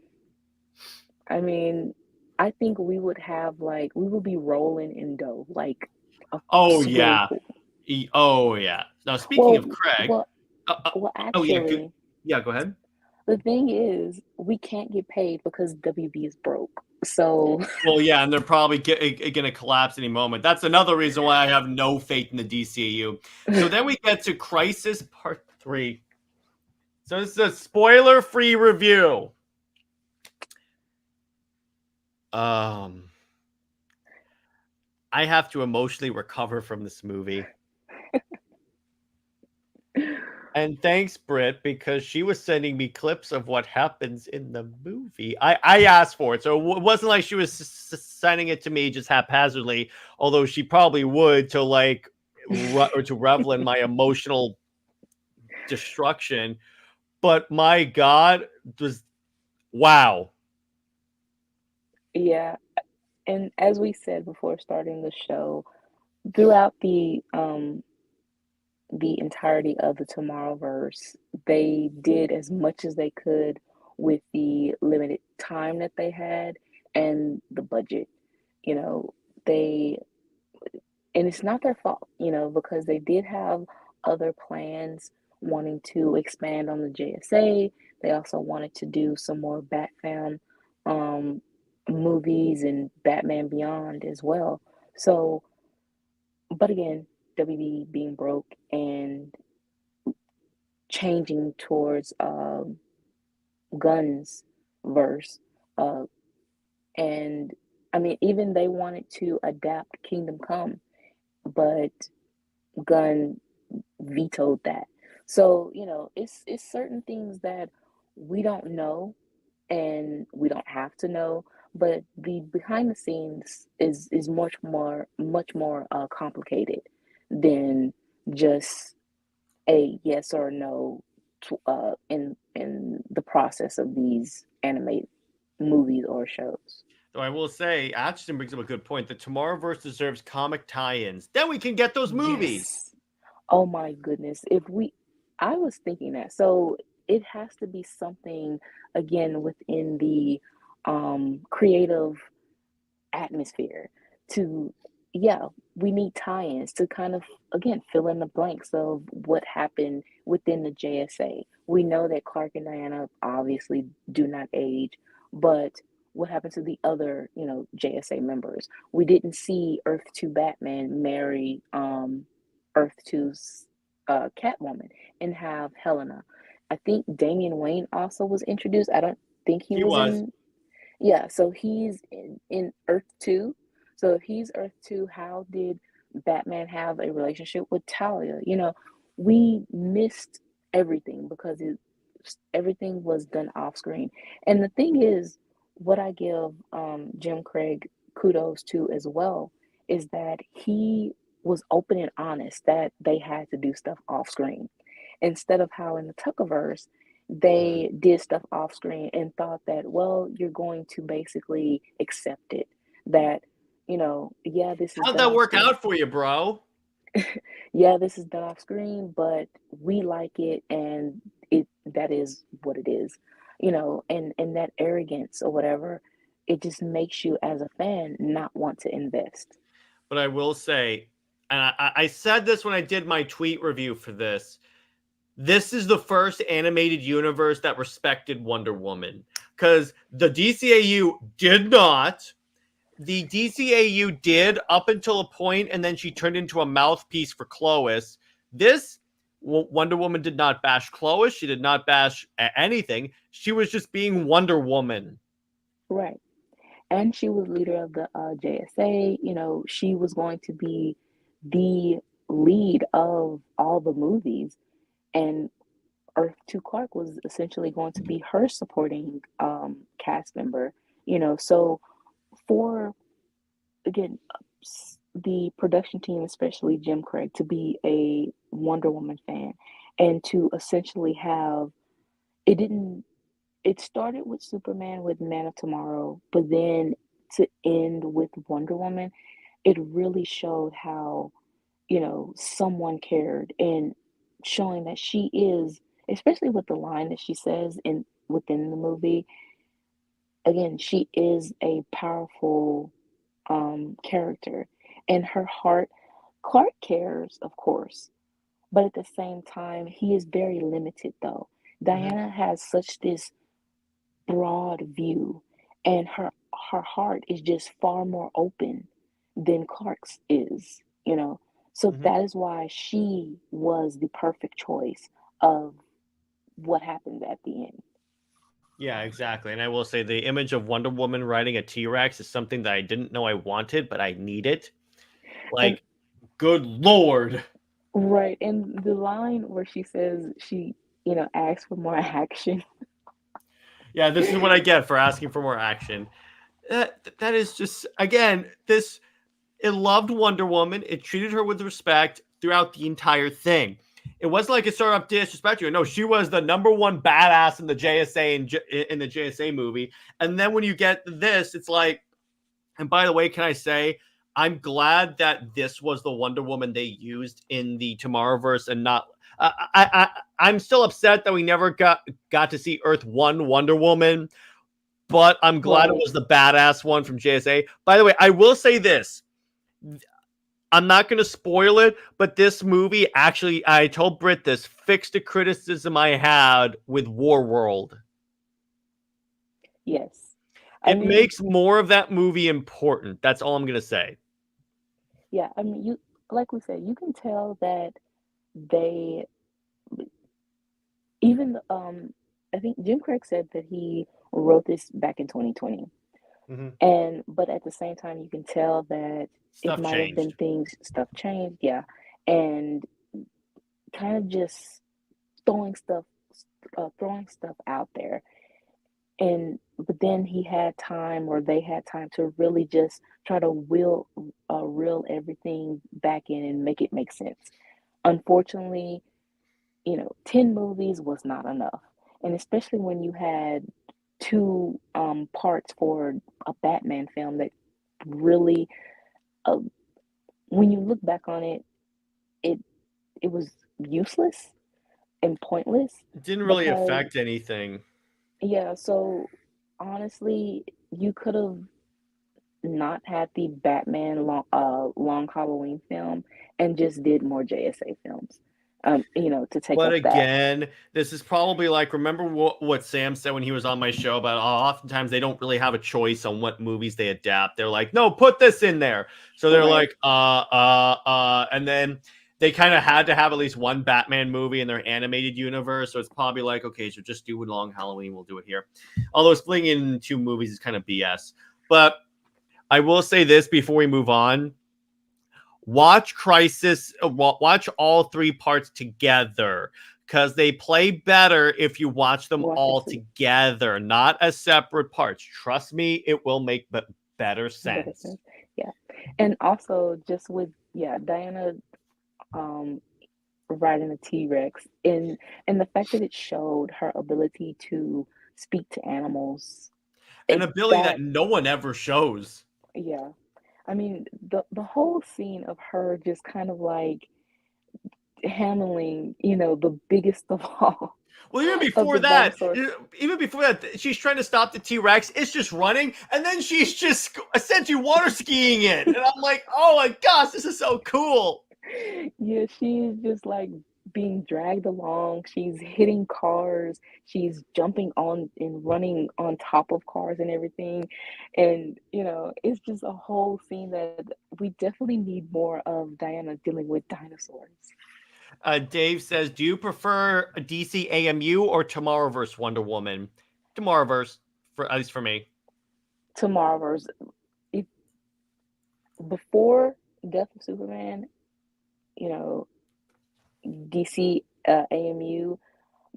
I mean, I think we would have like we would be rolling in dough, like a Oh swimming yeah, pool. oh yeah. Now speaking Well, of Craig, well, uh, uh, well. oh yeah, Actually, yeah. Go ahead. the thing is, we can't get paid because WB is broke. So, Well, yeah, and they're probably going to collapse any moment. That's another reason why I have no faith in the DCU. So then we get to Crisis Part 3. So this is a spoiler-free review. I have to emotionally recover from this movie. And thanks, Britt, because she was sending me clips of what happens in the movie. I asked for it, so it wasn't like she was sending it to me just haphazardly. Although she probably would to or to revel in my emotional destruction. But my God, was wow. yeah. And as we said before starting the show, throughout the entirety of the Tomorrowverse, they did as much as they could with the limited time that they had and the budget. You know, they and it's not their fault, because they did have other plans wanting to expand on the JSA. They also wanted to do some more Batman um, movies and Batman Beyond as well. So, but again, WB being broke and changing towards guns verse, uh, and I mean, even they wanted to adapt Kingdom Come, but Gunn vetoed that. So, it's certain things that we don't know and we don't have to know, but the behind the scenes is much more complicated than just a yes or no in the process of these animated movies or shows. So I will say, Atchison brings up a good point. The Tomorrowverse deserves comic tie-ins. Then we can get those movies. Yes. Oh my goodness. I was thinking that. So it has to be something again within the creative atmosphere to, yeah, we need tie-ins to kind of again fill in the blanks of what happened within the JSA. We know that Clark and Diana obviously do not age, but what happened to the other, JSA members? We didn't see Earth 2 Batman marry Earth 2's Catwoman and have Helena. I think Damian Wayne also was introduced. I don't think he He was was. in. Yeah, so he's in Earth 2. So if he's Earth 2, how did Batman have a relationship with Talia? We missed everything because everything was done off screen. And the thing is, what I give Jim Craig kudos to as well is that he was open and honest that they had to do stuff off screen instead of how in the Tuckerverse they did stuff off screen and thought that, well, you're going to basically accept it. That, yeah, this is How'd done that off work screen. out for you, bro? Yeah, this is done off screen, but we like it and that is what it is. And that arrogance or whatever, it just makes you as a fan not want to invest. But I will say, and I said this when I did my tweet review for this. This is the first animated universe that respected Wonder Woman because the DCAU did not. The DCAU did up until a point, and then she turned into a mouthpiece for Clois. This Wonder Woman did not bash Clois. She did not bash anything. She was just being Wonder Woman. Right. And she was leader of the JSA. She was going to be the lead of all the movies, and Earth 2 Clark was essentially going to be her supporting cast member. So for, again, the production team, especially Jim Craig, to be a Wonder Woman fan and to essentially have it didn't it started with Superman with Man of Tomorrow, but then to end with Wonder Woman, it really showed how, someone cared, and showing that she is, especially with the line that she says in within the movie, again, she is a powerful character. And her heart, Clark cares, of course, but at the same time, he is very limited though. Hmm. Diana has such this broad view, and her heart is just far more open than Clark's is. So Hmm. that is why she was the perfect choice of what happened at the end. Yeah, exactly. And I will say the image of Wonder Woman riding a T-Rex is something that I didn't know I wanted, but I need it. And Like, good lord. right, and the line where she says she, asks for more action. Yeah, this is what I get for asking for more action. That is just, again, this, it loved Wonder Woman. It treated her with respect throughout the entire thing. It wasn't like it started up disrespecting her. No, she was the number one badass in the JSA in the JSA movie. And then when you get this, it's like, and by the way, can I say, I'm glad that this was the Wonder Woman they used in the Tomorrowverse and not. I'm still upset that we never got to see Earth One Wonder Woman, but I'm glad it Right. was the badass one from JSA. By the way, I will say this. I'm not going to spoil it, but this movie actually, I told Brit this, fixed a criticism I had with Warworld. Yes. I It mean, makes more of that movie important. That's all I'm going to say. yeah, I mean, like we said, you can tell that they even I think Jim Craig said that he wrote this back in 2020. Mhm. And but at the same time you can tell that it Stuff might have been changed. things stuff changed, yeah. And kind of just throwing stuff throwing stuff out there. And but then he had time, or they had time, to really just try to reel everything back in and make it make sense. Unfortunately, 10 movies was not enough. And especially when you had two parts for a Batman film that really, uh, when you look back on it, it it was useless and pointless It didn't really because, affect anything. yeah, so honestly, you could have not had the Batman long Halloween film and just did more JSA films, to take But up that. again, this is probably like, remember what Sam said when he was on my show about oftentimes they don't really have a choice on what movies they adapt. They're like, no, put this in there. So they're Right. like, and then they kind of had to have at least one Batman movie in their animated universe. So it's probably like, okay, so just do a long Halloween. We'll do it here. Although splitting it into two movies is kind of BS. But I will say this before we move on. Watch Crisis, watch all three parts together because they play better if you watch them Watch it all too. together, not as separate parts. Trust me, it will make better Better sense. sense. Yeah. And also just with, yeah, Diana um riding a T-Rex, and the fact that it showed her ability to speak to animals. An It ability that that no one ever shows. Yeah. I mean, the whole scene of her just kind of like handling, the biggest of all Well, of the dinosaurs. even before that, she's trying to stop the T Rex. It's just running, and then she's just essentially water skiing it. And I'm like, oh my gosh, this is so cool. Yeah, she's just like being dragged along. She's hitting cars. She's jumping on and running on top of cars and everything. And, it's just a whole scene that we definitely need more of Diana dealing with dinosaurs. Dave says, "Do you prefer a DC AMU or Tomorrowverse Wonder Woman?" Tomorrowverse, for at least for me. Tomorrow's if, before Death of Superman, you know, DC AMU,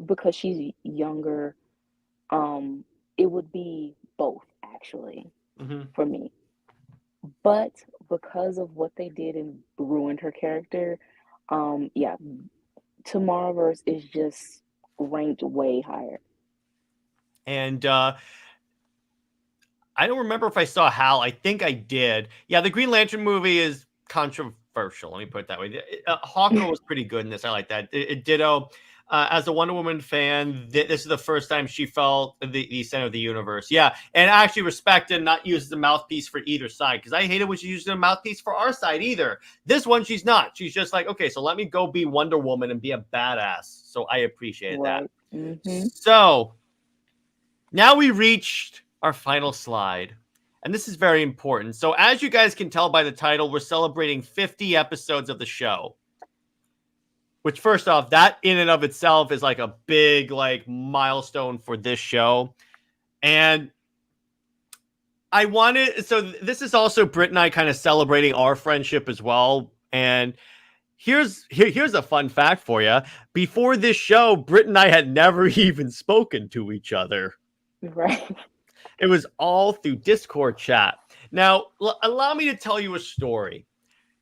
because she's younger, it would be both actually Hmm. for me. but because of what they did and ruined her character, yeah, Tomorrowverse is just ranked way higher. And I don't remember if I saw Hal. I think I did. Yeah, the Green Lantern movie is controversial. Let me put it that way. Hawker was pretty good in this. I like that. Ditto. As a Wonder Woman fan, this is the first time she felt the center of the universe. Yeah, and I actually respect and not use the mouthpiece for either side, because I hated when she used a mouthpiece for our side either. This one, she's not. She's just like, okay, so let me go be Wonder Woman and be a badass. So I appreciate Right. that. Mm-hmm. So now we reached our final slide. And this is very important. So as you guys can tell by the title, we're celebrating 50 episodes of the show. Which, first off, that in and of itself is like a big like milestone for this show. And I wanted, so this is also Brit and I kind of celebrating our friendship as well. And here's a fun fact for you. Before this show, Brit and I had never even spoken to each other. Right. It was all through Discord chat. Now, allow me to tell you a story.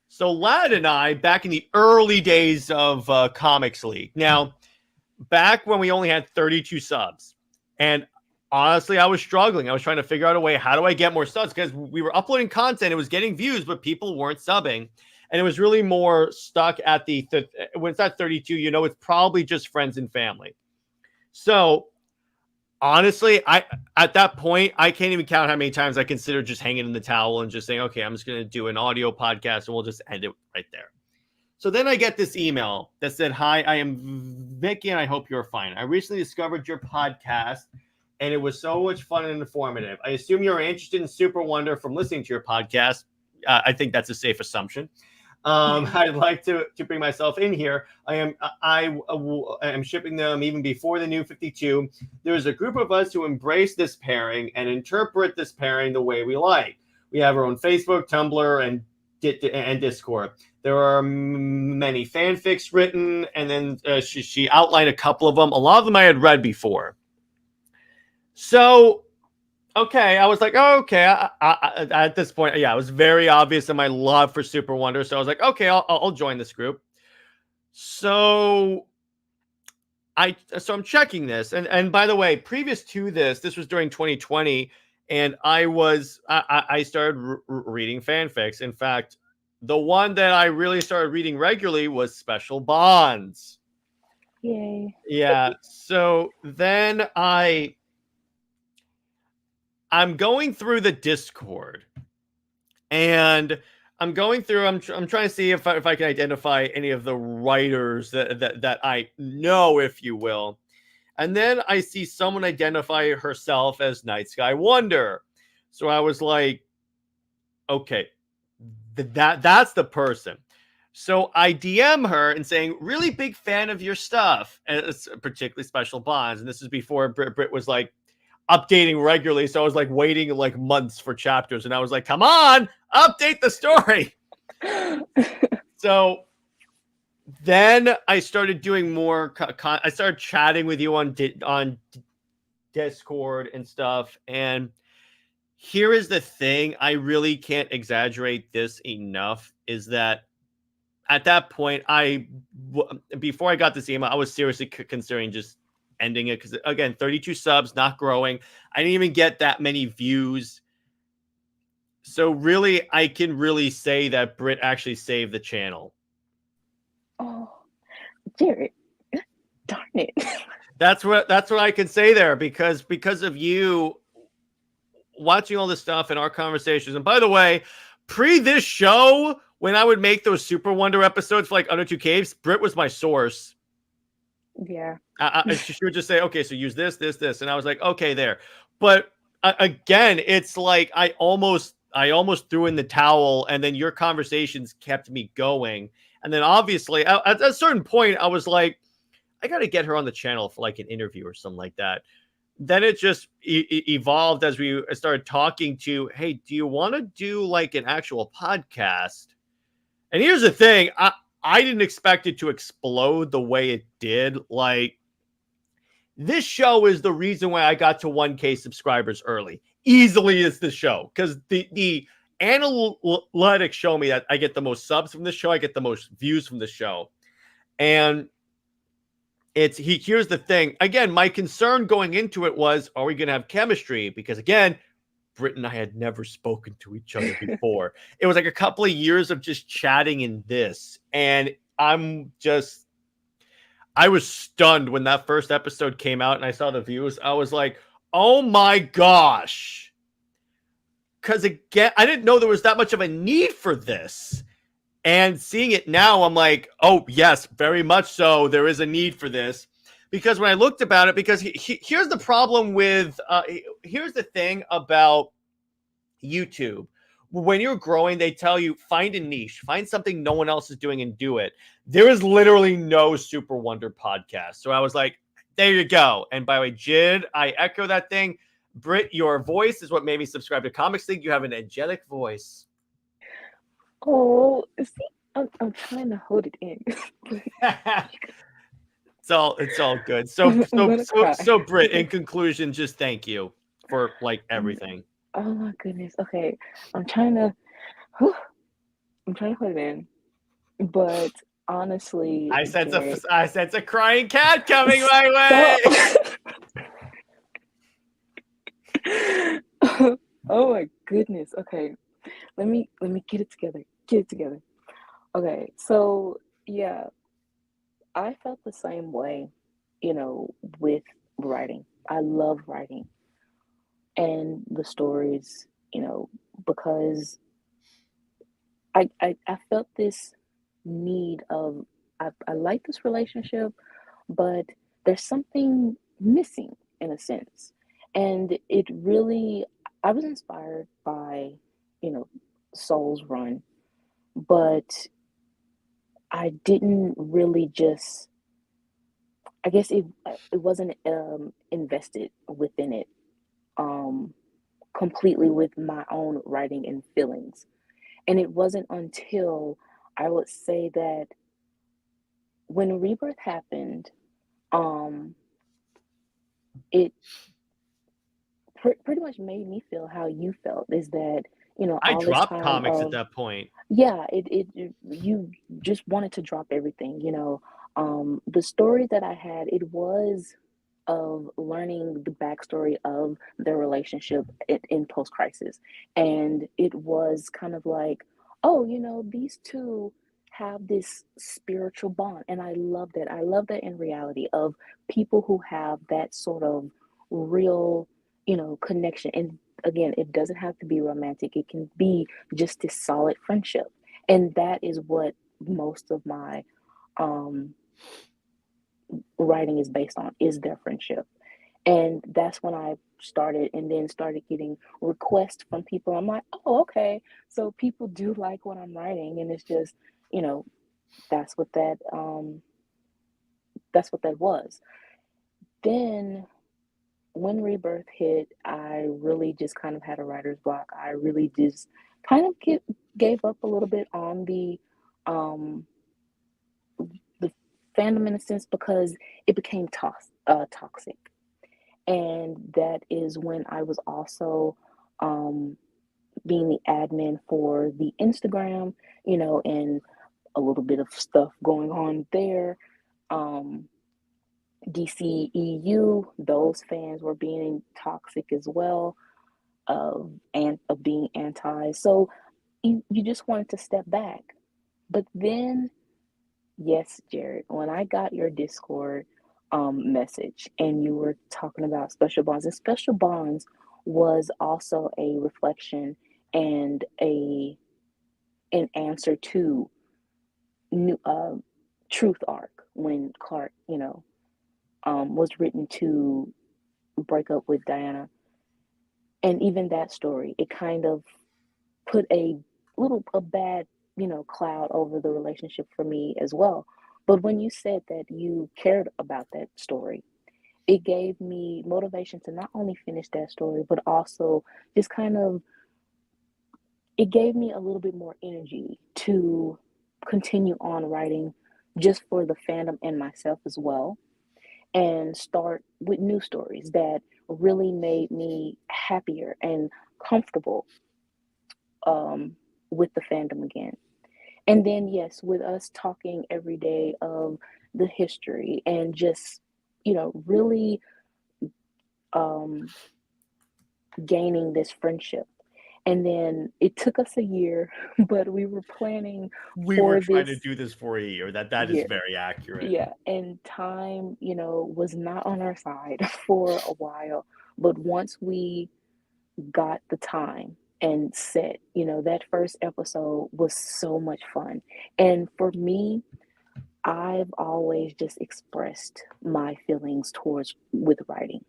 So Lad and I, back in the early days of Comics League. Now, back when we only had 32 subs. And honestly, I was struggling. I was trying to figure out a way, how do I get more subs? Because we were uploading content. It was getting views, but people weren't subbing. And it was really more stuck at when it's at 32, it's probably just friends and family. So honestly, at that point, I can't even count how many times I considered just hanging in the towel and just saying, okay, I'm just going to do an audio podcast and we'll just end it right there. So then I get this email that said, hi, I am Vicky and I hope you're fine. I recently discovered your podcast and it was so much fun and informative. I assume you're interested in SuperWonder from listening to your podcast. I think that's a safe assumption. I'd like to bring myself in here. I am shipping them even before the new 52. There's a group of us who embrace this pairing and interpret this pairing the way we like. We have our own Facebook, Tumblr, and Discord. There are many fanfics written, and then she outlined a couple of them. A lot of them I had read before. So okay, I was like, oh, okay. At this point, yeah, it was very obvious in my love for SuperWonder. So I was like, okay, I'll join this group. So I'm checking this, and by the way, previous to this was during 2020, and I started reading fanfics. In fact, the one that I really started reading regularly was Special Bonds. Yay! Yeah. So then I'm going through the Discord, and I'm going through. I'm trying to see if I can identify any of the writers that I know, if you will. And then I see someone identify herself as Night Sky Wonder. So I was like, okay, that's the person. So I DM her and saying, really big fan of your stuff, and it's particularly Special Bonds. And this is before Brit was like updating regularly. So I was like waiting like months for chapters. And I was like, come on, update the story. So then I started doing more. I started chatting with you on Discord and stuff. And here is the thing. I really can't exaggerate this enough, is that at that point, before I got this email, I was seriously considering just ending it, because again, 32 subs, not growing. I didn't even get that many views. So really, I can really say that Brit actually saved the channel. Oh, Jared, darn it. That's what I can say there, because of you watching all this stuff and our conversations. And by the way, pre this show, when I would make those SuperWonder episodes for like Under Two Caves, Brit was my source. Yeah. She would just say, okay, so use this. And I was like, okay, there. But again, it's like I almost threw in the towel, and then your conversations kept me going. And then obviously at a certain point, I was like, I got to get her on the channel for like an interview or something like that. Then it just evolved as we started talking to, hey, do you want to do like an actual podcast? And here's the thing. I didn't expect it to explode the way it did. Like, this show is the reason why I got to 1K subscribers early. Easily is the show, because the analytics show me that I get the most subs from the show. I get the most views from the show. And here's the thing. Again, my concern going into it was, are we going to have chemistry? Because again, Brit and I had never spoken to each other before. It was like a couple of years of just chatting in this. And I was stunned when that first episode came out and I saw the views. I was like, oh my gosh. Because again, I didn't know there was that much of a need for this. And seeing it now, I'm like, oh, yes, very much so. There is a need for this. Because when I looked about it, because here's the problem with, here's the thing about YouTube. When you're growing, they tell you, find a niche, find something no one else is doing and do it. There is literally no SuperWonder podcast. So I was like, there you go. And by the way, Jid, I echo that thing. Brit, your voice is what made me subscribe to Comics League. You have an angelic voice. Oh, see, I'm trying to hold it in. It's all good. So Brit, in conclusion, just thank you for like everything. Oh my goodness. Okay, I'm trying to hold it in, but honestly, I sense Jared, a crying cat coming my way. Oh my goodness. Okay, let me get it together. Okay, so yeah, I felt the same way, with writing. I love writing and the stories, because I felt this need of, I like this relationship, but there's something missing in a sense. And it really, I was inspired by, Soul's Run, but I didn't really just, I guess it wasn't invested within it completely with my own writing and feelings. And it wasn't until I would say that when Rebirth happened, it pretty much made me feel how you felt, is that, I all this dropped time comics at of, that point. yeah, you just wanted to drop everything, the story that I had, it was of learning the backstory of their relationship in post-crisis. And it was kind of like, oh, these two have this spiritual bond. And I love that. I love that in reality of people who have that sort of real, connection. And again, it doesn't have to be romantic. It can be just this solid friendship. And that is what most of my writing is based on, is their friendship. And that's when I started getting requests from people. I'm like, oh, okay, so people do like what I'm writing. And it's just, that's what that was. Then when Rebirth hit, I really just kind of had a writer's block. I really just kind of gave up a little bit on the fandom, in a sense, because it became toxic. And that is when I was also being the admin for the Instagram, and a little bit of stuff going on there. DCEU, those fans were being toxic as well, of being anti. So you just wanted to step back. But then, yes, Jared, when I got your Discord message and you were talking about special bonds, and special bonds was also a reflection and an answer to new Truth arc, when Clark, was written to break up with Diana. And even that story, it kind of put a bad, cloud over the relationship for me as well. But when you said that you cared about that story, it gave me motivation to not only finish that story, but also just kind of, it gave me a little bit more energy to continue on writing, just for the fandom and myself as well, and start with new stories that really made me happier and comfortable. with the fandom again. And then, yes, with us talking every day of the history and just, really um, gaining this friendship. And then it took us a year, but we were planning We were for trying to this do this for a year. That is year. very accurate. Yeah, and time, was not on our side for a while. But once we got the time and set, that first episode was so much fun. And for me, I've always just expressed my feelings towards with writing.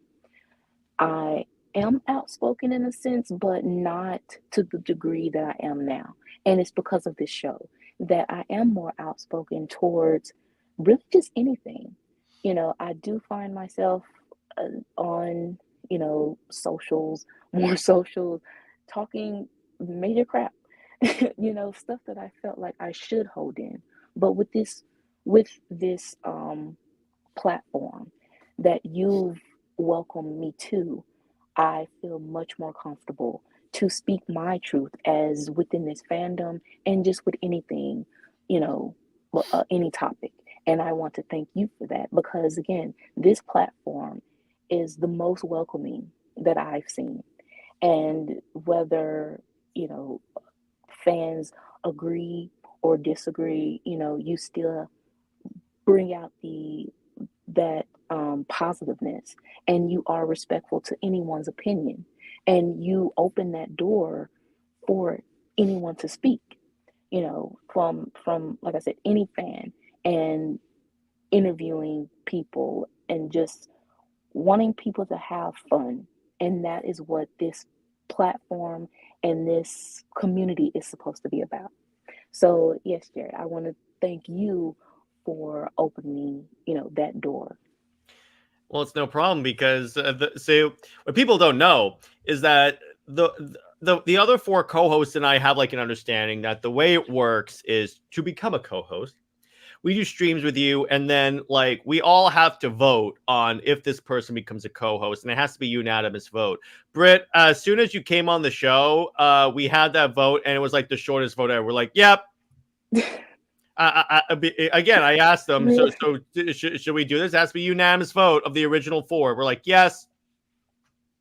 I am outspoken in a sense, but not to the degree that I am now. And it's because of this show that I am more outspoken towards really just anything. I do find myself on, socials, more socials, talking major crap, stuff that I felt like I should hold in. But with this platform that you've welcomed me to, I feel much more comfortable to speak my truth as within this fandom and just with anything, you know, any topic. And I want to thank you for that because, again, this platform is the most welcoming that I've seen. And whether, you know, fans agree or disagree, you still bring out that positiveness, and you are respectful to anyone's opinion, and you open that door for anyone to speak, from like I said, any fan, and interviewing people and just wanting people to have fun. And that is what this platform and this community is supposed to be about. So yes, Jared, I want to thank you for opening, that door. Well, it's no problem because so what people don't know is that the other four co-hosts and I have like an understanding that the way it works is to become a co-host. We do streams with you, and then like we all have to vote on if this person becomes a co-host, and it has to be unanimous vote. Brit, as soon as you came on the show, we had that vote, and it was like the shortest vote ever. We're like, yep. Again, I asked them, so should we do this? It has to be unanimous vote of the original four. We're like, yes.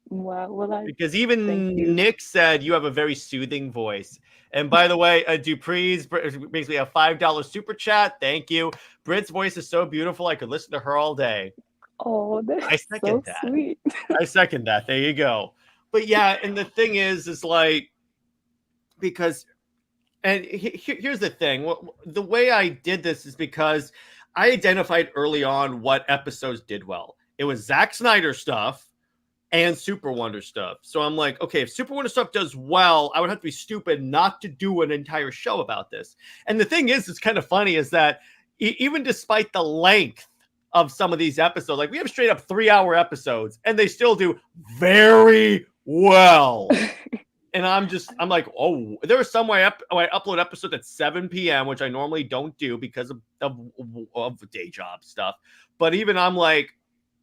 Wow, well, I Because thank even you. Nick said you have a very soothing voice. And by the way, Dupree's brings me a $5 super chat. Thank you. Brit's voice is so beautiful. I could listen to her all day. Oh, that's I so second that. sweet. I second that. There you go. But yeah, and the thing is like, because, and here's the thing. The way I did this is because I identified early on what episodes did well. It was Zack Snyder stuff and SuperWonder stuff. So I'm like, okay, if SuperWonder stuff does well, I would have to be stupid not to do an entire show about this. And the thing is, it's kind of funny is that even despite the length of some of these episodes, like we have straight up 3-hour episodes and they still do very well. And I'm like, oh, there was some way I upload episodes at 7 p.m., which I normally don't do because of day job stuff. But even I'm like,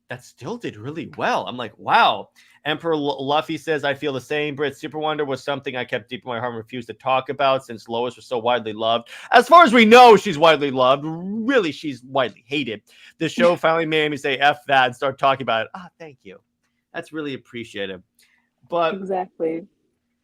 that still did really well. I'm like, wow. Emperor Luffy says, I feel the same. Brit, SuperWonder was something I kept deep in my heart and refused to talk about since Lois was so widely loved. As far as we know, she's widely loved. Really, she's widely hated. The show finally made me say F that and start talking about it. Thank you. That's really appreciative. But Exactly.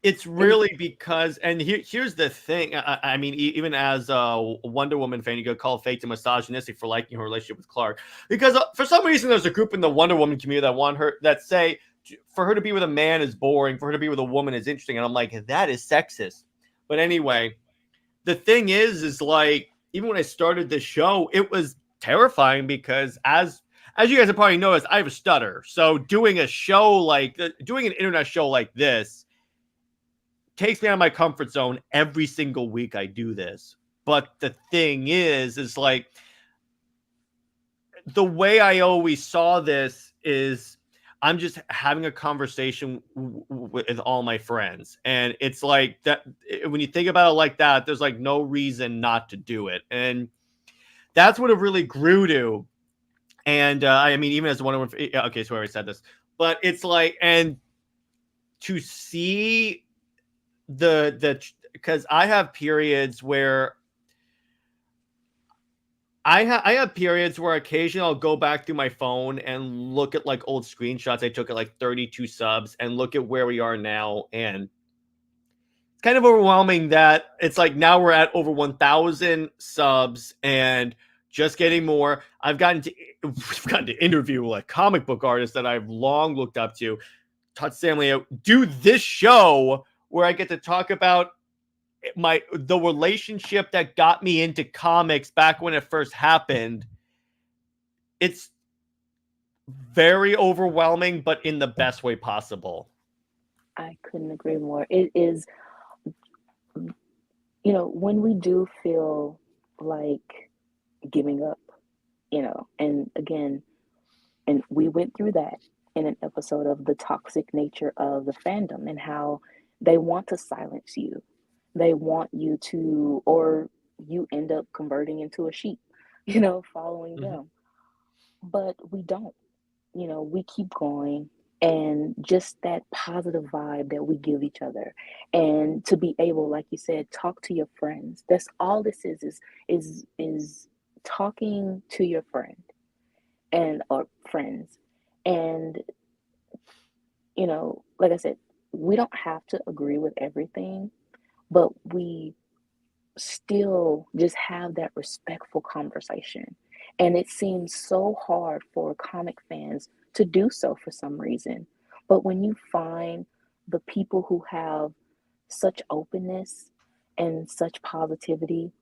it's And really because, and here's the thing. I mean, even as a Wonder Woman fan, you could call fate to misogynistic for liking her relationship with Clark. Because for some reason, there's a group in the Wonder Woman community that want her, that say for her to be with a man is boring, for her to be with a woman is interesting. And I'm like, that is sexist. But anyway, the thing is like, even when I started this show, it was terrifying because as you guys have probably noticed, I have a stutter. So doing an internet show like this takes me out of my comfort zone every single week I do this. But the thing is like the way I always saw this is I'm just having a conversation with all my friends. And it's like that when you think about it like that, there's like no reason not to do it. And that's what it really grew to. And I mean, even as one of okay, so I already said this, but it's like, and to see the because I have periods where I have periods where occasionally I'll go back through my phone and look at like old screenshots I took at like 32 subs and look at where we are now. And it's kind of overwhelming that it's like now we're at over 1,000 subs and just getting more. We've gotten to interview like comic book artists that I've long looked up to. Todd Stanley, do this show where I get to talk about the relationship that got me into comics back when it first happened. It's very overwhelming, but in the best way possible. I couldn't agree more. It is, you know, when we do feel like giving up, you know, and again, and we went through that in an episode of the toxic nature of the fandom and how they want to silence you. They want you to, or you end up converting into a sheep, you know, following them. But we don't, you know, we keep going, and just that positive vibe that we give each other, and to be able, like you said, talk to your friends. That's all this is talking to your friend and or friends. And you know, like I said, we don't have to agree with everything, but we still just have that respectful conversation. And it seems so hard for comic fans to do so for some reason. But when you find the people who have such openness and such positivity,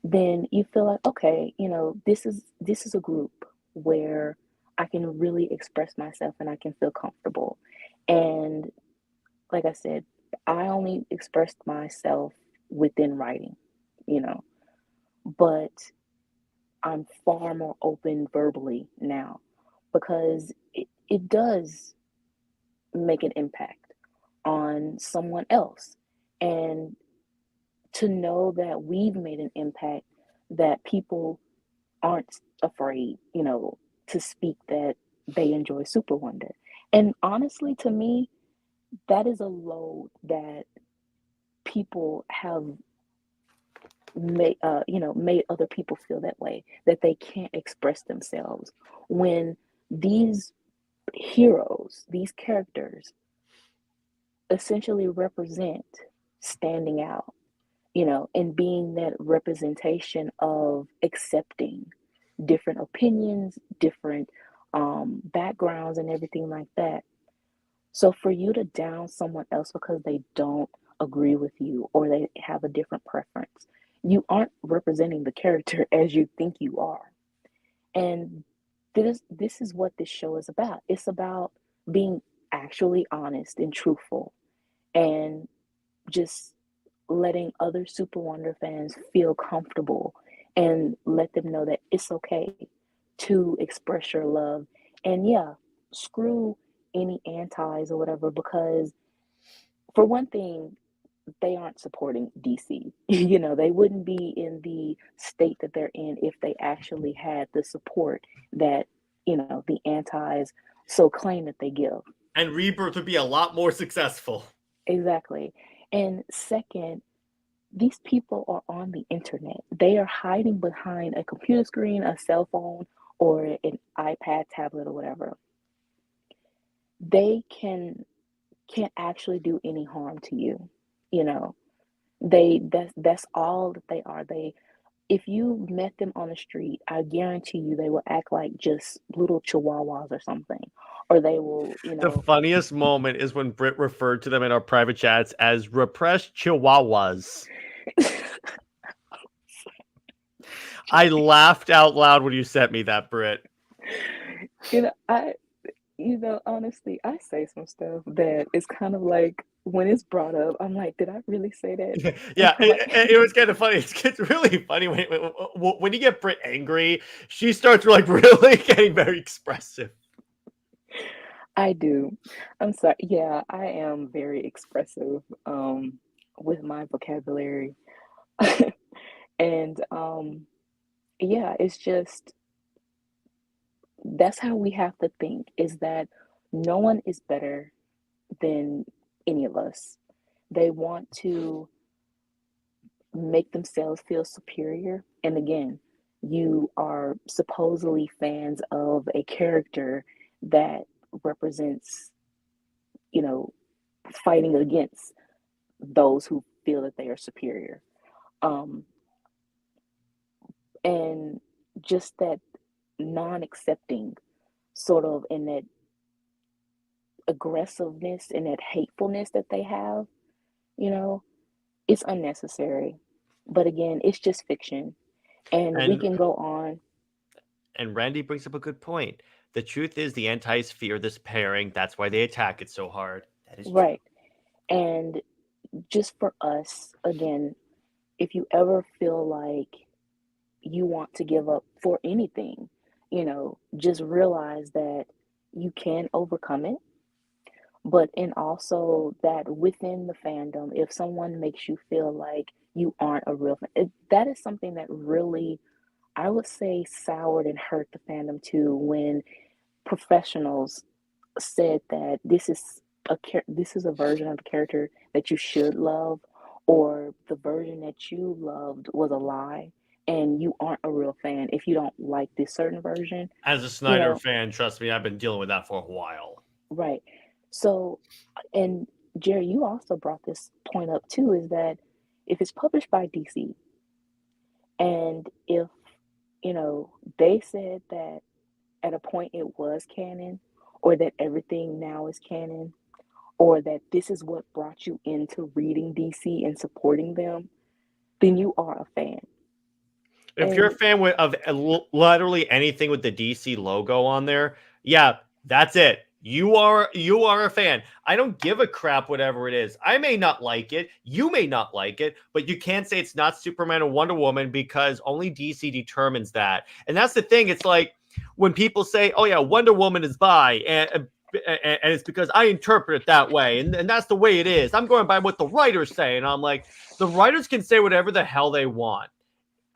then you feel like, okay, you know, this is a group where I can really express myself and I can feel comfortable. And like I said, I only expressed myself within writing, you know, but I'm far more open verbally now because it does make an impact on someone else. And to know that we've made an impact, that people aren't afraid, you know, to speak that they enjoy SuperWonder. And honestly, to me, that is a load that people have made other people feel that way, that they can't express themselves when these heroes, these characters essentially represent standing out, you know, and being that representation of accepting different opinions, different backgrounds, and everything like that. So for you to down someone else because they don't agree with you or they have a different preference, you aren't representing the character as you think you are. And this is what this show is about. It's about being actually honest and truthful and just letting other Super Wonder fans feel comfortable and let them know that it's okay to express your love. And yeah, screw any antis or whatever, because for one thing, they aren't supporting DC. You know, they wouldn't be in the state that they're in if they actually had the support that, you know, the antis so claim that they give. And Rebirth would be a lot more successful. Exactly. And second, these people are on the internet. They are hiding behind a computer screen, a cell phone, or an iPad, tablet, or whatever. They can't actually do any harm to you. You know, that's all that they are. They if you met them on the street, I guarantee you they will act like just little chihuahuas or something. Or they will, you The know, funniest moment is when Brit referred to them in our private chats as repressed chihuahuas. I laughed out loud when you sent me that, Brit. you know, honestly, I say some stuff that is kind of like when it's brought up, I'm like, did I really say that? And Yeah, I'm like, it was kind of funny. It's really funny when you get Brit angry, she starts like really getting very expressive. I do. I'm sorry. Yeah, I am very expressive with my vocabulary. And yeah, it's just that's how we have to think, is that no one is better than any of us. They want to make themselves feel superior. And again, you are supposedly fans of a character that represents, you know, fighting against those who feel that they are superior. Um, and just that non accepting sort of, and that aggressiveness and that hatefulness that they have, you know, it's unnecessary. But again, it's just fiction. And we And can go on. Randy brings up a good point. The truth is, the antis fear this pairing. That's why they attack it so hard. That is true. Right. And just for us, again, if you ever feel like you want to give up for anything, just realize that you can overcome it. But and also that within the fandom, if someone makes you feel like you aren't a real fan, that is something that really, I would say, soured and hurt the fandom too, when professionals said that this is a version of the character that you should love, or the version that you loved was a lie, and you aren't a real fan if you don't like this certain version. As a You Snyder know, fan, trust me, I've been dealing with that for a while. right. So, and Jerry, you also brought this point up too, is that if it's published by DC, and if, they said that at a point it was canon, or that everything now is canon, or that this is what brought you into reading DC and supporting them, then you are a fan. If you're a And fan of literally anything with the DC logo on there, yeah, that's it. You are a fan. I don't give a crap whatever it is. I may not like it. You may not like it, but you can't say it's not Superman or Wonder Woman because only DC determines that. And that's the thing. It's like when people say, "Oh yeah, Wonder Woman is bi," and it's because I interpret it that way, and that's the way it is. I'm going by what the writers say, and I'm like, the writers can say whatever the hell they want.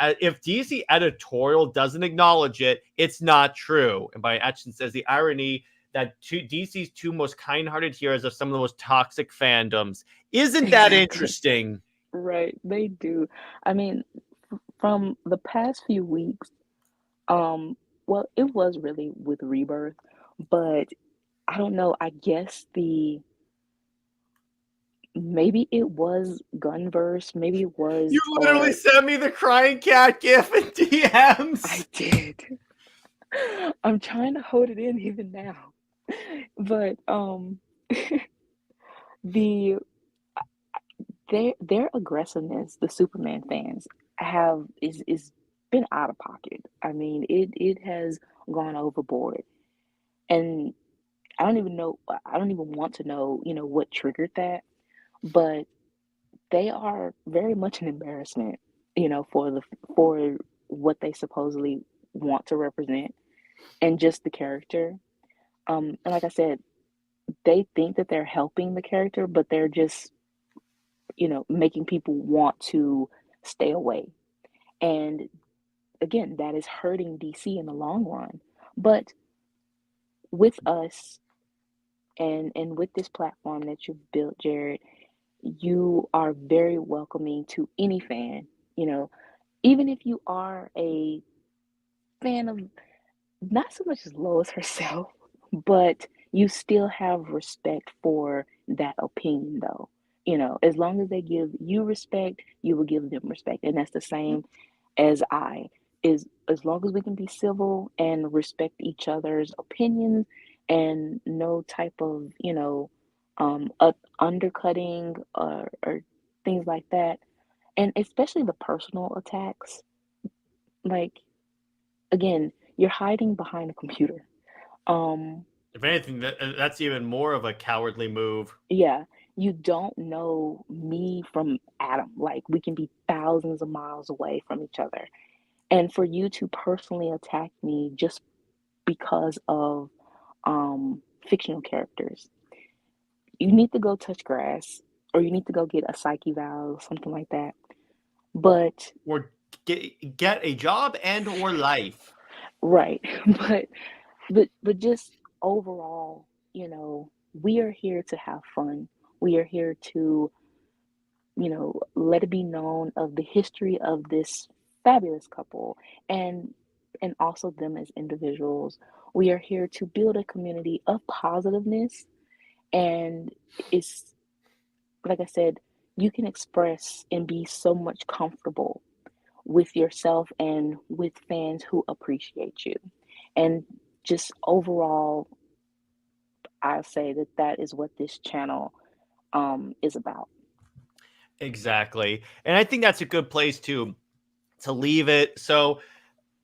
If DC editorial doesn't acknowledge it, it's not true. And by action says the irony that DC's two most kind-hearted heroes of some of the most toxic fandoms. Isn't that exactly, interesting? right, they do. I mean, from the past few weeks, um, well, it was really with Rebirth, but I don't know. I guess maybe it was Gunverse, maybe it You was, literally or sent me the crying cat gif in I DMs. did. I'm trying to hold it in even now. But the their aggressiveness, the Superman fans have is been out of pocket. I mean, it has gone overboard. And I don't even want to know, what triggered that, but they are very much an embarrassment, for what they supposedly want to represent, and just the character. And like I said, they think that they're helping the character, but they're just, making people want to stay away. And again, that is hurting DC in the long run. But with us, and with this platform that you've built, Jared, you are very welcoming to any fan, you know, even if you are a fan of not so much as Lois herself, but you still have respect for that opinion, though. As long as they give you respect, you will give them respect. And that's the same as I, is as long as we can be civil and respect each other's opinions, and no type of, undercutting, or things like that. And especially the personal attacks. Like, again, you're hiding behind a computer. Um, If anything, that's even more of a cowardly move. yeah, you don't know me from Adam. Like, we can be thousands of miles away from each other. And for you to personally attack me just because of fictional characters, you need to go touch grass, or you need to go get a psyche valve, something like that. But Or get a job and or life. right, but just overall, we are here to have fun. We are here to let it be known of the history of this fabulous couple, and also them as individuals. We are here to build a community of positiveness, and it's like I said, you can express and be so much comfortable with yourself and with fans who appreciate you. And just overall, I say that that is what this channel is about. Exactly. And I think that's a good place to leave it. So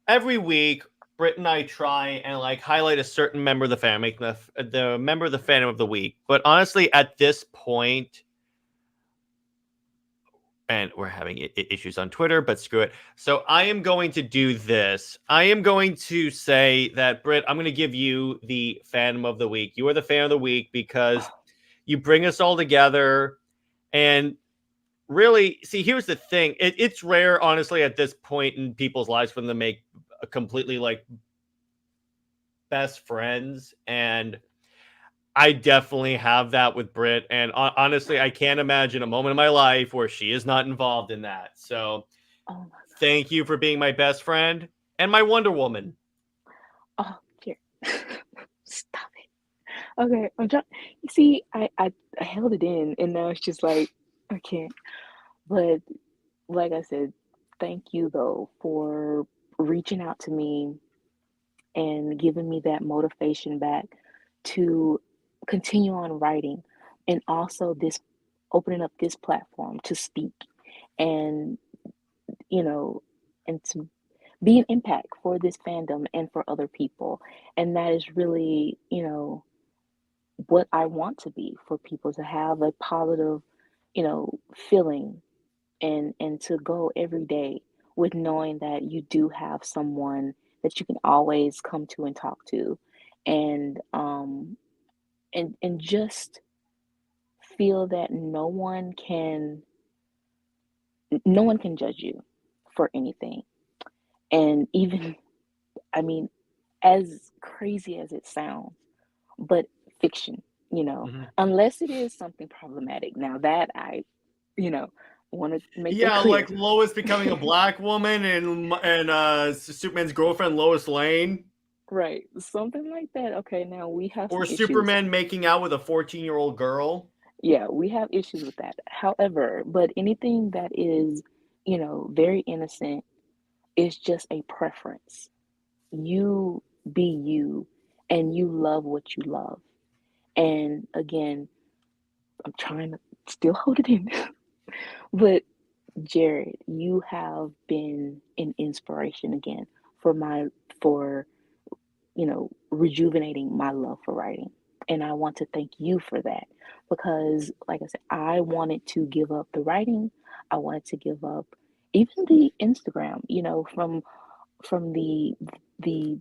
every week, Brit and I try and like highlight a certain member of the fandom, make the member of the fandom of the week. But honestly, at this point, and we're having issues on Twitter, but screw it. So I am going to do this. I am going to say that, Brit, I'm going to give you the fandom of the week. You are the fan of the week because you bring us all together. And really, see, here's the thing. It's rare, honestly, at this point in people's lives for them to make a completely like best friends. And I definitely have that with Brit. And honestly, I can't imagine a moment in my life where she is not involved in that. So Oh my God. thank you for being my best friend and my Wonder Woman. Oh, dear. Stop it. Okay, I'm trying. You see, I held it in, and now it's just like I can't. But like I said, thank you though for reaching out to me and giving me that motivation back to continue on writing, and also this opening up this platform to speak, and you know and to be an impact for this fandom and for other people. And that is really, what I want to be, for people to have a positive, feeling, and to go every day with knowing that you do have someone that you can always come to and talk to, and just feel that no one can judge you for anything. And even, I mean, as crazy as it sounds, but fiction, Mhm. unless it is something problematic. Now that I, you know, want to make that Yeah, clear. like Lois becoming a black woman and Superman's girlfriend Lois Lane, Right. Something like that. Okay, now we have or some issues. Superman making out with a 14-year-old girl. Yeah, we have issues with that. However, but anything that is, very innocent is just a preference. You be you, and you love what you love. And again, I'm trying to still hold it in. But Jared, you have been an inspiration again for for rejuvenating my love for writing. And I want to thank you for that, because like I said, I wanted to give up the writing. I wanted to give up even the Instagram, from the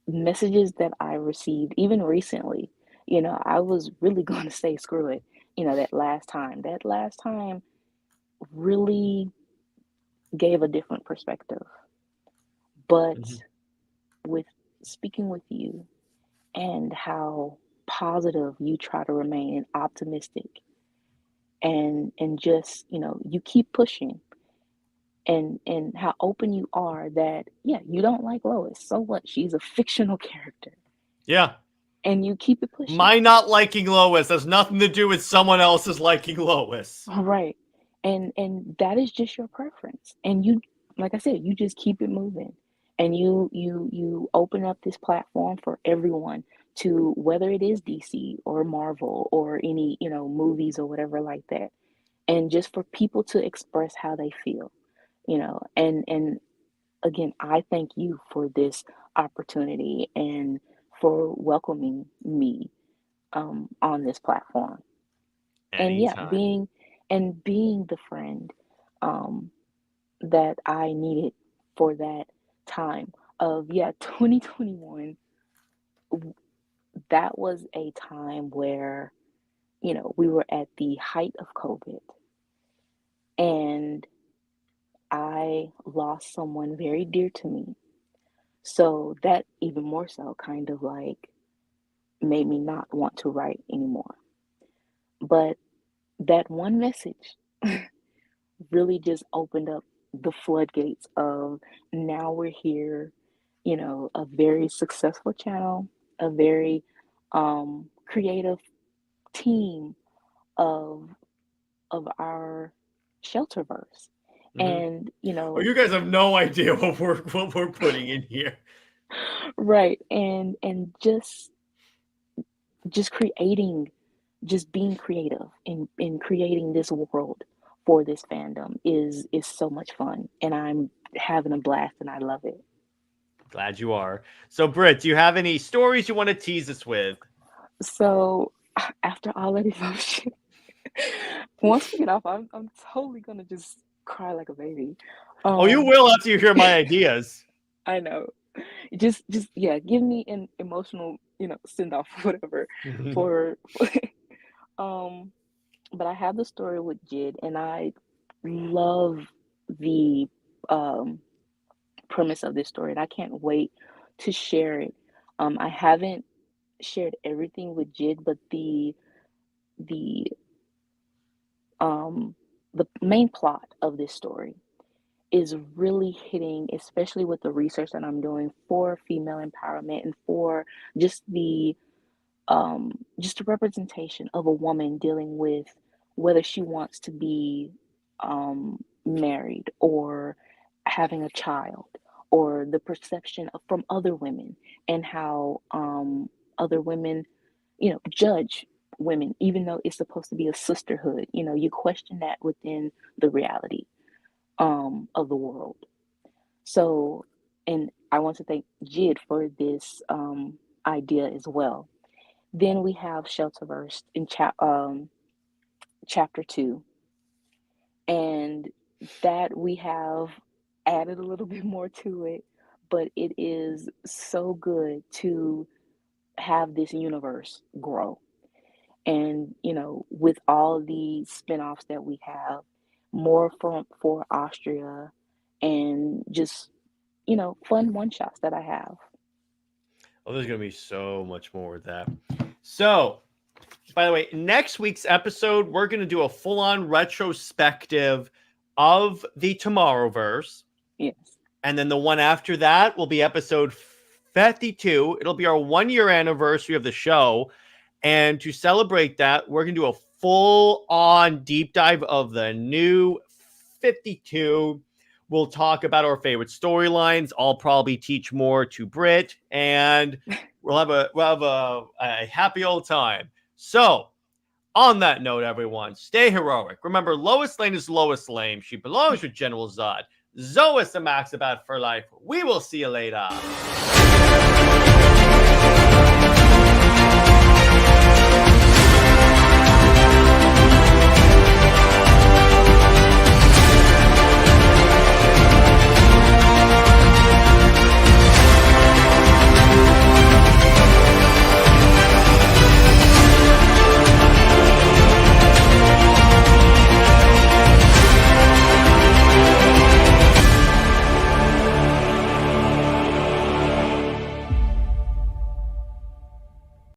messages that I received even recently. I was really going to say screw it, that last time. That last time really gave a different perspective. But Mhm. with speaking with you, and how positive you try to remain and optimistic, and just, you keep pushing, and how open you are that, yeah, you don't like Lois. So what? She's a fictional character, Yeah. and you keep it pushing. My not liking Lois has nothing to do with someone else's liking Lois. All right. And that is just your preference. And you, like I said, you just keep it moving. And you open up this platform for everyone to, whether it is DC or Marvel or any, movies or whatever like that. And just for people to express how they feel, and again, I thank you for this opportunity and for welcoming me on this platform. And yeah, Anytime. being the friend um that I needed for that time of, yeah, 2021. That was a time where, we were at the height of COVID, and I lost someone very dear to me. So that even more so kind of like made me not want to write anymore. But that one message really just opened up the floodgates of now we're here, a very successful channel, a very creative team of our shelterverse. Mhm. And, Oh, you guys have no idea what we're putting in here. right. And just creating, just being creative in creating this world for this fandom is so much fun. And I'm having a blast and I love it. Glad you are. So, Britt, do you have any stories you want to tease us with? So after all of this emotion, once we get off, I'm totally gonna just cry like a baby. Oh, you Um, will after you hear my ideas. I know. Just yeah, give me an emotional, send off, whatever. For um, but I have the story with Jid, and I love the um premise of this story, and I can't wait to share it. I haven't shared everything with Jid, but the um the main plot of this story is really hitting, especially with the research that I'm doing for female empowerment and for just just a representation of a woman dealing with whether she wants to be married or having a child, or the perception from other women, and how other women, judge women, even though it's supposed to be a sisterhood. You question that within the reality of the world. So, and I want to thank Jid for this idea as well. Then we have Shelterverse in chapter 2, and that we have added a little bit more to it, but it is so good to have this universe grow. And, with all the spin-offs that we have, more for Austria, and just, fun one-shots that I have. Oh, there's going to be so much more with that. So, by the way, next week's episode, we're going to do a full-on retrospective of the Tomorrowverse. Yes. And then the one after that will be episode 52. It'll be our 1-year anniversary of the show. And to celebrate that, we're going to do a full-on deep dive of the new 52. We'll talk about our favorite storylines. I'll probably teach more to Brit, and we'll have a happy old time. So, on that note, everyone, stay heroic. Remember, Lois Lane is Lois Lane. She belongs with General Zod. Zoe is the Max about for life. We will see you later.